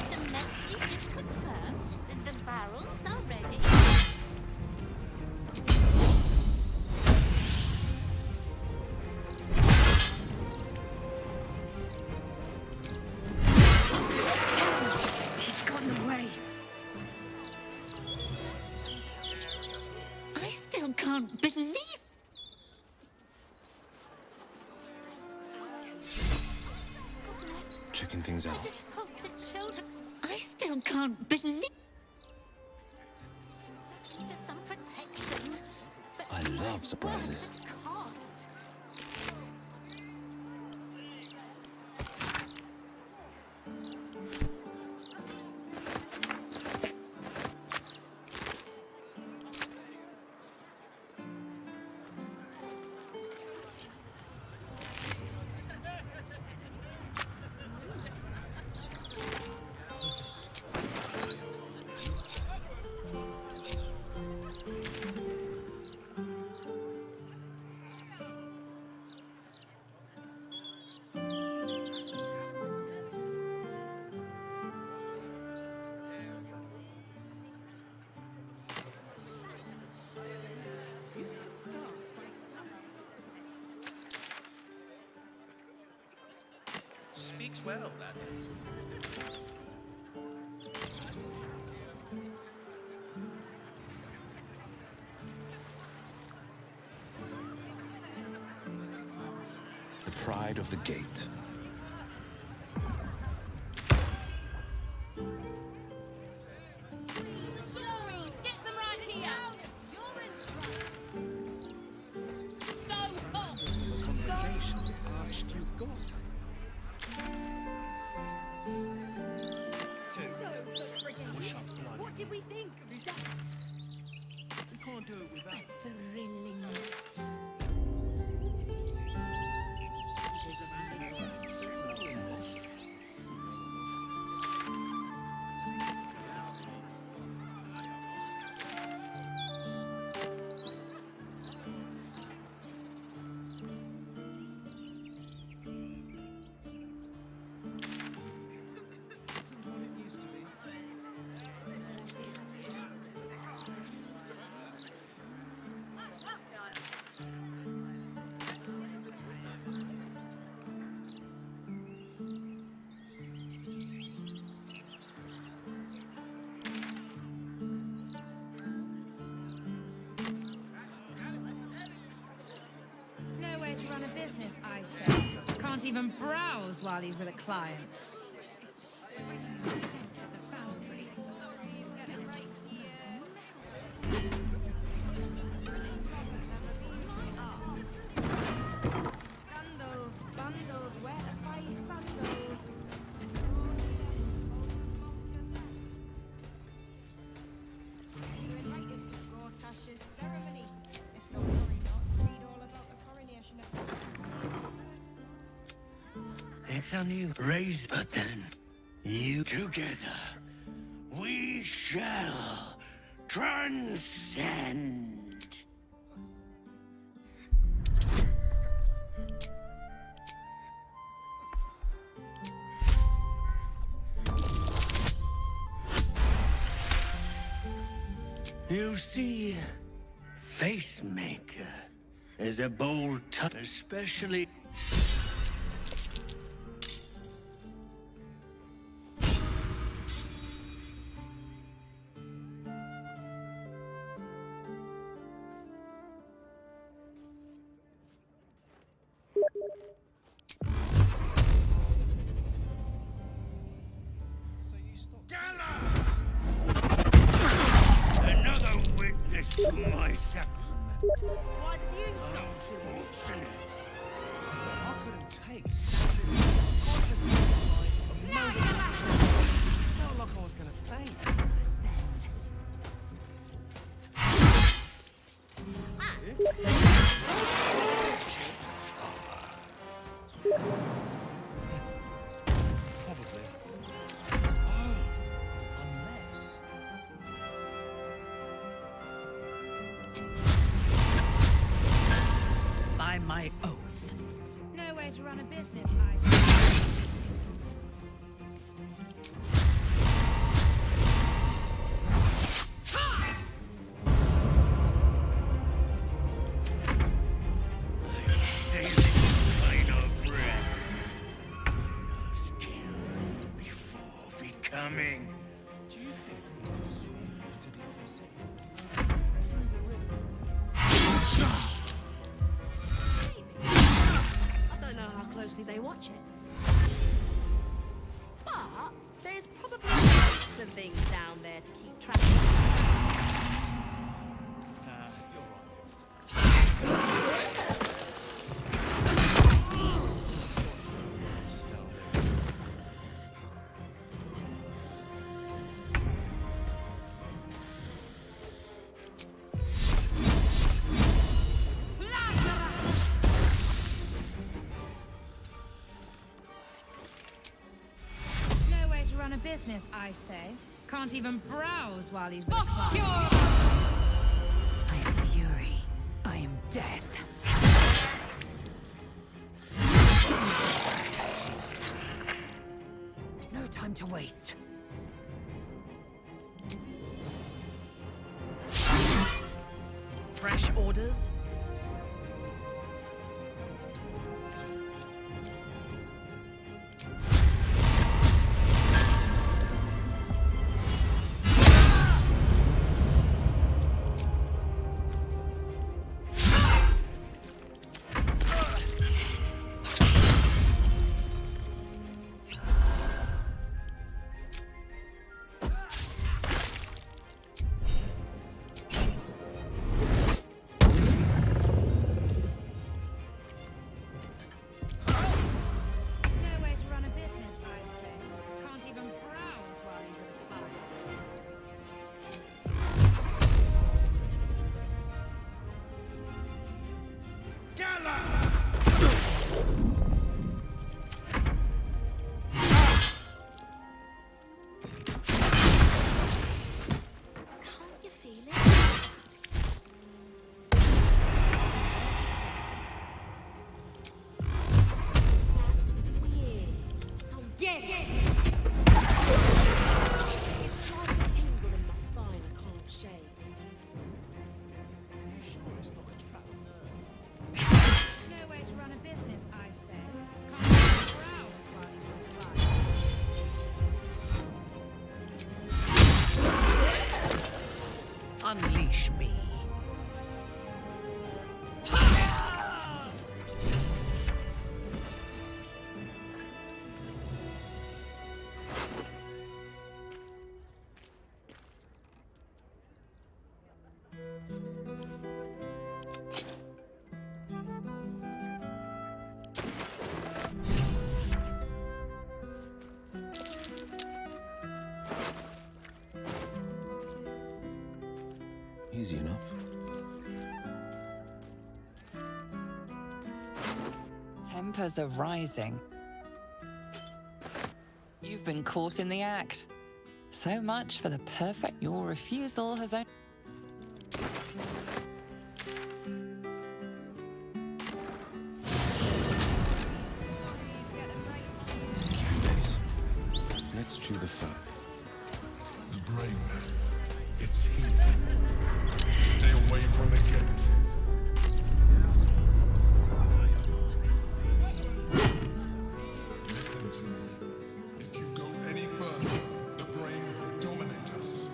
Speaker 7: Domestic is confirmed. The barrels are ready.
Speaker 10: He's gotten away.
Speaker 7: I still can't believe.
Speaker 11: Checking things out.
Speaker 7: I just hope the children. I still can't believe. To some protection. But
Speaker 11: I love surprises.
Speaker 7: cost.
Speaker 21: speaks well, that
Speaker 11: The pride of the gate.
Speaker 7: Stories, get them right here. So hot.
Speaker 13: Conversation with Archduke Gort.
Speaker 7: What did we think of that?
Speaker 13: We can't do it without
Speaker 7: Thrilling.
Speaker 14: Nowhere to run a business, I say. Can't even browse while he's with a client. Scandals, bundles, where to buy sandals? You're invited to Gortash's ceremony. If not, worry not. Read all about the coronation of...
Speaker 21: It's a new race, but then you together, we shall transcend. You see, Facemaker is a bold type, especially... Another witness to my sacrament.
Speaker 1: Why did you stop?
Speaker 21: Unfortunate.
Speaker 13: I couldn't take felt like I was gonna faint. Probably. Oh, a mess.
Speaker 5: By my oath.
Speaker 14: Nowhere to run a business, I...
Speaker 21: Saving final breath. Must kill before becoming.
Speaker 13: Do you think we can swim into the other city? Through the river?
Speaker 1: I don't know how closely they watch it. But there's probably lots of things down there to keep track of.
Speaker 14: Nowhere to run a business, I say. Can't even browse while he's with a client.
Speaker 3: I am fury. I am death. No time to waste.
Speaker 5: Fresh orders?
Speaker 9: Unleash me.
Speaker 11: Easy enough.
Speaker 27: Tempers are rising. You've been caught in the act. So much for the perfect. Your refusal has only.
Speaker 11: Let's chew the fat.
Speaker 15: The brain. It's here. Stay away from the gate. Listen to me. If you go any further, the brain will dominate us.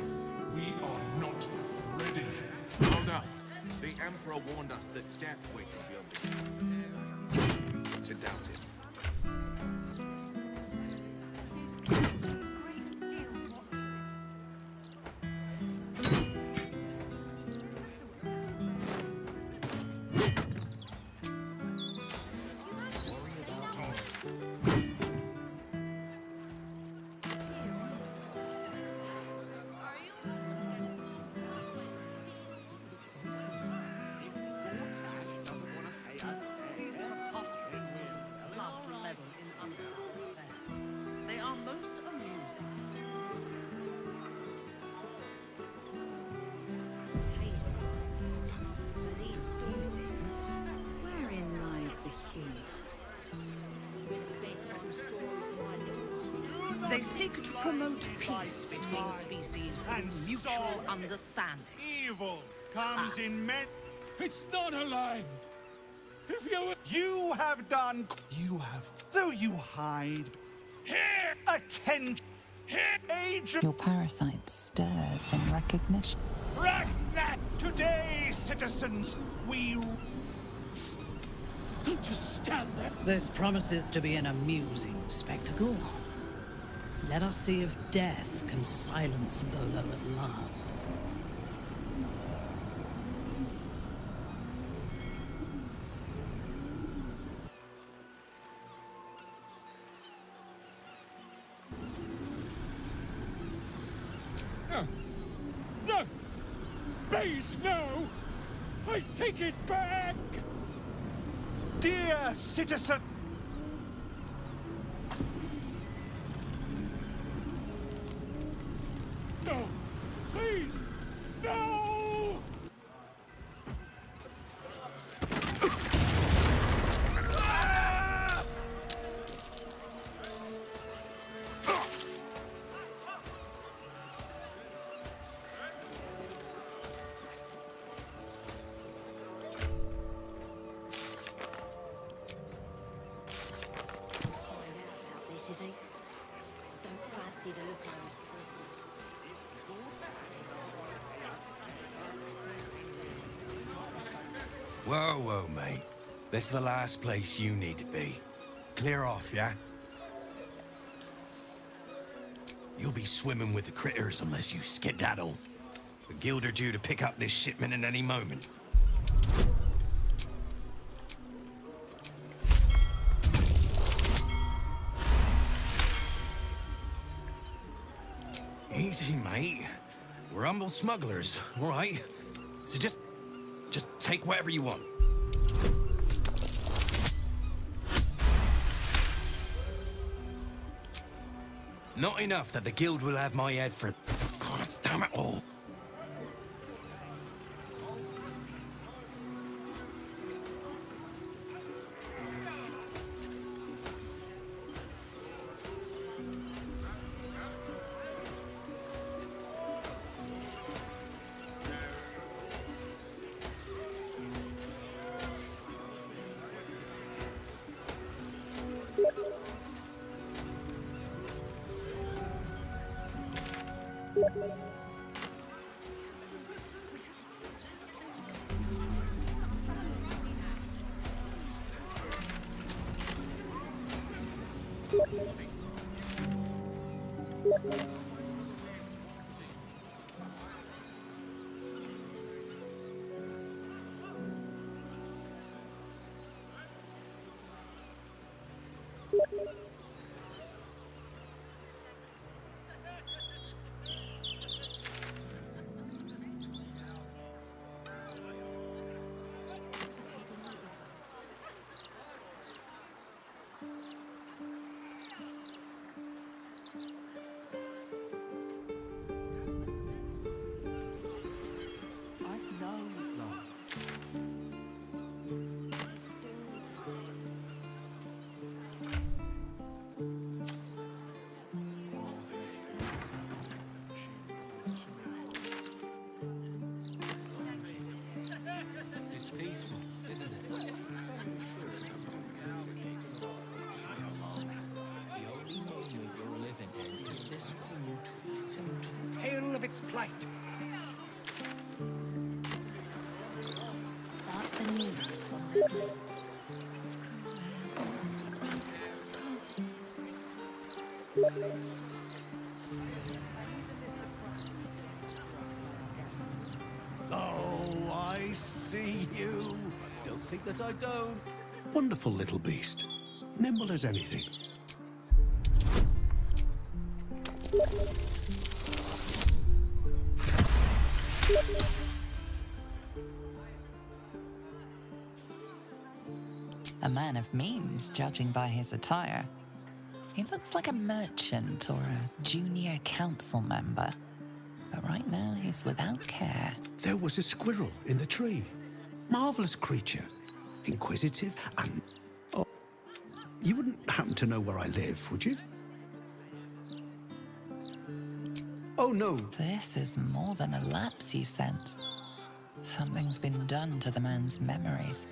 Speaker 15: We are not ready.
Speaker 21: Hold up. The Emperor warned us that death waits beyond this. To doubt it.
Speaker 9: They are most amusing.
Speaker 3: Wherein lies the humor?
Speaker 9: They seek to promote peace between species through mutual understanding.
Speaker 5: Evil comes in men.
Speaker 13: It's not a lie! If
Speaker 5: You have done. You have. Though you hide. Here! Attention! Here! Agent.
Speaker 27: Your parasite stirs in recognition.
Speaker 5: Ragnar! Today, citizens, we.
Speaker 13: Don't just stand there!
Speaker 9: This promises to be an amusing spectacle. Let us see if death can silence Volo at last.
Speaker 13: No! No! Please, no! I take it back!
Speaker 5: Dear citizen.
Speaker 13: No! Please! No!
Speaker 7: This is he. Don't fancy the look on his prisoners.
Speaker 16: Whoa, whoa, mate. This is the last place you need to be. Clear off, yeah? You'll be swimming with the critters unless you skedaddle. The guild are due to pick up this shipment at any moment. Easy, mate. We're humble smugglers, all right? So just take whatever you want. Not enough that the guild will have my head for... God damn it all. its plight.
Speaker 8: That's a new
Speaker 13: Oh, I see you. Don't think that I don't. Wonderful little beast. Nimble as anything.
Speaker 27: A man of means, judging by his attire. He looks like a merchant or a junior council member. But right now, he's without care.
Speaker 13: There was a squirrel in the tree. Marvelous creature. Inquisitive and... Oh, you wouldn't happen to know where I live, would you? Oh, no.
Speaker 27: This is more than a lapse, you sense. Something's been done to the man's memories.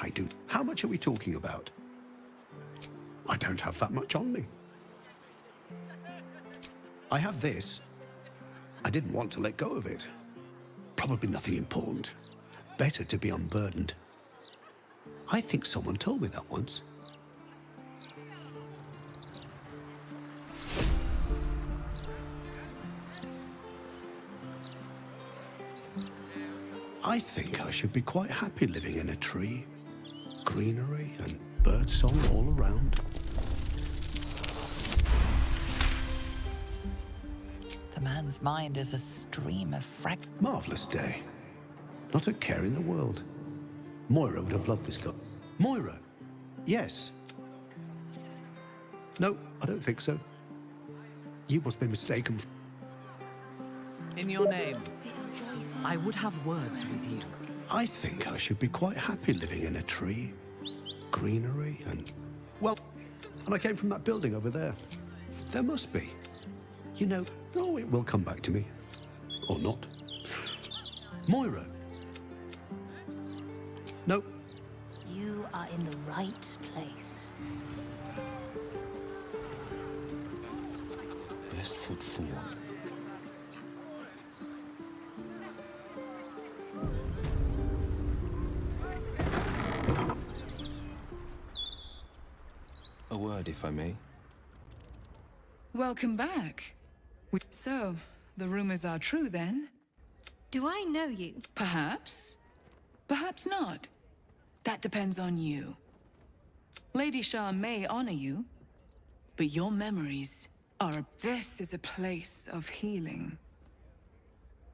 Speaker 13: I do. How much are we talking about? I don't have that much on me. I have this. I didn't want to let go of it. Probably nothing important. Better to be unburdened. I think someone told me that once. I think I should be quite happy living in a tree. Greenery and birdsong all around.
Speaker 27: The man's mind is a stream of
Speaker 13: Marvelous day. Not a care in the world. Moira would have loved this guy. Moira? Yes. No, I don't think so. You must be mistaken.
Speaker 9: In your name, I would have words with you.
Speaker 13: I think I should be quite happy living in a tree. Greenery and... Well, and I came from that building over there. There must be. You know, oh, it will come back to me. Or not. Moira. No.
Speaker 7: You are in the right place.
Speaker 11: Best foot forward. A word, if I may.
Speaker 17: Welcome back. So, the rumors are true then?
Speaker 8: Do I know you?
Speaker 17: Perhaps. Perhaps not. That depends on you. Lady Shah may honor you, but your memories are... This is a place of healing.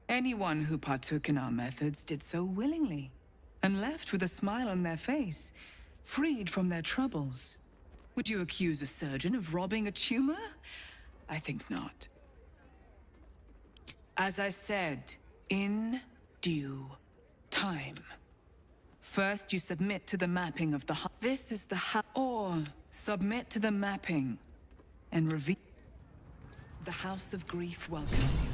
Speaker 17: Anyone who partook in our methods did so willingly, and left with a smile on their face, freed from their troubles. Would you accuse a surgeon of robbing a tumor? I think not. As I said, in due time. First, you submit to the mapping of the... This is the... Or submit to the mapping and reveal... The House of Grief welcomes you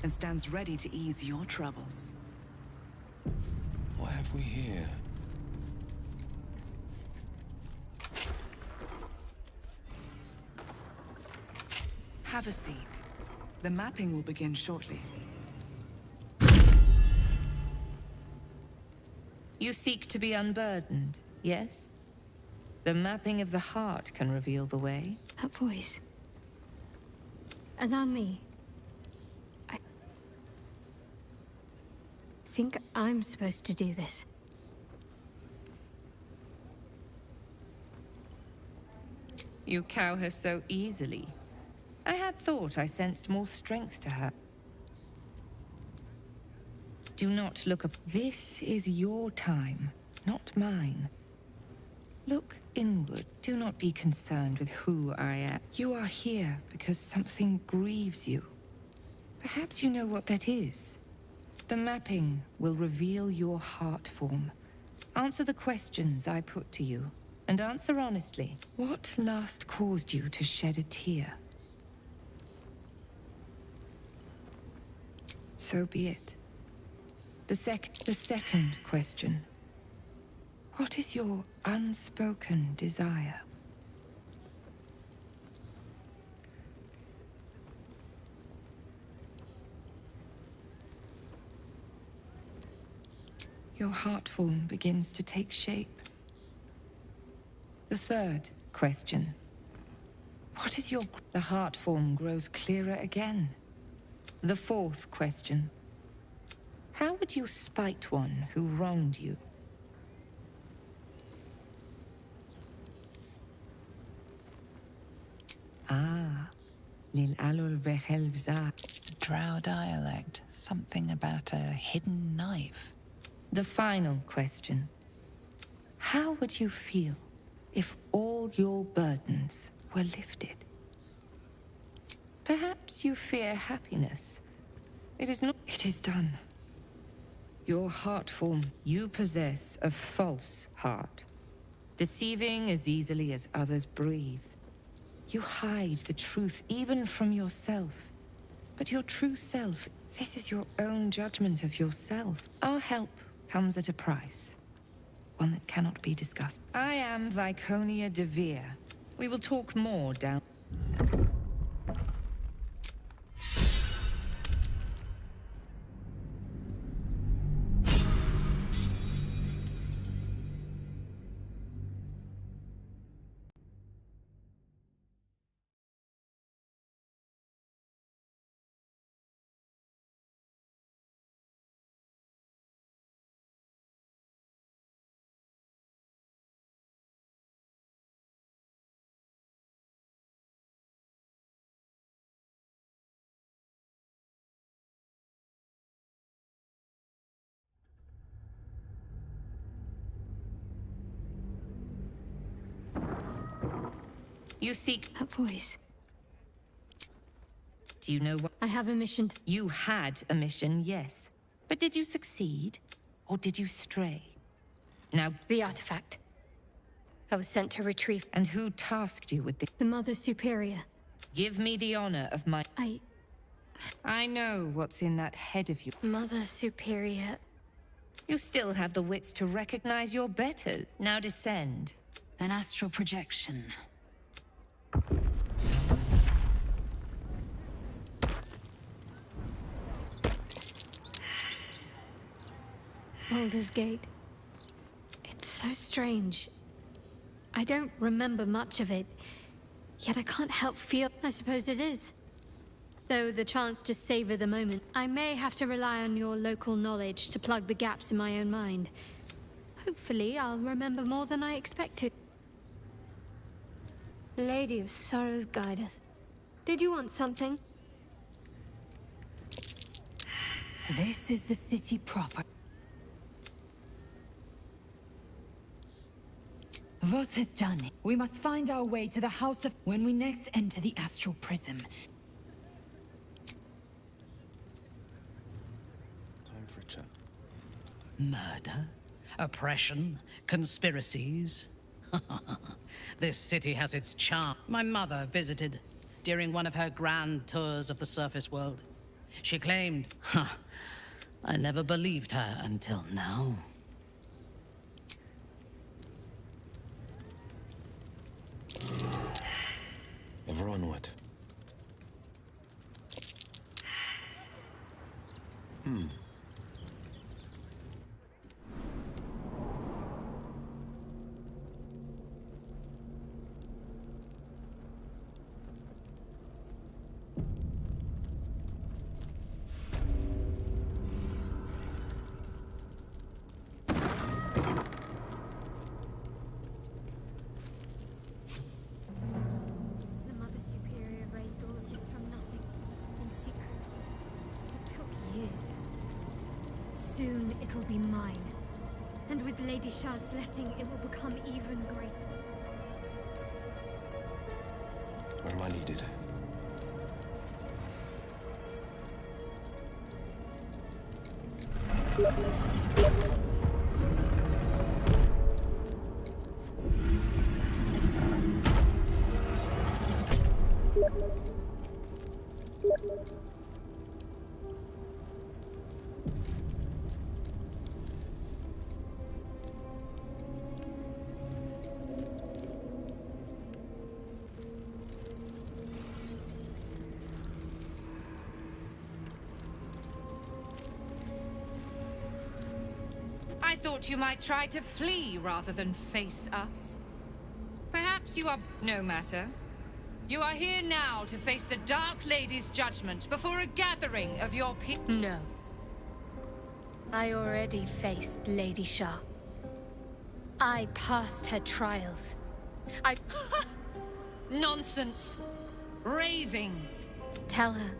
Speaker 17: and stands ready to ease your troubles.
Speaker 11: What have we here?
Speaker 17: Have a seat. The mapping will begin shortly.
Speaker 18: You seek to be unburdened, yes? The mapping of the heart can reveal the way.
Speaker 8: That voice. Allow me. I think I'm supposed to do this.
Speaker 18: You cow her so easily. I had thought I sensed more strength to her. Do not look up. This is your time, not mine. Look inward. Do not be concerned with who I am. You are here because something grieves you. Perhaps you know what that is. The mapping will reveal your heart form. Answer the questions I put to you, and answer honestly. What last caused you to shed a tear? So be it. The second question. What is your unspoken desire? Your heart form begins to take shape. The third question. What is your... The heart form grows clearer again. The fourth question. How would you spite one who wronged you? Lil alul vehel vza.
Speaker 27: Drow dialect. Something about a hidden knife.
Speaker 18: The final question. How would you feel if all your burdens were lifted? Perhaps you fear happiness. It is not. It is done. Your heart form. You possess a false heart, deceiving as easily as others breathe. You hide the truth even from yourself. But your true self, this is your own judgment of yourself. Our help comes at a price. One that cannot be discussed. I am Viconia de Vere. We will talk more down... You seek...
Speaker 8: That voice.
Speaker 18: Do you know what...
Speaker 8: I have a mission.
Speaker 18: You had a mission, yes. But did you succeed? Or did you stray? Now...
Speaker 8: The artifact. I was sent to retrieve...
Speaker 18: And who tasked you with this?
Speaker 8: The Mother Superior.
Speaker 18: Give me the honor of my... I know what's in that head of you.
Speaker 8: Mother Superior.
Speaker 18: You still have the wits to recognize your betters. Now descend.
Speaker 3: An astral projection.
Speaker 8: Baldur's Gate. It's so strange. I don't remember much of it, yet I can't help feel... I suppose it is. Though the chance to savor the moment, I may have to rely on your local knowledge to plug the gaps in my own mind. Hopefully, I'll remember more than I expected. Lady of Sorrows, guide us. Did you want something?
Speaker 3: This is the city proper. Voss has done it. We must find our way to the House of... When we next enter the Astral Prism.
Speaker 11: Time for a chat.
Speaker 9: Murder? Oppression? Conspiracies? This city has its charm. My mother visited during one of her grand tours of the surface world. She claimed... I never believed her until now.
Speaker 11: Ever onward.
Speaker 8: The Mother Superior raised all of this from nothing, in secret. It took years. Soon it'll be mine. And with Lady Shah's blessing, it will become even greater.
Speaker 11: Where am I needed?
Speaker 18: I thought you might try to flee rather than face us. Perhaps you are... no matter. You are here now to face the Dark Lady's judgment before a gathering of your people.
Speaker 8: No. I already faced Lady Shah. I passed her trials. I...
Speaker 18: Nonsense! Ravings!
Speaker 8: Tell her.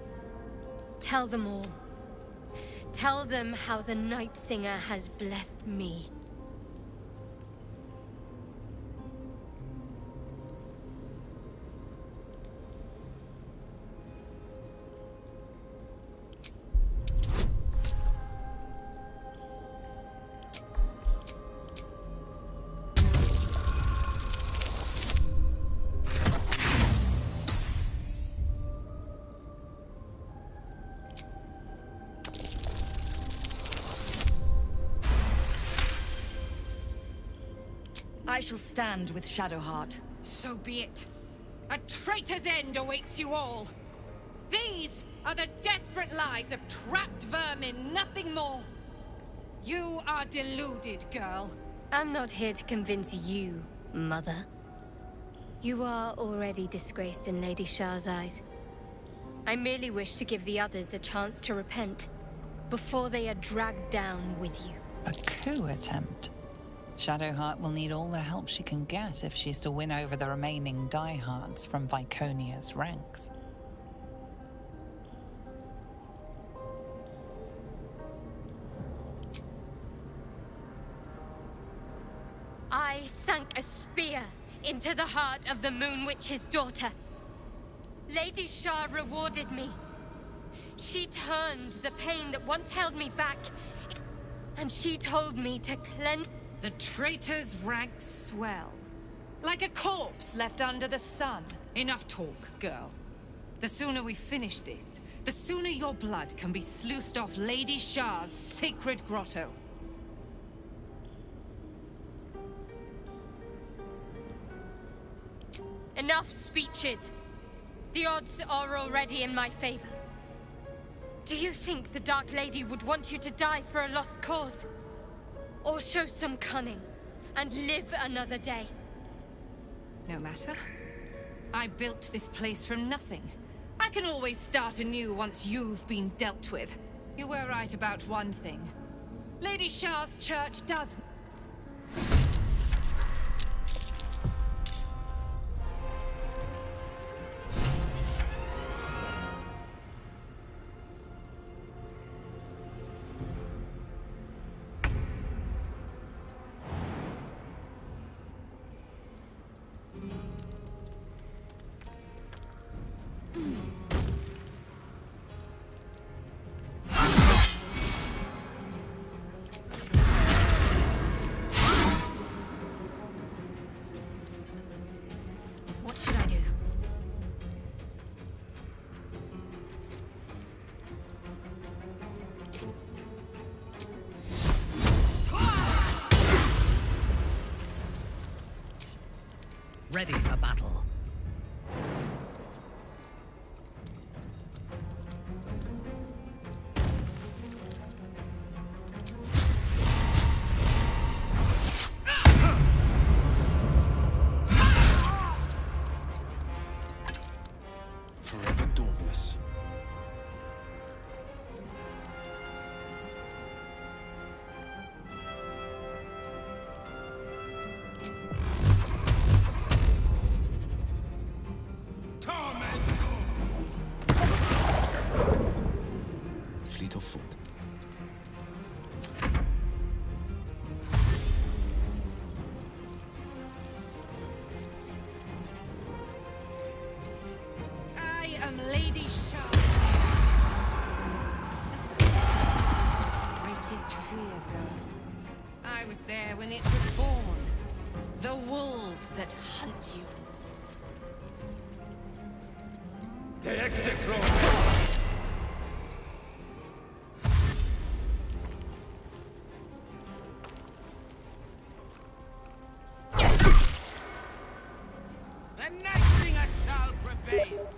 Speaker 8: Tell them all. Tell them how the Night Singer has blessed me.
Speaker 10: I shall stand with Shadowheart.
Speaker 18: So be it. A traitor's end awaits you all. These are the desperate lies of trapped vermin, nothing more. You are deluded, girl.
Speaker 8: I'm not here to convince you, Mother. You are already disgraced in Lady Shah's eyes. I merely wish to give the others a chance to repent before they are dragged down with you.
Speaker 27: A coup attempt? Shadowheart will need all the help she can get if she's to win over the remaining diehards from Viconia's ranks.
Speaker 8: I sank a spear into the heart of the Moon Witch's daughter. Lady Shah rewarded me. She turned the pain that once held me back, and she told me to cleanse...
Speaker 18: The traitor's ranks swell. Like a corpse left under the sun. Enough talk, girl. The sooner we finish this, the sooner your blood can be sluiced off Lady Shah's sacred grotto.
Speaker 8: Enough speeches. The odds are already in my favor. Do you think the Dark Lady would want you to die for a lost cause? Or show some cunning, and live another day?
Speaker 18: No matter. I built this place from nothing. I can always start anew once you've been dealt with. You were right about one thing. Lady Shah's church does...
Speaker 8: What should I do?
Speaker 9: Ready for battle.
Speaker 11: Forever dauntless.
Speaker 10: am Lady Shah. Greatest fear, girl. I was there when it was born. The wolves that hunt you.
Speaker 16: The exit road!
Speaker 5: The Night Singer shall prevail!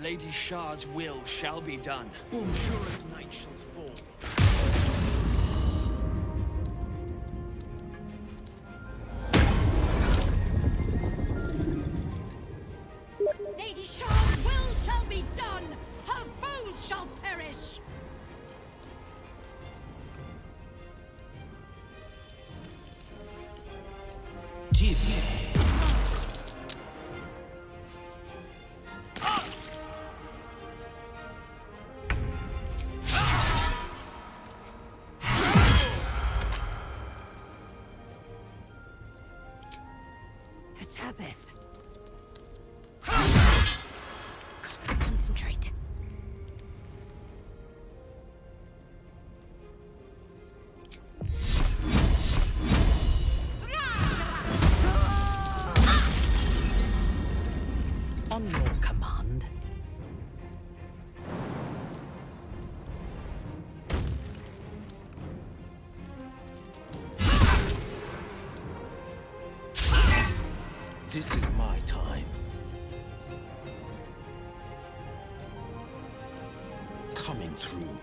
Speaker 2: Lady Shah's will shall be done. Jura's night shall fall.
Speaker 1: Lady Shah's will shall be done! Her foes shall perish!
Speaker 10: It's as if. Can't concentrate.
Speaker 9: On your command.
Speaker 21: This is my time. Coming through.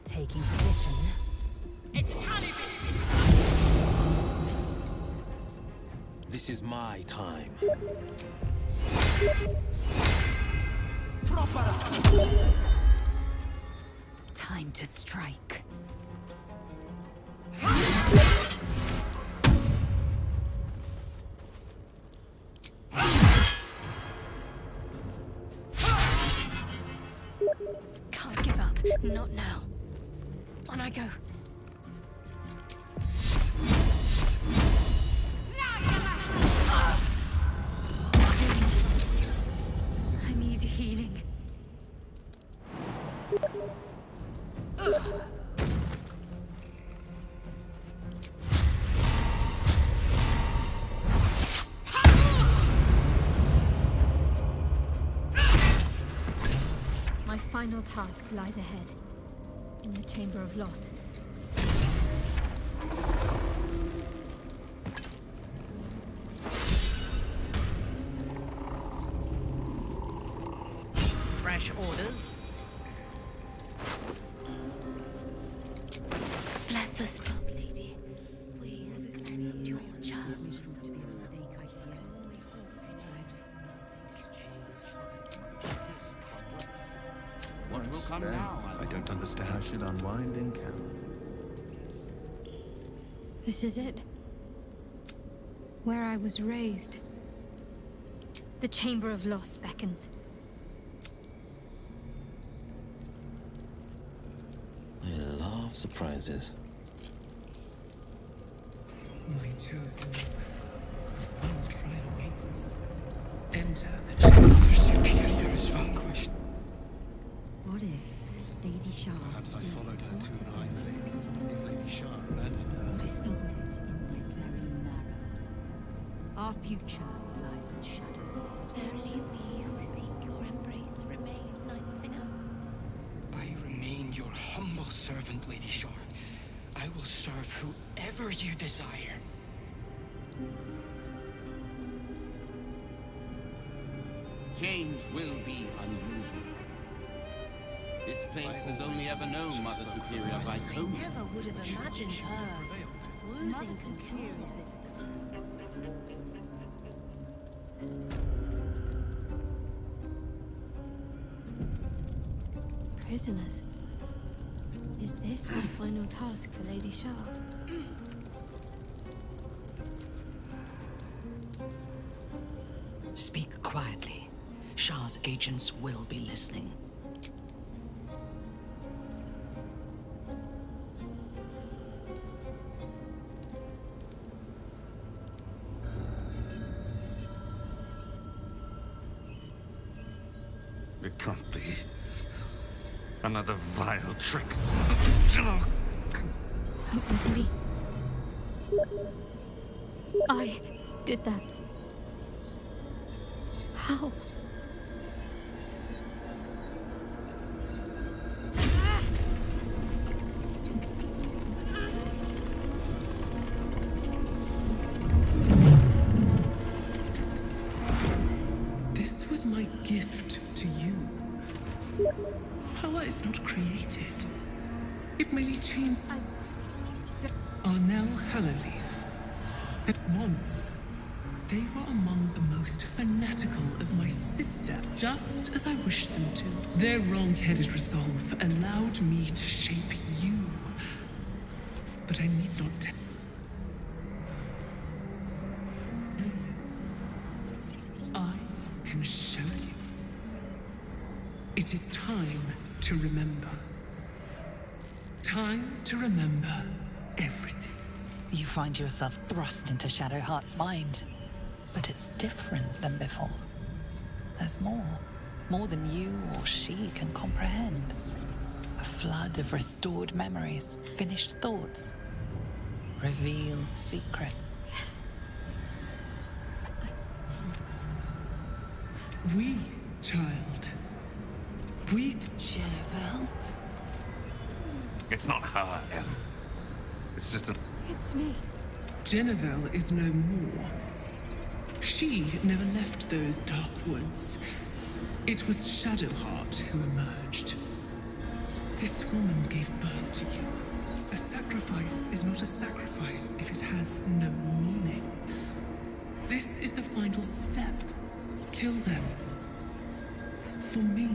Speaker 1: Taking position.
Speaker 5: It's honey,
Speaker 21: This is my time.
Speaker 3: Time to strike.
Speaker 8: Can't give up. Not now. On I go. final task lies ahead. In the Chamber of Loss.
Speaker 9: Fresh orders?
Speaker 1: Bless us, stop, lady. We understand your child.
Speaker 5: What will come now?
Speaker 13: I don't understand.
Speaker 11: I should unwind in camp.
Speaker 8: This is it. Where I was raised. The Chamber of Loss beckons.
Speaker 11: I love surprises.
Speaker 2: My chosen, a final trial awaits. Enter the chamber. Other superior is vanquished.
Speaker 1: What if Lady Shah
Speaker 13: Perhaps I followed her too blindly. If Lady Shah abandoned her.
Speaker 1: I felt it in this very marrow. Our future lies with Shadow.
Speaker 2: Only we who seek your embrace remain, Night Singer. I remain your humble servant, Lady Shar. I will serve whoever you desire.
Speaker 4: Change will be unusual. This place has only ever known Mother Superior Vicomia.
Speaker 1: Never would have imagined her losing control of this.
Speaker 8: Prisoners. Is this my final task for Lady Shah?
Speaker 9: Speak quietly. Shah's agents will be listening.
Speaker 5: It can't be. Another vile trick.
Speaker 8: It was me. I did that. How?
Speaker 2: This was my gift to you. Power is not created. It merely changed. Arnell Hallerleaf. At once, they were among the most fanatical of my sister, just as I wished them to. Their wrong-headed resolve allowed me to shape you. But I need not tell you. I can show you. It is time to remember. Time to remember everything.
Speaker 27: You find yourself thrust into Shadowheart's mind. But it's different than before. There's more. More than you or she can comprehend. A flood of restored memories, finished thoughts, revealed secret.
Speaker 8: Yes.
Speaker 2: We, child. We...
Speaker 27: Jennifer?
Speaker 5: It's not her, Em. It's just an...
Speaker 8: It's me.
Speaker 2: Jennifer is no more. She never left those dark woods. It was Shadowheart who emerged. This woman gave birth to you. A sacrifice is not a sacrifice if it has no meaning. This is the final step. Kill them. For me.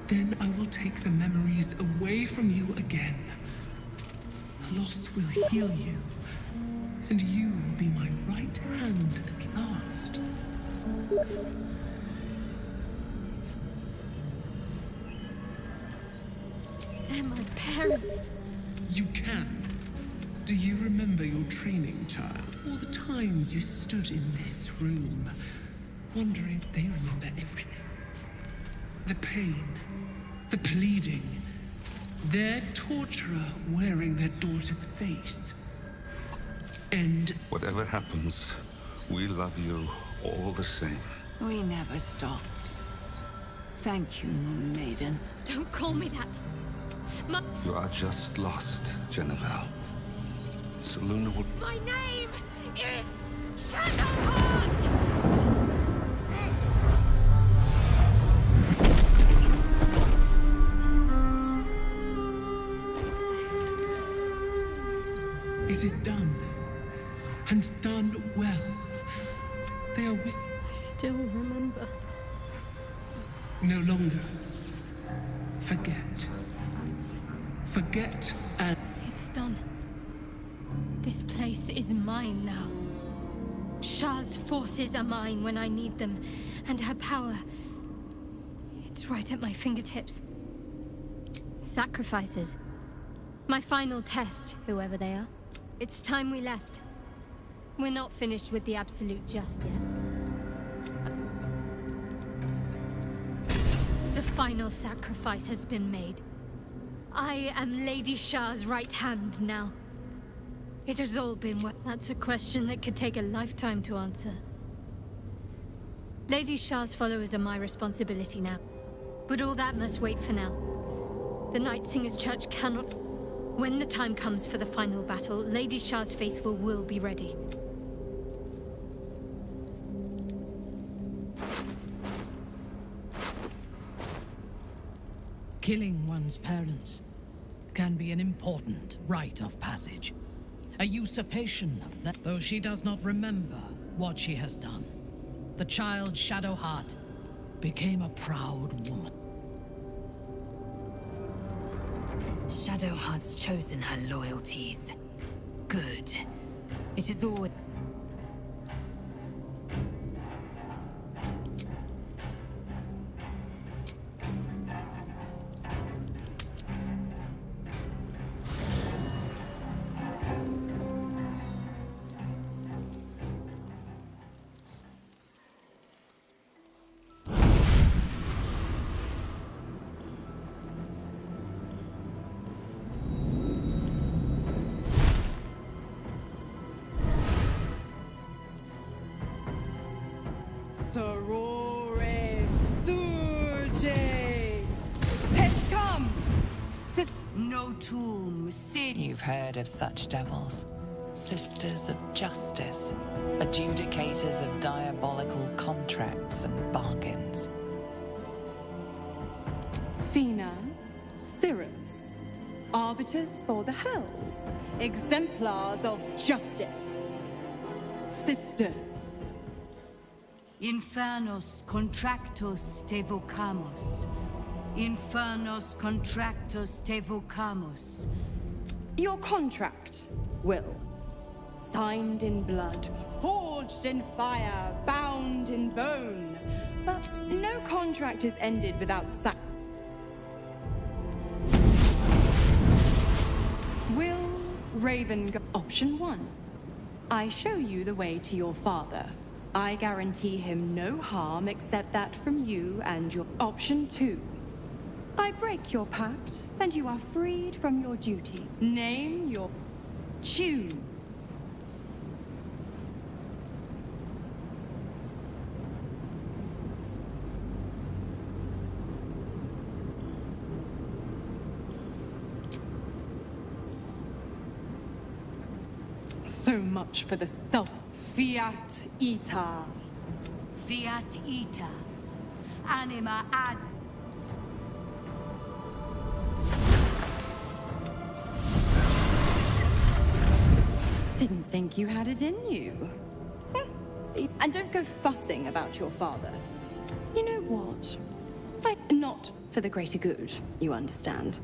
Speaker 2: Then I will take the memories away from you again. Loss will heal you, and you will be my right hand at last.
Speaker 8: They're my parents.
Speaker 2: You can. Do you remember your training, child? All the times you stood in this room, wondering they remember everything. The pain, the pleading, their torturer wearing their daughter's face. And
Speaker 5: Whatever happens, we love you all the same.
Speaker 27: We never stopped.
Speaker 17: Thank you, Moon Maiden.
Speaker 8: Don't call me that.
Speaker 6: You are just lost, Jennifer. Seluna will...
Speaker 8: My name is Shadowheart!
Speaker 2: It is done. And done well. They are with...
Speaker 8: I still remember.
Speaker 2: No longer. Forget. Forget and...
Speaker 8: It's done. This place is mine now. Shah's forces are mine when I need them, and her power... It's right at my fingertips. Sacrifices. My final test, whoever they are. It's time we left. We're not finished with the Absolute just yet. The final sacrifice has been made. I am Lady Shah's right hand now. It has all been worth. That's a question that could take a lifetime to answer. Lady Shah's followers are my responsibility now. But all that must wait for now. The Night Singers' Church cannot... When the time comes for the final battle, Lady Shah's faithful will be ready.
Speaker 9: Killing one's parents can be an important rite of passage. A usurpation of that, though she does not remember what she has done. The child Shadowheart became a proud woman.
Speaker 3: Shadowheart's chosen her loyalties. Good. It is always...
Speaker 17: Sorore Suje! Tescom! No tomb, sit.
Speaker 27: You've heard of such devils. Sisters of justice. Adjudicators of diabolical contracts and bargains.
Speaker 17: Fina, Cirrus. Arbiters for the hells. Exemplars of justice. Sisters.
Speaker 19: Infernos contractos te vocamos. Infernos contractos te vocamos.
Speaker 17: Your contract, Will. Signed in blood, forged in fire, bound in bone. But no contract is ended without Will Raven... Option 1. I show you the way to your father. I guarantee him no harm except that from you and your... Option 2. I break your pact, and you are freed from your duty. Name your... Choose. So much for the self... Fiat Ita.
Speaker 19: Fiat Ita. Anima ad...
Speaker 17: Didn't think you had it in you. See, and don't go fussing about your father. You know what? Not for the greater good, you understand.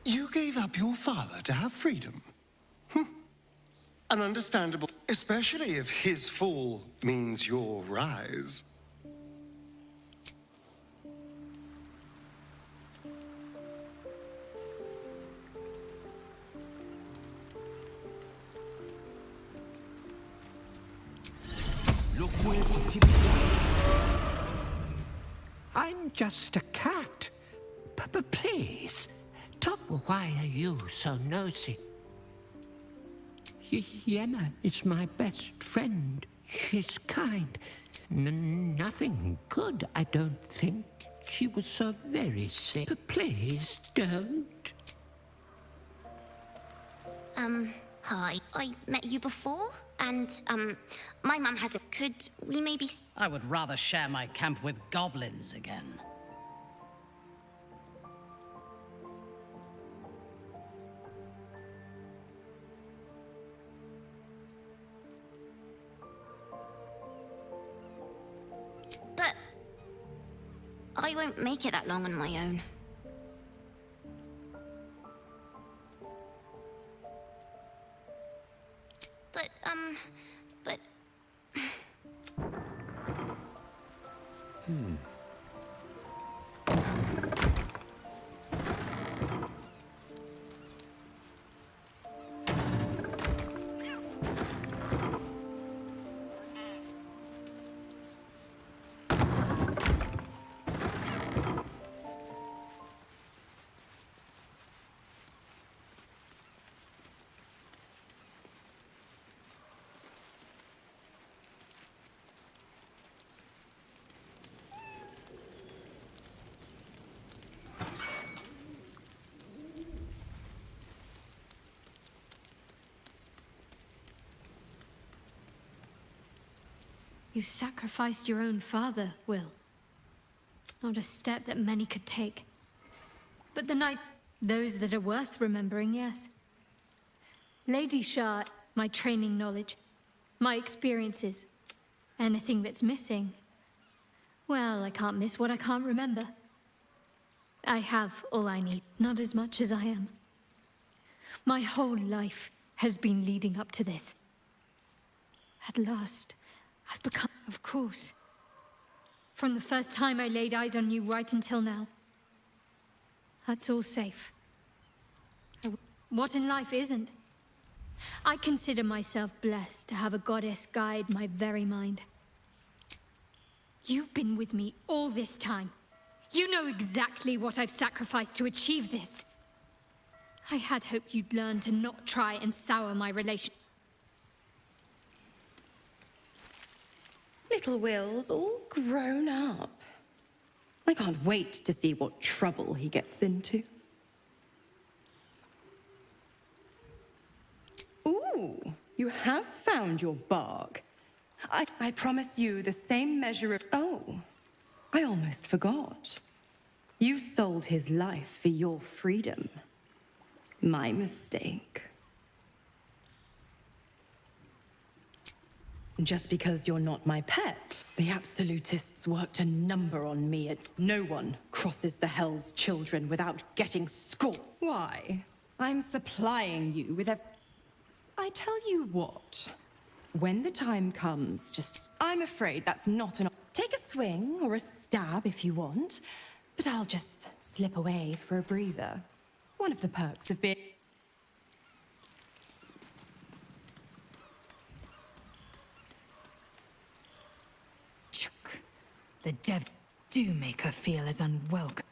Speaker 20: You gave up your father to have freedom? Ununderstandable, especially if his fall means your rise.
Speaker 19: I
Speaker 12: I'm just a cat. But please, why are you so nosy? Yenna is my best friend. She's kind. Nothing good, I don't think. She was so very sick. Please don't.
Speaker 14: Hi. I met you before, and, my mum has a... Could we maybe...
Speaker 9: I would rather share my camp with goblins again.
Speaker 14: But... I won't make it that long on my own. But...
Speaker 8: You sacrificed your own father, Will. Not a step that many could take. But the night... Those that are worth remembering, yes. Lady Shah, my training knowledge, my experiences, anything that's missing. Well, I can't miss what I can't remember. I have all I need, not as much as I am. My whole life has been leading up to this. At last, I've become, of course. From the first time I laid eyes on you right until now. That's all safe. What in life isn't? I consider myself blessed to have a goddess guide my very mind. You've been with me all this time. You know exactly what I've sacrificed to achieve this. I had hoped you'd learn to not try and sour my relation.
Speaker 22: Little Will's all grown up. I can't wait to see what trouble he gets into. Ooh, you have found your bark. I promise you the same measure of... Oh, I almost forgot. You sold his life for your freedom. My mistake. Just because you're not my pet, the absolutists worked a number on me, and no one crosses the Hell's Children without getting scorned. Why? I'm supplying you with a... I tell you what, when the time comes, just... I'm afraid that's not an... Take a swing or a stab if you want, but I'll just slip away for a breather. One of the perks of being...
Speaker 3: The dev do make her feel as unwelcome.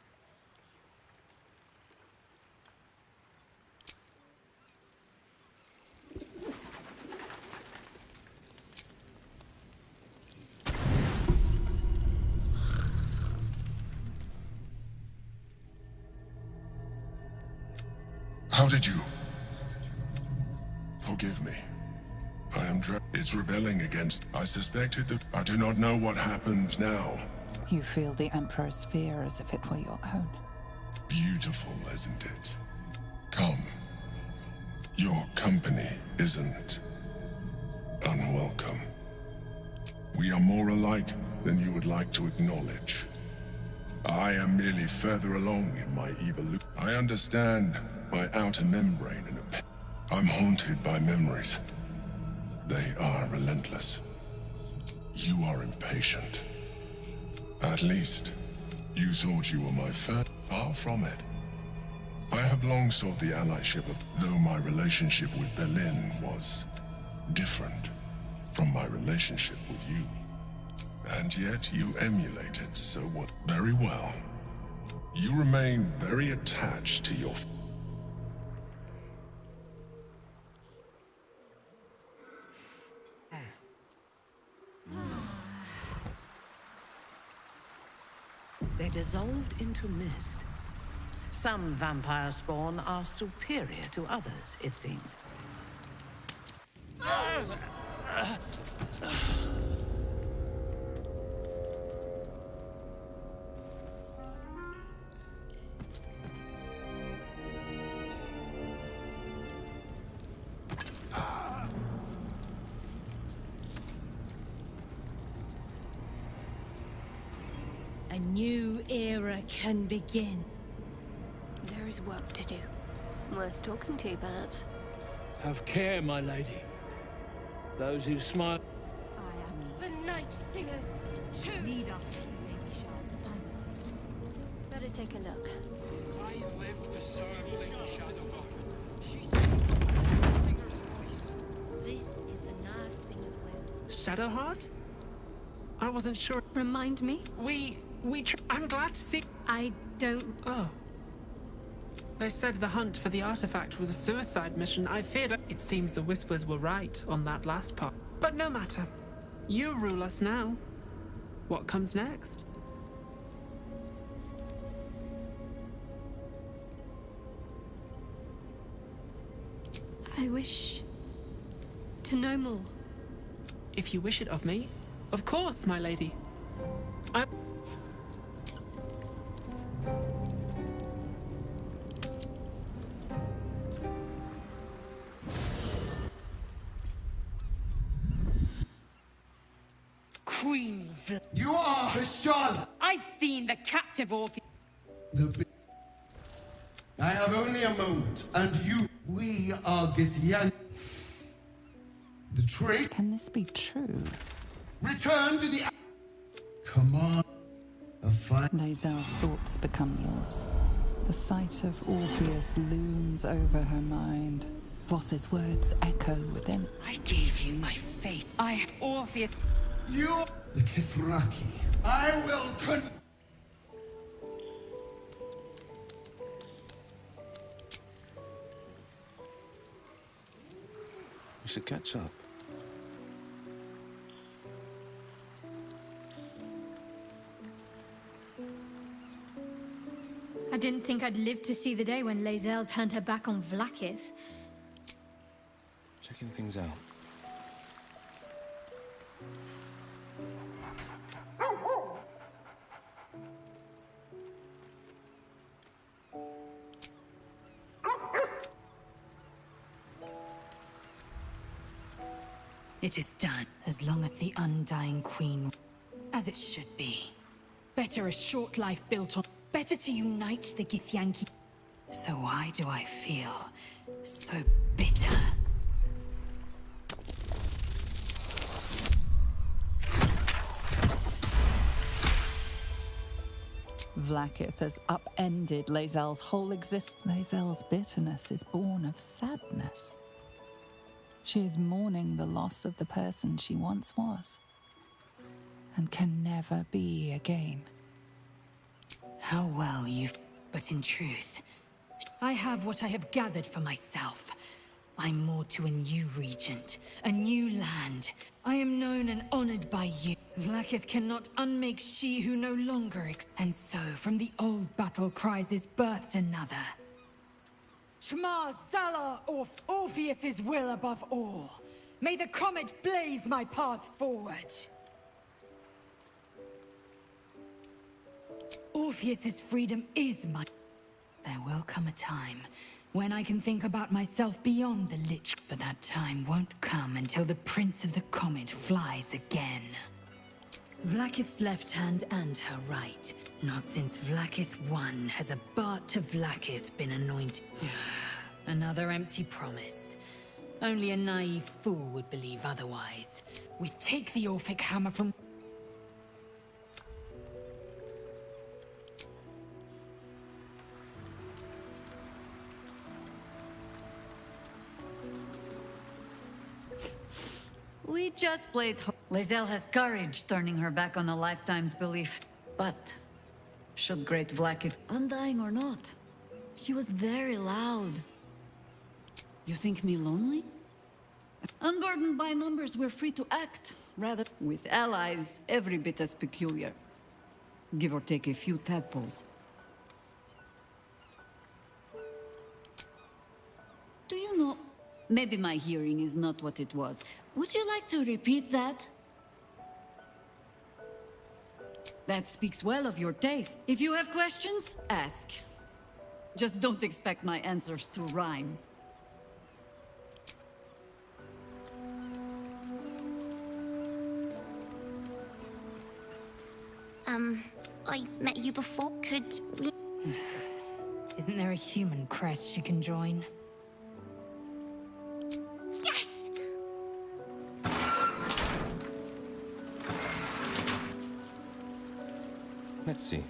Speaker 15: How did you? Forgive me. I am it's rebelling against... I suspected that... I do not know what happens now.
Speaker 27: You feel the Emperor's fear as if it were your own.
Speaker 15: Beautiful, isn't it? Come. Your company isn't unwelcome. We are more alike than you would like to acknowledge. I am merely further along in my evolution. I understand my outer membrane and I'm haunted by memories. They are relentless. You are impatient. At least, you thought you were my friend. Far from it. I have long sought the allyship of... Though my relationship with Berlin was different from my relationship with you. And yet you emulate it so very well. You remain very attached to your...
Speaker 9: They dissolved into mist. Some vampire spawn are superior to others, it seems.
Speaker 19: A new era can begin.
Speaker 1: There is work to do. Worth talking to, perhaps.
Speaker 21: Have care, my lady. Those who smile...
Speaker 1: The Night Singers lead us to Lady Shah's final. Better take a look.
Speaker 2: I live to serve Lady Shadowheart. She's
Speaker 19: This is the Night Singers' will.
Speaker 7: Shadowheart? I wasn't sure.
Speaker 8: Remind me?
Speaker 7: I'm glad to see.
Speaker 8: I don't...
Speaker 7: Oh. They said the hunt for the artifact was a suicide mission. I feared it seems the Whispers were right on that last part. But no matter. You rule us now. What comes next?
Speaker 8: I wish to know more.
Speaker 7: If you wish it of me, of course, my lady.
Speaker 22: Queen
Speaker 16: You are Charlotte.
Speaker 22: I've seen the captive Orpheus.
Speaker 16: I have only a moment, and we are Githyan. The traitor.
Speaker 27: Can this be true?
Speaker 16: Return to the... Command of fire.
Speaker 27: Lae'zel's thoughts become yours. The sight of Orpheus looms over her mind. Voss's words echo within.
Speaker 22: I gave you my fate. Orpheus.
Speaker 16: You... The Kithraki. I will
Speaker 11: We should catch up.
Speaker 8: I didn't think I'd live to see the day when Lae'zel turned her back on Vlaakith.
Speaker 11: Checking things out.
Speaker 3: It is done, as long as the Undying Queen... As it should be. Better a short life built on... Better to unite the Githyanki. So why do I feel so bitter?
Speaker 27: Vlaakith has upended Lae'zel's whole existence. Lae'zel's bitterness is born of sadness. She is mourning the loss of the person she once was, and can never be again.
Speaker 3: How well you've... But in truth, I have what I have gathered for myself. I'm moored to a new regent, a new land. I am known and honored by you. Vlaakith cannot unmake she who no longer and so from the old battle cries is birthed another. Shma Zala Orpheus's will above all. May the comet blaze my path forward. Orpheus's freedom is my... There will come a time when I can think about myself beyond the Lich, but that time won't come until the Prince of the Comet flies again. Vlaakith's left hand and her right. Not since Vlaakith I has a Bart to Vlaakith been anointed. Another empty promise. Only a naive fool would believe otherwise. We take the Orphic hammer from...
Speaker 22: We just played...
Speaker 10: Lae'zel has courage, turning her back on a lifetime's belief. But should Great Vlaakith, undying or not, she was very loud. You think me lonely? Unburdened by numbers, we're free to act. Rather, with allies, every bit as peculiar. Give or take a few tadpoles. Do you know, maybe my hearing is not what it was. Would you like to repeat that? That speaks well of your taste. If you have questions, ask. Just don't expect my answers to rhyme.
Speaker 14: I met you before. Could we...
Speaker 3: Isn't there a human crest she can join?
Speaker 14: Yes!
Speaker 11: Let's see.